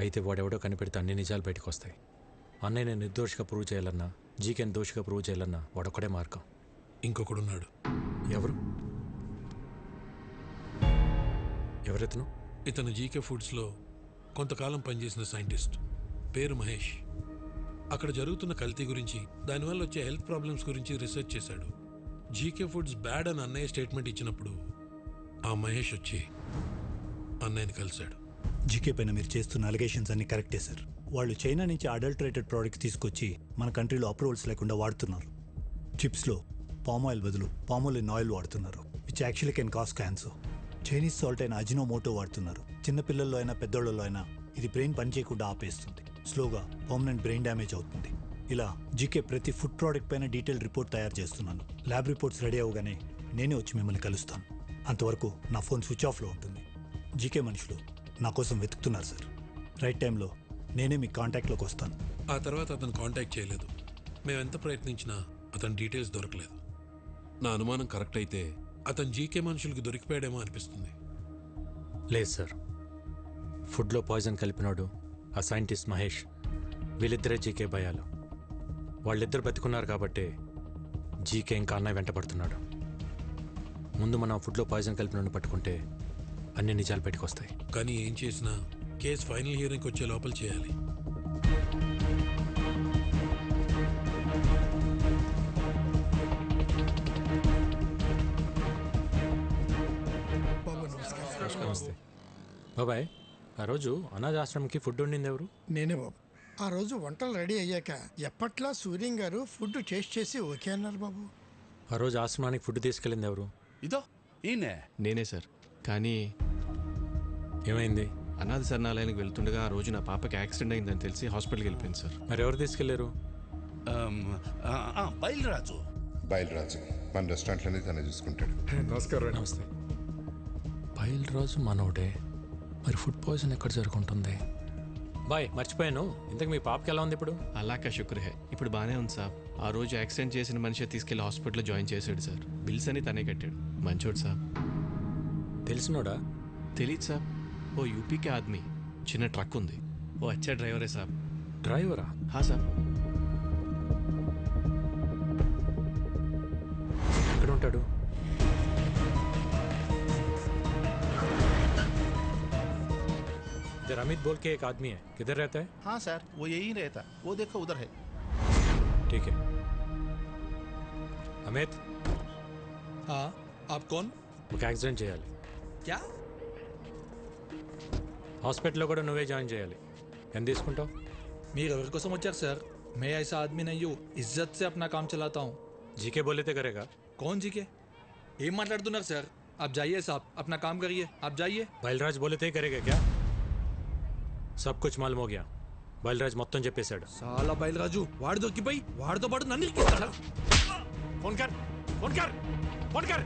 అయితే వాడెవడో కనిపెడితే అన్ని నిజాలు బయటకు వస్తాయి. అన్నయ్యని నిర్దోషిగా ప్రూవ్ చేయాలన్నా, జీకేని దోషిగా ప్రూవ్ చేయాలన్నా వాడొక్కడే మార్గం. ఇంకొకడున్నాడు. ఎవరు? ఎవరెతను? ఇతను జీకే ఫుడ్స్లో కొంతకాలం పనిచేసిన సైంటిస్ట్. పేరు మహేష్. అక్కడ జరుగుతున్న కల్తీ గురించి, దానివల్ల వచ్చే హెల్త్ ప్రాబ్లమ్స్ గురించి రీసెర్చ్ చేశాడు. జీకే ఫుడ్స్ బ్యాడ్ అని అన్నయ్య స్టేట్మెంట్ ఇచ్చినప్పుడు ఆ మహేష్ వచ్చి అన్నయ్యని కలిశాడు. జీకే పైన మీరు చేస్తున్న అలిగేషన్స్ అన్ని కరెక్టే సార్. వాళ్ళు చైనా నుంచి అడల్టరేటెడ్ ప్రోడక్ట్స్ తీసుకొచ్చి మన కంట్రీలో అప్రూవల్స్ లేకుండా వాడుతున్నారు. చిప్స్లో పామ్ ఆయిల్ బదులు పామోలిన్ ఆయిల్ వాడుతున్నారు, which actually can cause cancer. Chinese salt అయిన అజినోమోటో వాడుతున్నారు. చిన్నపిల్లల్లో అయినా పెద్దోళ్ళలో అయినా ఇది బ్రెయిన్ పనిచేయకుండా ఆపేస్తుంది. స్లోగా పర్మనెంట్ బ్రెయిన్ డ్యామేజ్ అవుతుంది. ఇలా జీకే ప్రతి ఫుడ్ ప్రోడక్ట్ పైన డీటెయిల్ రిపోర్ట్ తయారు చేస్తున్నాను. ల్యాబ్ రిపోర్ట్స్ రెడీ అవగానే నేనే వచ్చి మిమ్మల్ని కలుస్తాను. అంతవరకు నా ఫోన్ స్విచ్ ఆఫ్లో ఉంటుంది. జీకే మనుషులు నా కోసం వెతుకుతున్నారు సార్. రైట్ టైంలో నేనే మీ కాంటాక్ట్లోకి వస్తాను. ఆ తర్వాత అతను కాంటాక్ట్ చేయలేదు. మేము ఎంత ప్రయత్నించినా అతని డీటెయిల్స్ దొరకలేదు. నా అనుమానం కరెక్ట్ అయితే అతను జీకే మనుషులకు దొరికిపోయాడేమో అనిపిస్తుంది. లేదు సార్, ఫుడ్లో పాయిజన్ కలిపినాడు ఆ సైంటిస్ట్ మహేష్. వీళ్ళిద్దరే జీకే భయాలు. వాళ్ళిద్దరు బతికున్నారు కాబట్టి జీకే ఇంకా అన్నయ్య వెంట పడుతున్నాడు. ముందు మనం ఫుడ్లో పాయిజన్ కలిపినోడిని పట్టుకుంటే అన్ని నిజాలు బయటకు వస్తాయి. కానీ ఏం చేసినా కేసు ఫైనల్ హియరింగ్కి వచ్చే లోపల చేయాలి. నమస్తే బాబాయ్. ఆ రోజు అనాథాశ్రమంకి ఫుడ్ వండింది ఎవరు? నేనే బాబు. ఆ రోజు వంటలు రెడీ అయ్యాక ఎప్పట్లా సూర్యం గారు ఫుడ్ టేస్ట్ చేసి ఓకే అన్నారు బాబు. ఆ రోజు ఆశ్రమానికి ఫుడ్ తీసుకెళ్ళింది ఎవరు? ఇదో ఈయనే. నేనే సార్. కానీ ఏమైంది? అనాథ శరణాలయానికి వెళ్తుండగా ఆ రోజు నా పాపకి యాక్సిడెంట్ అయిందని తెలిసి హాస్పిటల్కి వెళ్ళిపోయింది సార్. మరి ఎవరు తీసుకెళ్లారు? బయలురాజు. బయలురాజు మన రెస్టారెంట్లోనే తనే చూసుకుంటాడు. నమస్కారం. నమస్తే. బయలురాజు మనోడే. మరి ఫుడ్ పాయిజన్ ఎక్కడ జరుగుంటుంది? బాయ్ మర్చిపోయాను, ఇంతకు మీ పాపకి ఎలా ఉంది ఇప్పుడు? అలాకా శుక్ర్ హే, ఇప్పుడు బాగానే ఉంది సార్. ఆ రోజు యాక్సిడెంట్ చేసిన మనిషి తీసుకెళ్లి హాస్పిటల్లో జాయిన్ చేశాడు సార్. బిల్స్ అని తనే కట్టాడు. మంచోడు సార్. తెలిసినోడా? తెలీదు సార్. ఓ యూపీకే ఆద్మీ. చిన్న ట్రక్ ఉంది. ఓ అచ్చా డ్రైవరే సార్. డ్రైవరా? హా సార్. ఎక్కడ ఉంటాడు? इधर अमित बोल के एक आदमी है, किधर रहता है? हाँ सर, वो यही रहता, वो देखो उधर है. ठीक है. अमित. हाँ, आप कौन? ఒక యాక్సిడెంట్ చేయాలి. क्या? హాస్పిటల్లో కూడా నువ్వే జాయిన్ చేయాలి. ఎంత తీసుకుంటావు? మీరు ఎవరి కోసం వచ్చారు సార్? मैं ऐसा आदमी नहीं हूँ, इज्जत से अपना काम चलाता हूँ. जीके बोले थे करेगा. कौन जीके? ఏం మాట్లాడుతున్నారు సార్? आप जाइए साहब, अपना काम करिए. आप जाइए. బయల్రాజ్ बोले थे करेगा क्या? सब कुछ मालूम हो गया. బయల్రాజ్ మొత్తం చెప్పేశాడు. సాలా బయల్రాజు వాడు దొరికిపోయి వాడితో పాటు నన్ను ఇరికిస్తాడా? ఫోన్ కర్, ఫోన్ కర్, ఫోన్ కర్.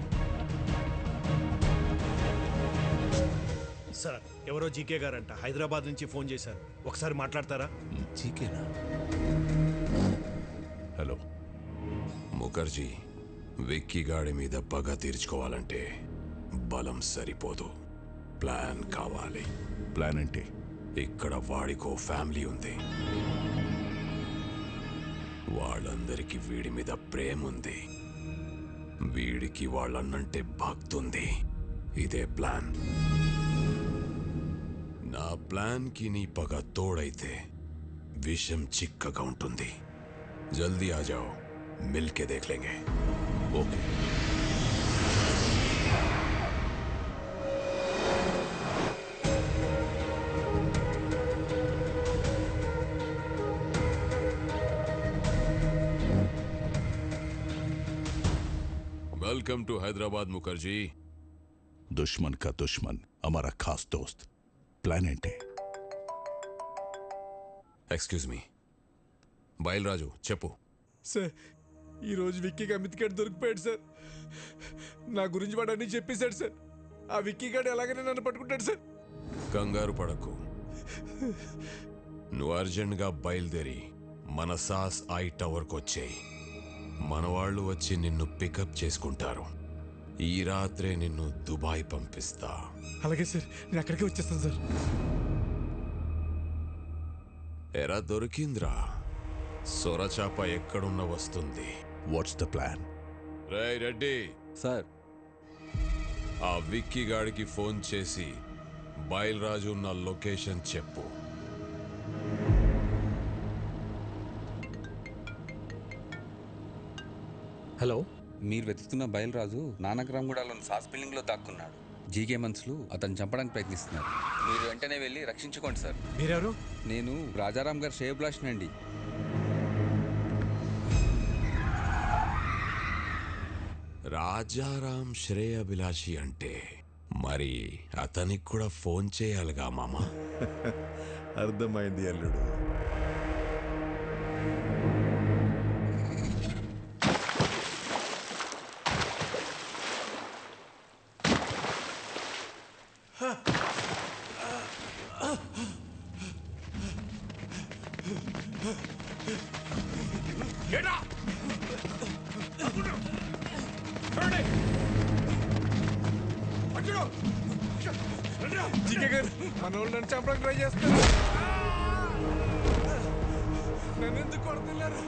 సార్ ఎవరో జీకే గారంట హైదరాబాద్ నుంచి ఫోన్ చేశారు. ఒకసారి మాట్లాడతారా? జీకేనా? హలో ముఖర్జీ, విక్కీ గాడి మీద పగ తీర్చుకోవాలంటే బలం సరిపోదు, ప్లాన్ కావాలి. ప్లాన్ ఏంటి? ఇక్కడ వాడికో ఫ్యామిలీ ఉంది. వాళ్ళందరికీ వీడి మీద ప్రేమ ఉంది. వీడికి వాళ్ళన్నంటే భక్తుంది. ఇదే ప్లాన్. నా ప్లాన్కి నీ పగ తోడైతే విషం చిక్కగా ఉంటుంది. జల్దీ ఆ జాओ, మిల్కే దేఖ్ లేంగే. Okay. Welcome to Hyderabad Mukherjee. दुश्मन का दुश्मन हमारा खास दोस्त. प्लान ఏంటి? Excuse me. బయలురాజు చెప్పు. సార్ ఈరోజు విక్కీకి అమిత్ గడ్ దొరికిపోయాడు సార్. నా గురించి వాడు అన్నీ చెప్పేశాడు సార్. ఆ విక్కీ గడ్ ఎలాగైనా నన్ను పట్టుకుంటాడు సార్. కంగారు పడకు. నువ్వు అర్జెంట్గా బయలుదేరి మన సాస్ ఐ టవర్కి వచ్చేయి. మన వాళ్ళు వచ్చి నిన్ను పికప్ చేసుకుంటారు. ఈ రాత్రే నిన్ను దుబాయ్ పంపిస్తా. అలాగే సార్, నేను అక్కడికే వచ్చేస్తాను సార్. ఎరా దొరికింద్రా, సొరచాప ఎక్కడున్న వస్తుంది. What's the plan? Ray Reddy sir, ఆ విక్కీ గాడికి ఫోన్ చేసి బయలురాజు ఉన్న లొకేషన్ చెప్పు. హలో, మీరు వెతుకుతున్న బయలురాజు నానక్రామ్గూడలోని సాస్ బిల్డింగ్లో దాక్కున్నాడు. జీకే మనుషులు అతను చంపడానికి ప్రయత్నిస్తున్నారు. మీరు వెంటనే వెళ్ళి రక్షించుకోండి సార్. మీరెవరు? నేను రాజారాం గారు శ్రేయభిలాష్ అండి. రాజారాం శ్రేయభిలాషి అంటే మరి అతనికి కూడా ఫోన్ చేయాలిగా మామ. అర్థమైంది అల్లుడు. జీకే గారు మన వాళ్ళు నన్ను చంపడానికి ట్రై చేస్తారు. నన్ను ఎందుకు కొడుతున్నారు?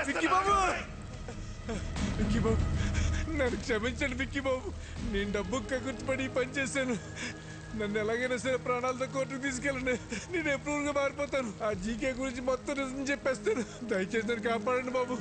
విక్కీ బాబు, విక్కీ బాబు, నన్ను క్షమించండి విక్కీ బాబు. నేను డబ్బు కగుర్తుపడి పని చేశాను. నన్ను ఎలాగైనా సరే ప్రాణాలతో కోర్టుకు తీసుకెళ్ళండి. నేను ఎప్రూవ్గా మారిపోతాను. ఆ జీకే గురించి మొత్తం నిజం చెప్పేస్తాను. దయచేసి నన్ను కాపాడండి బాబు.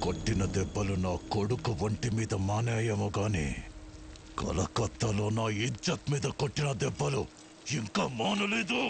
కొట్టిన దెబ్బలు నా కొడుకు ఒంటి మీద మానేయేమో గాని కలకత్తాలో నా ఇజ్జత్ మీద కొట్టిన దెబ్బలు ఇంకా మానలేదు.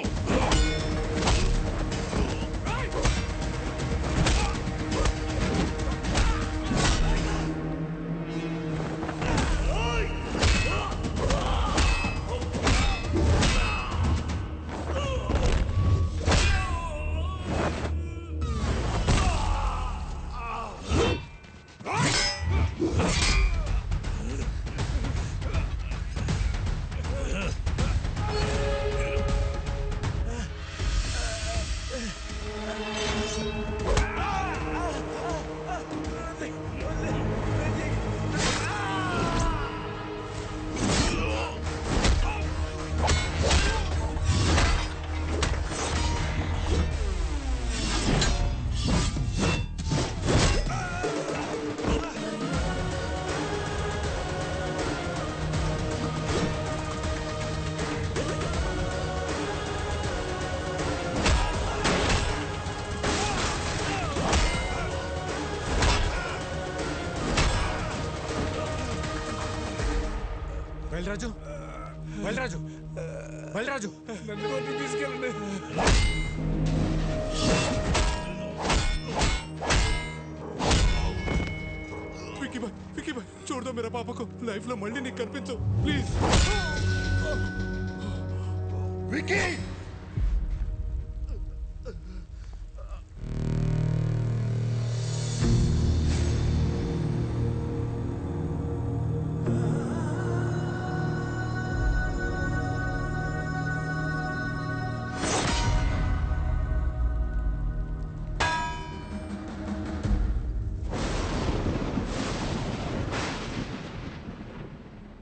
బయలురాజు బయలురాజు బయలురాజు నన్ను తీసుకెళ్ళండి. विकी भाई छोड़ दो मेरा पापा को लाइफ లో మళ్ళీ నీకు కనిపించు ప్లీజ్ వికీ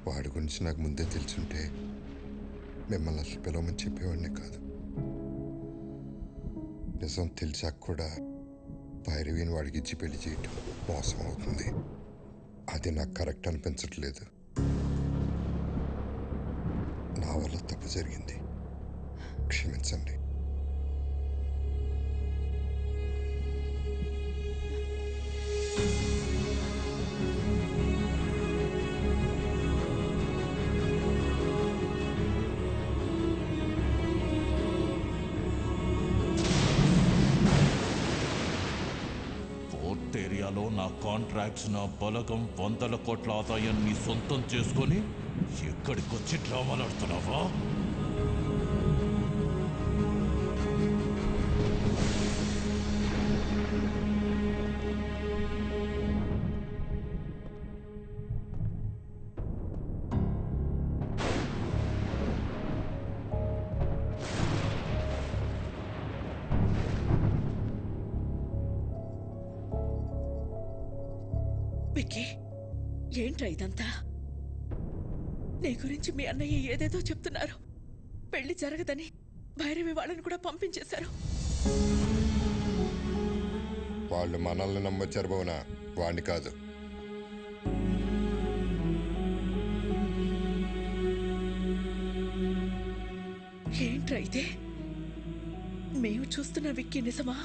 వాడి గురించి నాకు ముందే తెలుసుంటే మిమ్మల్ని అసలు పిలవమని చెప్పేవాడిని కాదు. నిజం తెలిసాక కూడా భైరవిని వాడికి ఇచ్చి పెళ్లి చేయటం మోసం అవుతుంది. అది నాకు కరెక్ట్ అనిపించట్లేదు. నా వల్ల తప్పు జరిగింది, క్షమించండి. ఏరియాలో నా కాంట్రాక్ట్స్ నా బలగం 100 కోట్ల ఆదాయాన్ని సొంతం చేసుకొని ఎక్కడికొచ్చి డ్రామాలాడుతున్నావా? విక్కీ, ఏంట్రా ఇదంతా? నీ గురించి మీ అన్నయ్య ఏదేదో చెప్తున్నారు. పెళ్లి జరగదని భైరవి వాళ్ళని కూడా పంపించేశారు. వాళ్ళు మనల్ని నమ్మొచ్చారు బోనా, వాణ్ణి కాదు. ఏంట్రా ఇదే? మేము చూస్తున్న విక్కీ నిజమా?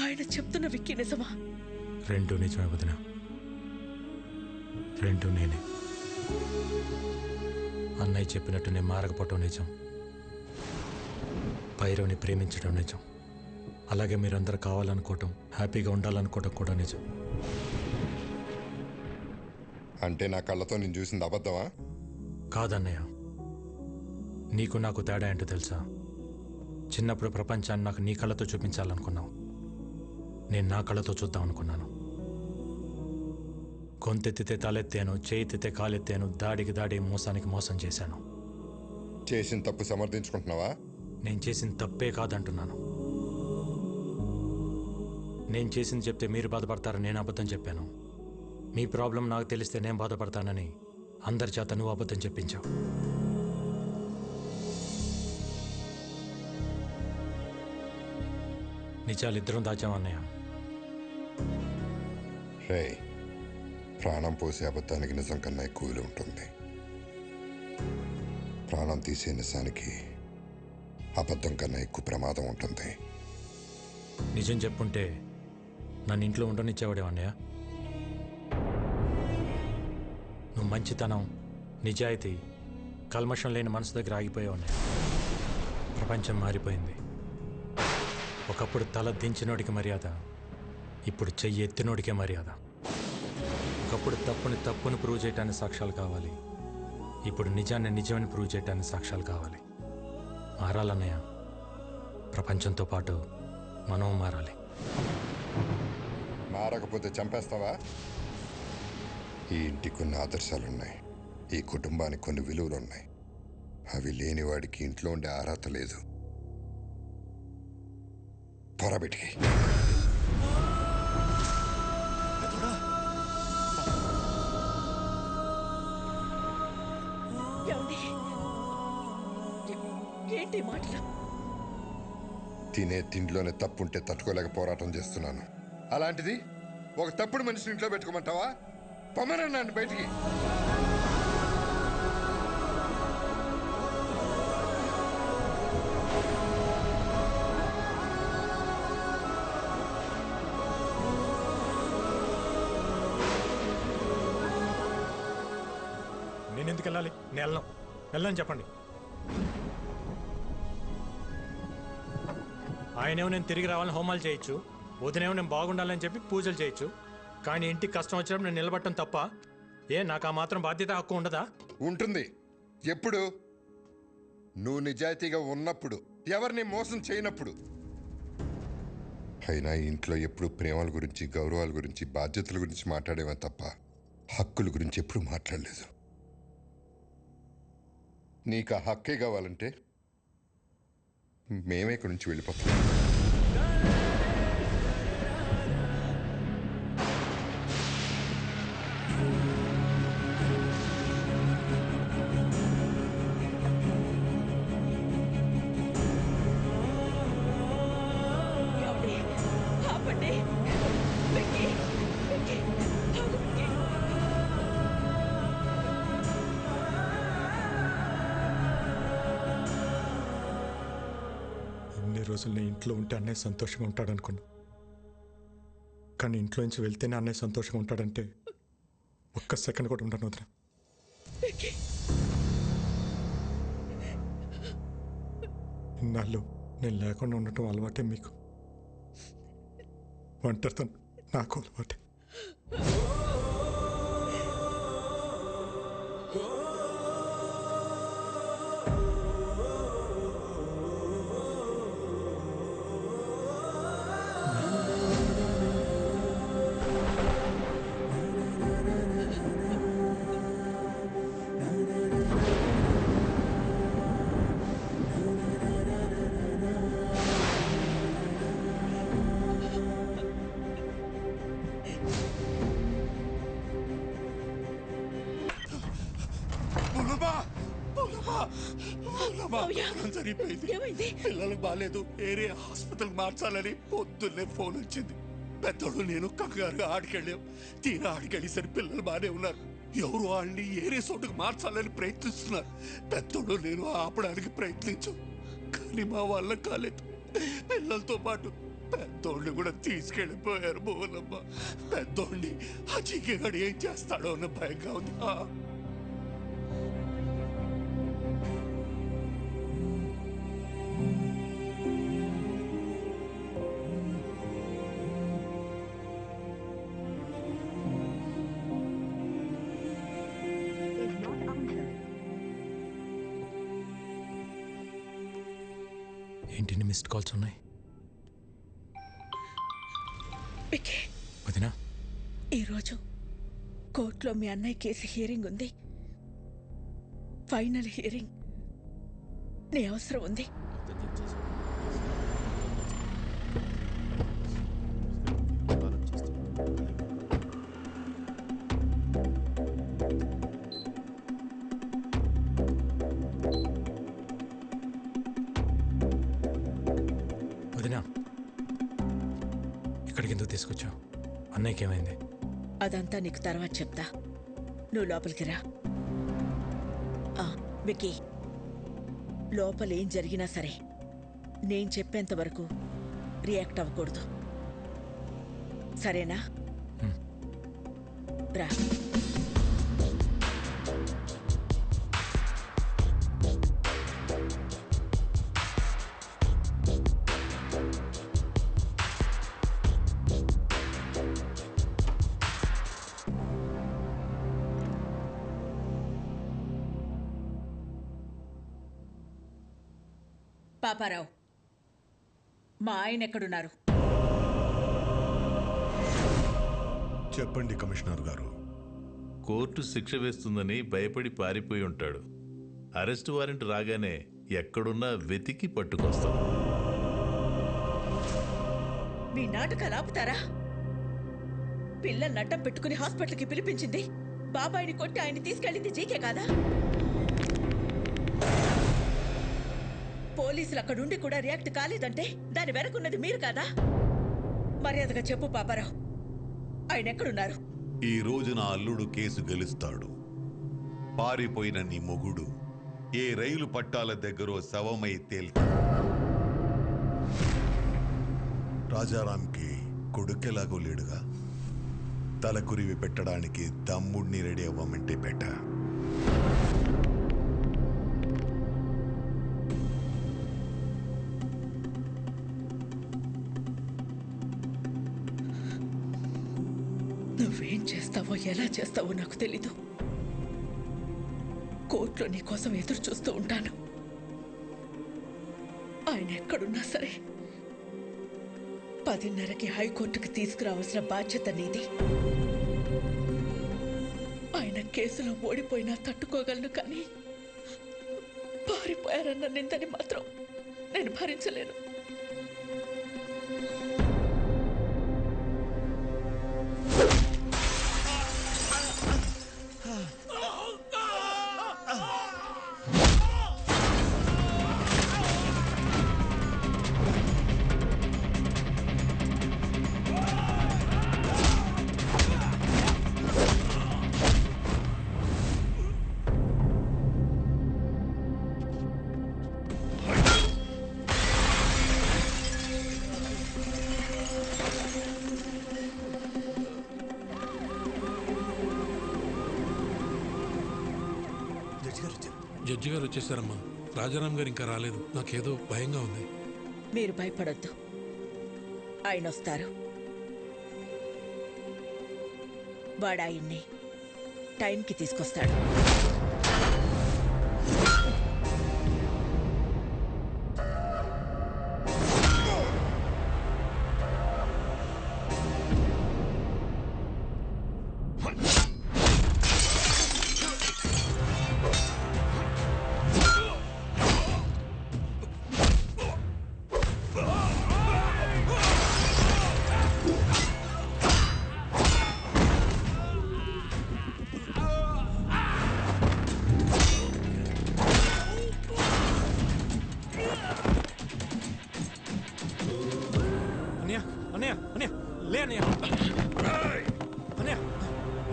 ఆయన చెప్తున్న విక్కీ నిజమా? రెండు నిజమే వదిన, రెండు నేనే. అన్నయ్య చెప్పినట్టు నేను మారకపోవటం నిజం, భైరవ్ని ప్రేమించడం నిజం, అలాగే మీరందరూ కావాలనుకోవటం, హ్యాపీగా ఉండాలనుకోవటం కూడా నిజం. అంటే నా కళ్ళతో నేను చూసింది అబద్ధమా? కాదన్నయ్య, నీకు నాకు తేడా ఏంటో తెలుసా? చిన్నప్పుడు ప్రపంచాన్ని నాకు నీ కళ్ళతో చూపించాలనుకున్నావు, నేను నా కళ్ళతో చూద్దాం అనుకున్నాను. గొంతెత్తితే తలెత్తాను, చేయితే కాలెత్తాను, దాడికి దాడి, మోసానికి మోసం చేశాను. చేసిన తప్పు సమర్థించుకుంటున్నావా? నేను చేసిన తప్పే కాదంటున్నాను. నేను చేసింది చెప్తే మీరు బాధపడతారని నేను అబద్ధం చెప్పాను. మీ ప్రాబ్లం నాకు తెలిస్తే నేను బాధపడతానని అందరి చేత నువ్వు అబద్ధం చెప్పించావు. నిజాలిద్దరం దాచామన్నయ్య. రే, ప్రాణం పోసే అబద్ధానికి నిజం కన్నా ఎక్కువ విలువ ఉంటుంది. ప్రాణం తీసే నిజానికి అబద్ధం కన్నా ఎక్కువ ప్రమాదం ఉంటుంది. నిజం చెప్పుంటే నన్ను ఇంట్లో ఉండనిచ్చేవాడే అన్నయ్య. నువ్వు మంచితనం, నిజాయితీ, కల్మషం లేని మనసు దగ్గర ఆగిపోయావు అన్నయ్య. ప్రపంచం మారిపోయింది. ఒకప్పుడు తల దించినోడికి మర్యాద, ఇప్పుడు చెయ్యి ఎత్తినోడికే మర్యాద. ఒకప్పుడు తప్పుని ప్రూవ్ చేయటానికి సాక్ష్యాలు కావాలి, ఇప్పుడు నిజాన్ని నిజమని ప్రూవ్ చేయటానికి సాక్ష్యాలు కావాలి. మారాలన్నయ్య, ప్రపంచంతో పాటు మనం మారాలి. మారకపోతే చంపేస్తావా? ఈ ఇంటికి కొన్ని ఆదర్శాలున్నాయి, ఈ కుటుంబానికి కొన్ని విలువలున్నాయి. అవి లేని వాడికి ఇంట్లో ఉండే అర్హత లేదు. పొరబెట్టి ఏంటి మాటలు? తినే తిండిలోనే తప్పుంటే తట్టుకోలేక పోరాటం చేస్తున్నాను. అలాంటిది ఒక తప్పుడు మనిషిని ఇంట్లో పెట్టుకోమంటావా? పొమ్మనన్నాను బయటికి. నేను ఎందుకు వెళ్ళాలి? నేను వెళ్ళని చెప్పండి. ఆయనేమో నేను తిరిగి రావాలని హోమాలు చేయొచ్చు, వదినేమో నేను బాగుండాలని చెప్పి పూజలు చేయొచ్చు. కానీ ఇంటికి కష్టం వచ్చినప్పుడు నేను నిలబడటం తప్ప నాకు ఆ మాత్రం బాధ్యత, హక్కు ఉండదా? ఉంటుంది. ఎప్పుడు? నువ్వు నిజాయితీగా ఉన్నప్పుడు, ఎవరిని మోసం చేయనప్పుడు. అయినా ఇంట్లో ఎప్పుడు ప్రేమల గురించి, గౌరవాల గురించి, బాధ్యతల గురించి మాట్లాడేవా తప్ప హక్కుల గురించి ఎప్పుడు మాట్లాడలేదు. నీకు ఆ హక్కే కావాలంటే మేమే ఇక్కడి నుంచి వెళ్ళిపోతాం. ఇన్ని రోజులు నేను ఇంట్లో ఉంటే అన్నయ్య సంతోషంగా ఉంటాడనుకున్నా. కానీ ఇంట్లో నుంచి వెళ్తేనే అన్నయ్య సంతోషంగా ఉంటాడంటే ఒక్క సెకండ్ కూడా ఉండను వదిన. ఇన్నాళ్ళు నేను లేకుండా ఉండటం అలవాటే మీకు. ఒంటరితనం నాకు అలవాటే. జరిగిపోయింది. పిల్లలకు బాగాలేదు, ఏరియా హాస్పిటల్ మార్చాలని పొద్దున్నే ఫోన్ వచ్చింది. పెద్దోడు నేను కంగారుగా ఆడికెళ్ళాం. తీరా ఆడికెళ్ళేసరి పిల్లలు బాగానే ఉన్నారు. ఎవరు వాళ్ళని ఏరియా చోటుకు మార్చాలని ప్రయత్నిస్తున్నారు. పెద్దోడు నేను ఆపడానికి ప్రయత్నించాం, కానీ మా వల్ల కాలేదు. పిల్లలతో పాటు పెద్దోడిని కూడా తీసుకెళ్ళిపోయారు. భువనమ్మ, పెద్దోడిని ఆ చీకగాడు ఏం చేస్తాడో అన్న భయంగా ఉంది. ఏంటి మిస్డ్ కాల్స్ ఉన్నాయి? వదినా, ఈరోజు కోర్టులో మీ అన్నయ్య కేసు హియరింగ్ ఉంది. Final hearing. నీ అవసరం ఉంది. వదినా, ఇక్కడికి ఎందుకు తీసుకొచ్చావు? అన్నయ్యకి ఏమైంది? అదంతా నీకు తర్వాత చెప్తా. నువ్వు లోపలికి రా. విక్కీ, లోపల ఏం జరిగినా సరే నేను చెప్పేంత వరకు రియాక్ట్ అవ్వకూడదు, సరేనా? రా. పాపారావు, మా ఆయన ఎక్కడున్నారు? చెప్పండి కమిషనర్ గారు. కోర్టు శిక్ష వేస్తుందని భయపడి పారిపోయి ఉంటాడు. అరెస్ట్ వారెంట్ రాగానే ఎక్కడున్నా వెతికి పట్టుకొస్తాం. మీ నాటకాలు ఆపుతారా? పిల్లల్ని అడ్డం పెట్టుకుని హాస్పిటల్కి పిలిపించింది, బాబాయిని కొట్టి ఆయన్ని తీసుకెళ్ళింది జీకే కాదా? పోలీసులు అక్కడుండి కూడా రియాక్ట్ కాలేదంటే దాని వెనకున్నది మీరు కాదా? మర్యాదగా చెప్పు పాపారావు, ఆయన ఎక్కడున్నారు? ఈ రోజు నా అల్లుడు కేసు గెలుస్తాడు. పారిపోయిన నీ మొగుడు ఏ రైలు పట్టాల దగ్గర శవమై తేల్తాడు. రాజారాంకి కొడుకెలాగో లేడుగా, తలకురివి పెట్టడానికి తమ్ముడిని రెడీ అవ్వమంటే పెట్ట. చేస్తావో ఎలా చేస్తావో నాకు తెలీదు. కోర్టులో నీ కోసం ఎదురు చూస్తూ ఉంటాను. ఆయన ఎక్కడున్నా సరే 10:30కి హైకోర్టుకి తీసుకురావాల్సిన బాధ్యత నీది. ఆయన కేసులో ఓడిపోయినా తట్టుకోగలను, కానీ పారిపోయారన్న నిందని మాత్రం నేను భరించలేను. జడ్జి గారు వచ్చేసారమ్మా. రాజారాం గారు ఇంకా రాలేదు. నాకేదో భయంగా ఉంది. మీరు భయపడొద్దు, ఆయన వస్తారు. వాడు ఆయన్ని టైంకి తీసుకొస్తాడు.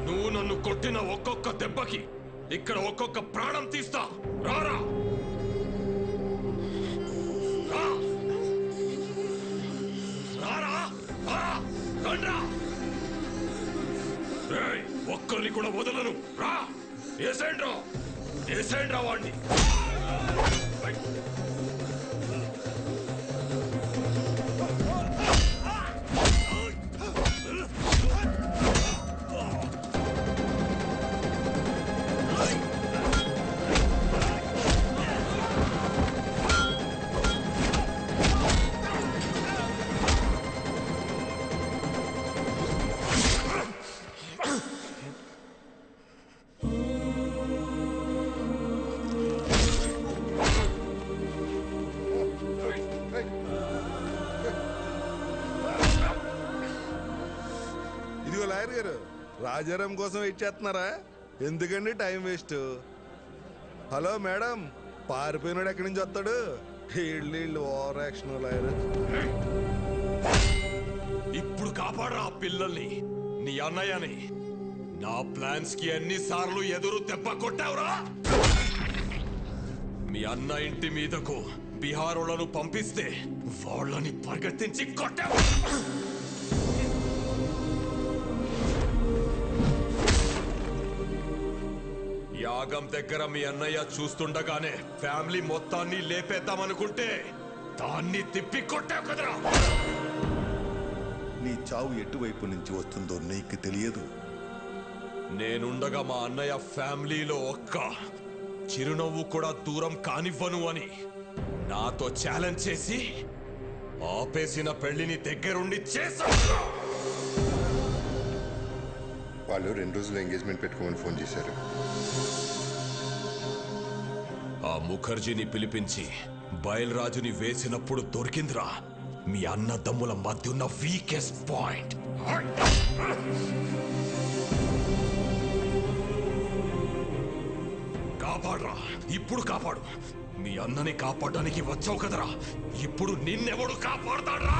నువ్వు నన్ను కొట్టిన ఒక్కొక్క దెబ్బకి ఇక్కడ ఒక్కొక్క ప్రాణం తీస్తా. రారా ఒక్కరిని కూడా వదలను. రా ఏసేండ్రా వాడిని. లాయర్ గారు, రాజారాం కోసం వెయిట్ చేస్తున్నారా? ఎందుకండి టైం వేస్ట్? హలో మేడం, పారిపోయినాడు ఎక్కడి నుంచి వస్తాడు? వీళ్ళు ఓవర్ యాక్షన్ లాయర్. ఇప్పుడు కాపాడరా ఆ పిల్లల్ని, నీ అన్నయ్యని. నా ప్లాన్స్ కి ఎన్నిసార్లు ఎదురు దెబ్బ కొట్టావురా? మీ అన్న ఇంటి మీదకు బీహారోళ్లను పంపిస్తే వాళ్ళని పరిగెత్తించి కొట్టావు. యాగం దగ్గర మీ అన్నయ్య చూస్తుండగానే ఫ్యామిలీ మొత్తాన్ని లేపేద్దామనుకుంటే దాన్ని తిప్పి కొట్టావు కదరా. నీ చావు ఎటువైపు నుంచి వస్తుందో నీకు తెలియదు. నేనుండగా మా అన్నయ్య ఫ్యామిలీలో ఒక్క చిరునవ్వు కూడా దూరం కానివ్వను అని నాతో ఛాలెంజ్ చేసి ఆపేసిన పెళ్లిని దగ్గరుండి చేశాను. వాళ్ళు 2 రోజులు ఎంగేజ్మెంట్ పెట్టుకోమని ఫోన్ చేశారు. ఆ ముఖర్జీని పిలిపించి బయల్రాజుని వేసినప్పుడు దొరికిందిరా మీ అన్నదమ్ముల మధ్య ఉన్న వీకెస్ట్ పాయింట్. కాపాడరా, ఇప్పుడు కాపాడు. మీ అన్నని కాపాడడానికి వచ్చావు కదరా, ఇప్పుడు నిన్నెవడు కాపాడతాడ్రా?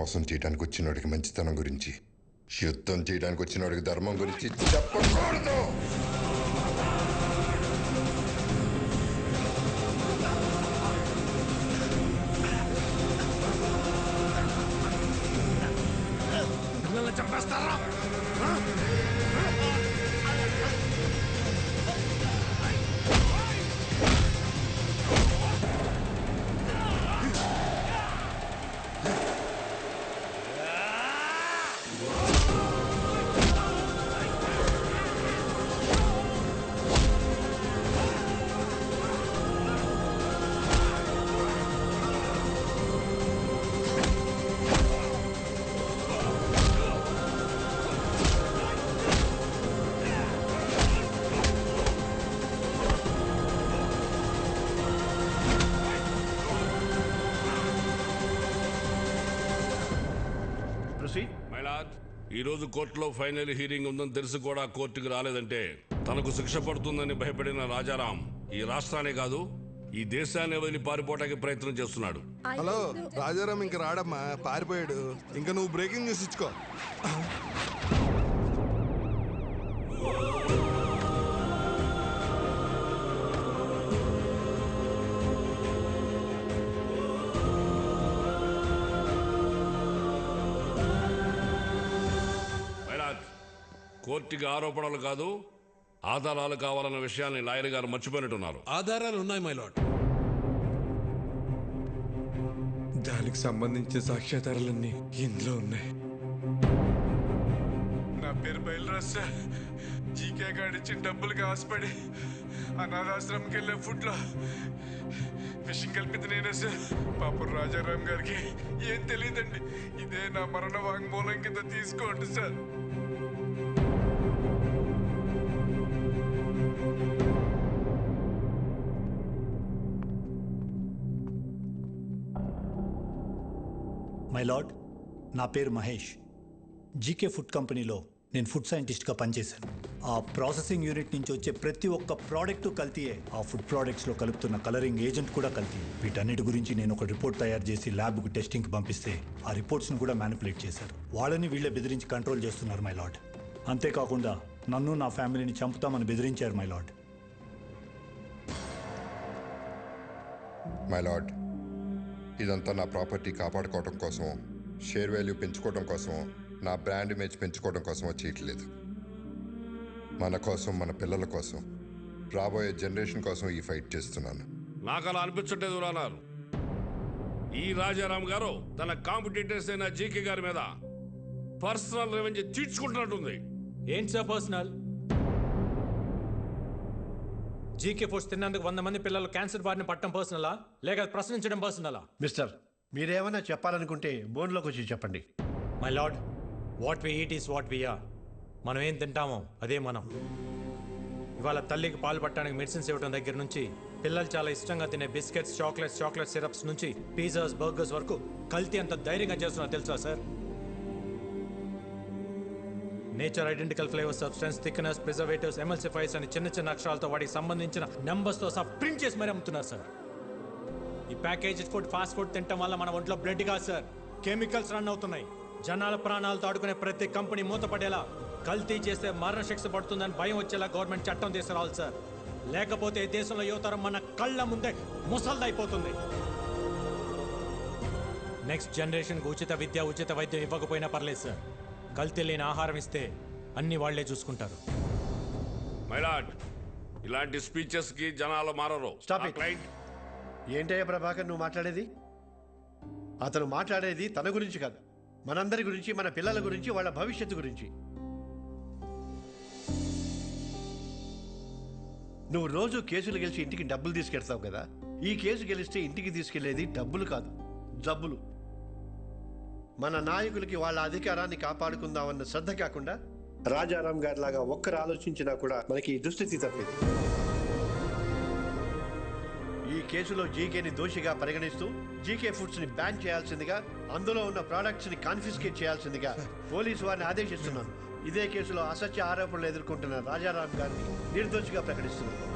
మోసం చేయడానికి వచ్చినోడికి మంచితనం గురించి, యుద్ధం చేయడానికి వచ్చినోడికి ధర్మం గురించి చెప్పకూడదు. పిల్లల్ని చంపేస్తారా? ఈ రోజు కోర్టులో ఫైనల్ హీరింగ్ ఉందని తెలిసి కూడా కోర్టుకు రాలేదంటే తనకు శిక్ష పడుతుందని భయపడిన రాజారాం ఈ రాష్ట్రాన్ని కాదు ఈ దేశాన్ని వదిలి పారిపోవడానికి ప్రయత్నం చేస్తున్నాడు. హలో రాజారాం ఇంక రాడమ్మా, పారిపోయాడు. ఇంకా నువ్వు బ్రేకింగ్ న్యూస్ ఇచ్చుకో. కోర్టుకి ఆరోపణలు కాదు ఆధారాలు కావాలన్న విషయాన్ని లాయర్ గారు మర్చిపోయినట్టున్నారు. ఆధారాలు ఉన్నాయి మై లార్డ్. దానికి సంబంధించిన సాక్ష్యాధారాలన్నీ ఇందులో ఉన్నాయి. నా పేరు బయలురాజ్ సార్. జీకే గాడిచ్చిన డబ్బులకి ఆశపడి అనాథాశ్రమంకి వెళ్ళే ఫుడ్లో విషయం కలిపింది నేనే సార్. పాపం రాజారాం గారికి ఏం తెలియదండి. ఇదే నా మరణ వాంగ్మూలం కింద తీసుకోండి సార్. మై లార్డ్, నా పేరు మహేష్. జీకే ఫుడ్ కంపెనీలో నేను ఫుడ్ సైంటిస్ట్గా పనిచేశాను. ఆ ప్రాసెసింగ్ యూనిట్ నుంచి వచ్చే ప్రతి ఒక్క ప్రోడక్ట్ కల్తీయే. ఆ ఫుడ్ ప్రోడక్ట్స్లో కలుపుతున్న కలరింగ్ ఏజెంట్ కూడా కల్తీ. వీటన్నిటి గురించి నేను ఒక రిపోర్ట్ తయారు చేసి ల్యాబ్కు టెస్టింగ్కి పంపిస్తే ఆ రిపోర్ట్స్ని కూడా మ్యానిపులేట్ చేశారు. వాళ్ళని వీళ్ళే బెదిరించి కంట్రోల్ చేస్తున్నారు మై లార్డ్. అంతేకాకుండా నన్ను నా ఫ్యామిలీని చంపుతామని బెదిరించారు మై లార్డ్. మై లార్డ్, ఇదంతా నా ప్రాపర్టీ కాపాడుకోవడం కోసం, షేర్ వాల్యూ పెంచుకోవడం కోసం, నా బ్రాండ్ ఇమేజ్ పెంచుకోవడం కోసం చేయట్లేదు. మన కోసం, మన పిల్లల కోసం, రాబోయే జనరేషన్ కోసం ఈ ఫైట్ చేస్తున్నాను. నాకు అలా అనిపించట్లేదు రానారు. ఈ రాజారాం గారు తన కాంపిటీటర్స్ అయిన జీకే గారి మీద పర్సనల్ రెవెంజ్ తీర్చుకుంటున్నట్టుంది. ఏంటి సార్ పర్సనల్? జీకే ఫుడ్స్ తిన్నందుకు 100 మంది పిల్లలు క్యాన్సర్ బారిన పట్టడం పర్సనలా, లేక ప్రశ్నించడం పర్సనలా? మిస్టర్, మీరేమైనా చెప్పాలనుకుంటే బోన్లోకి వచ్చి చెప్పండి. My lord, what we eat is what we are. మనం ఏం తింటామో అదే మనం. ఇవాళ తల్లికి పాలు పట్టడానికి మెడిసిన్స్ ఇవ్వడం దగ్గర నుంచి, పిల్లలు చాలా ఇష్టంగా తినే బిస్కెట్స్, చాక్లెట్ సిరప్స్ నుంచి పిజ్జాస్, బర్గర్స్ వరకు కల్తీ అంత ధైర్యంగా చేస్తున్నా తెలుసా sir? Nature identical flavour, substance, thickness, preservatives, ఎమల్సిఫైర్స్ అని చిన్న అక్షరాలతో వాటికి సంబంధించిన నెంబర్స్తో సహా ప్రింట్ చేసి మరీ అమ్ముతున్నారు సార్. ఈ ప్యాకేజ్ ఫుడ్, ఫాస్ట్ ఫుడ్ తినడం వల్ల మన ఒంట్లో బ్లడ్ కాదు సార్, కెమికల్స్ రన్ అవుతున్నాయి. జనాల ప్రాణాలతో ఆడుకునే ప్రతి కంపెనీ మూతపడేలా, కల్తీ చేస్తే మరణశిక్ష పడుతుందని భయం వచ్చేలా గవర్నమెంట్ చట్టం తీసుకురావాలి సార్. లేకపోతే దేశంలో యువతరం మన కళ్ళ ముందే ముసల్దైపోతుంది. నెక్స్ట్ జనరేషన్కి ఉచిత విద్య, ఉచిత వైద్యం ఇవ్వకపోయినా పర్లేదు సార్. కల్తీ లేని ఆహారం ఇస్తే అన్ని వాళ్లే చూసుకుంటారు. మైలాడ్, ఇలాంటి స్పీచెస్ కి జనాలు మారరు. ఏంటయ్యా ప్రభాకర్ నువ్వు మాట్లాడేది? అతను మాట్లాడేది తన గురించి కాదు, మనందరి గురించి, మన పిల్లల గురించి, వాళ్ళ భవిష్యత్తు గురించి. నువ్వు రోజు కేసులు గెలిచి ఇంటికి డబ్బులు తీసుకెళ్తావు కదా, ఈ కేసు గెలిస్తే ఇంటికి తీసుకెళ్లేది డబ్బులు కాదు, జబ్బులు. మన నాయకులకి వాళ్ళ అధికారాన్ని కాపాడుకుందామన్న శ్రద్ధ కాకుండా రాజారాం గారి లాగా ఒక్కరు ఆలోచించినా కూడా మనకి ఈ దుస్థితి తప్పేది. ఈ కేసులో జీకేని దోషిగా పరిగణిస్తూ జీకే ఫుడ్స్ ని బ్యాన్ చేయాల్సిందిగా, అందులో ఉన్న ప్రోడక్ట్స్ ని కాన్ఫిస్కేట్ చేయాల్సిందిగా పోలీసు వారిని ఆదేశిస్తున్నాను. ఇదే కేసులో అసత్య ఆరోపణలు ఎదుర్కొంటున్న రాజారాం గారిని నిర్దోషిగా ప్రకటిస్తున్నాను.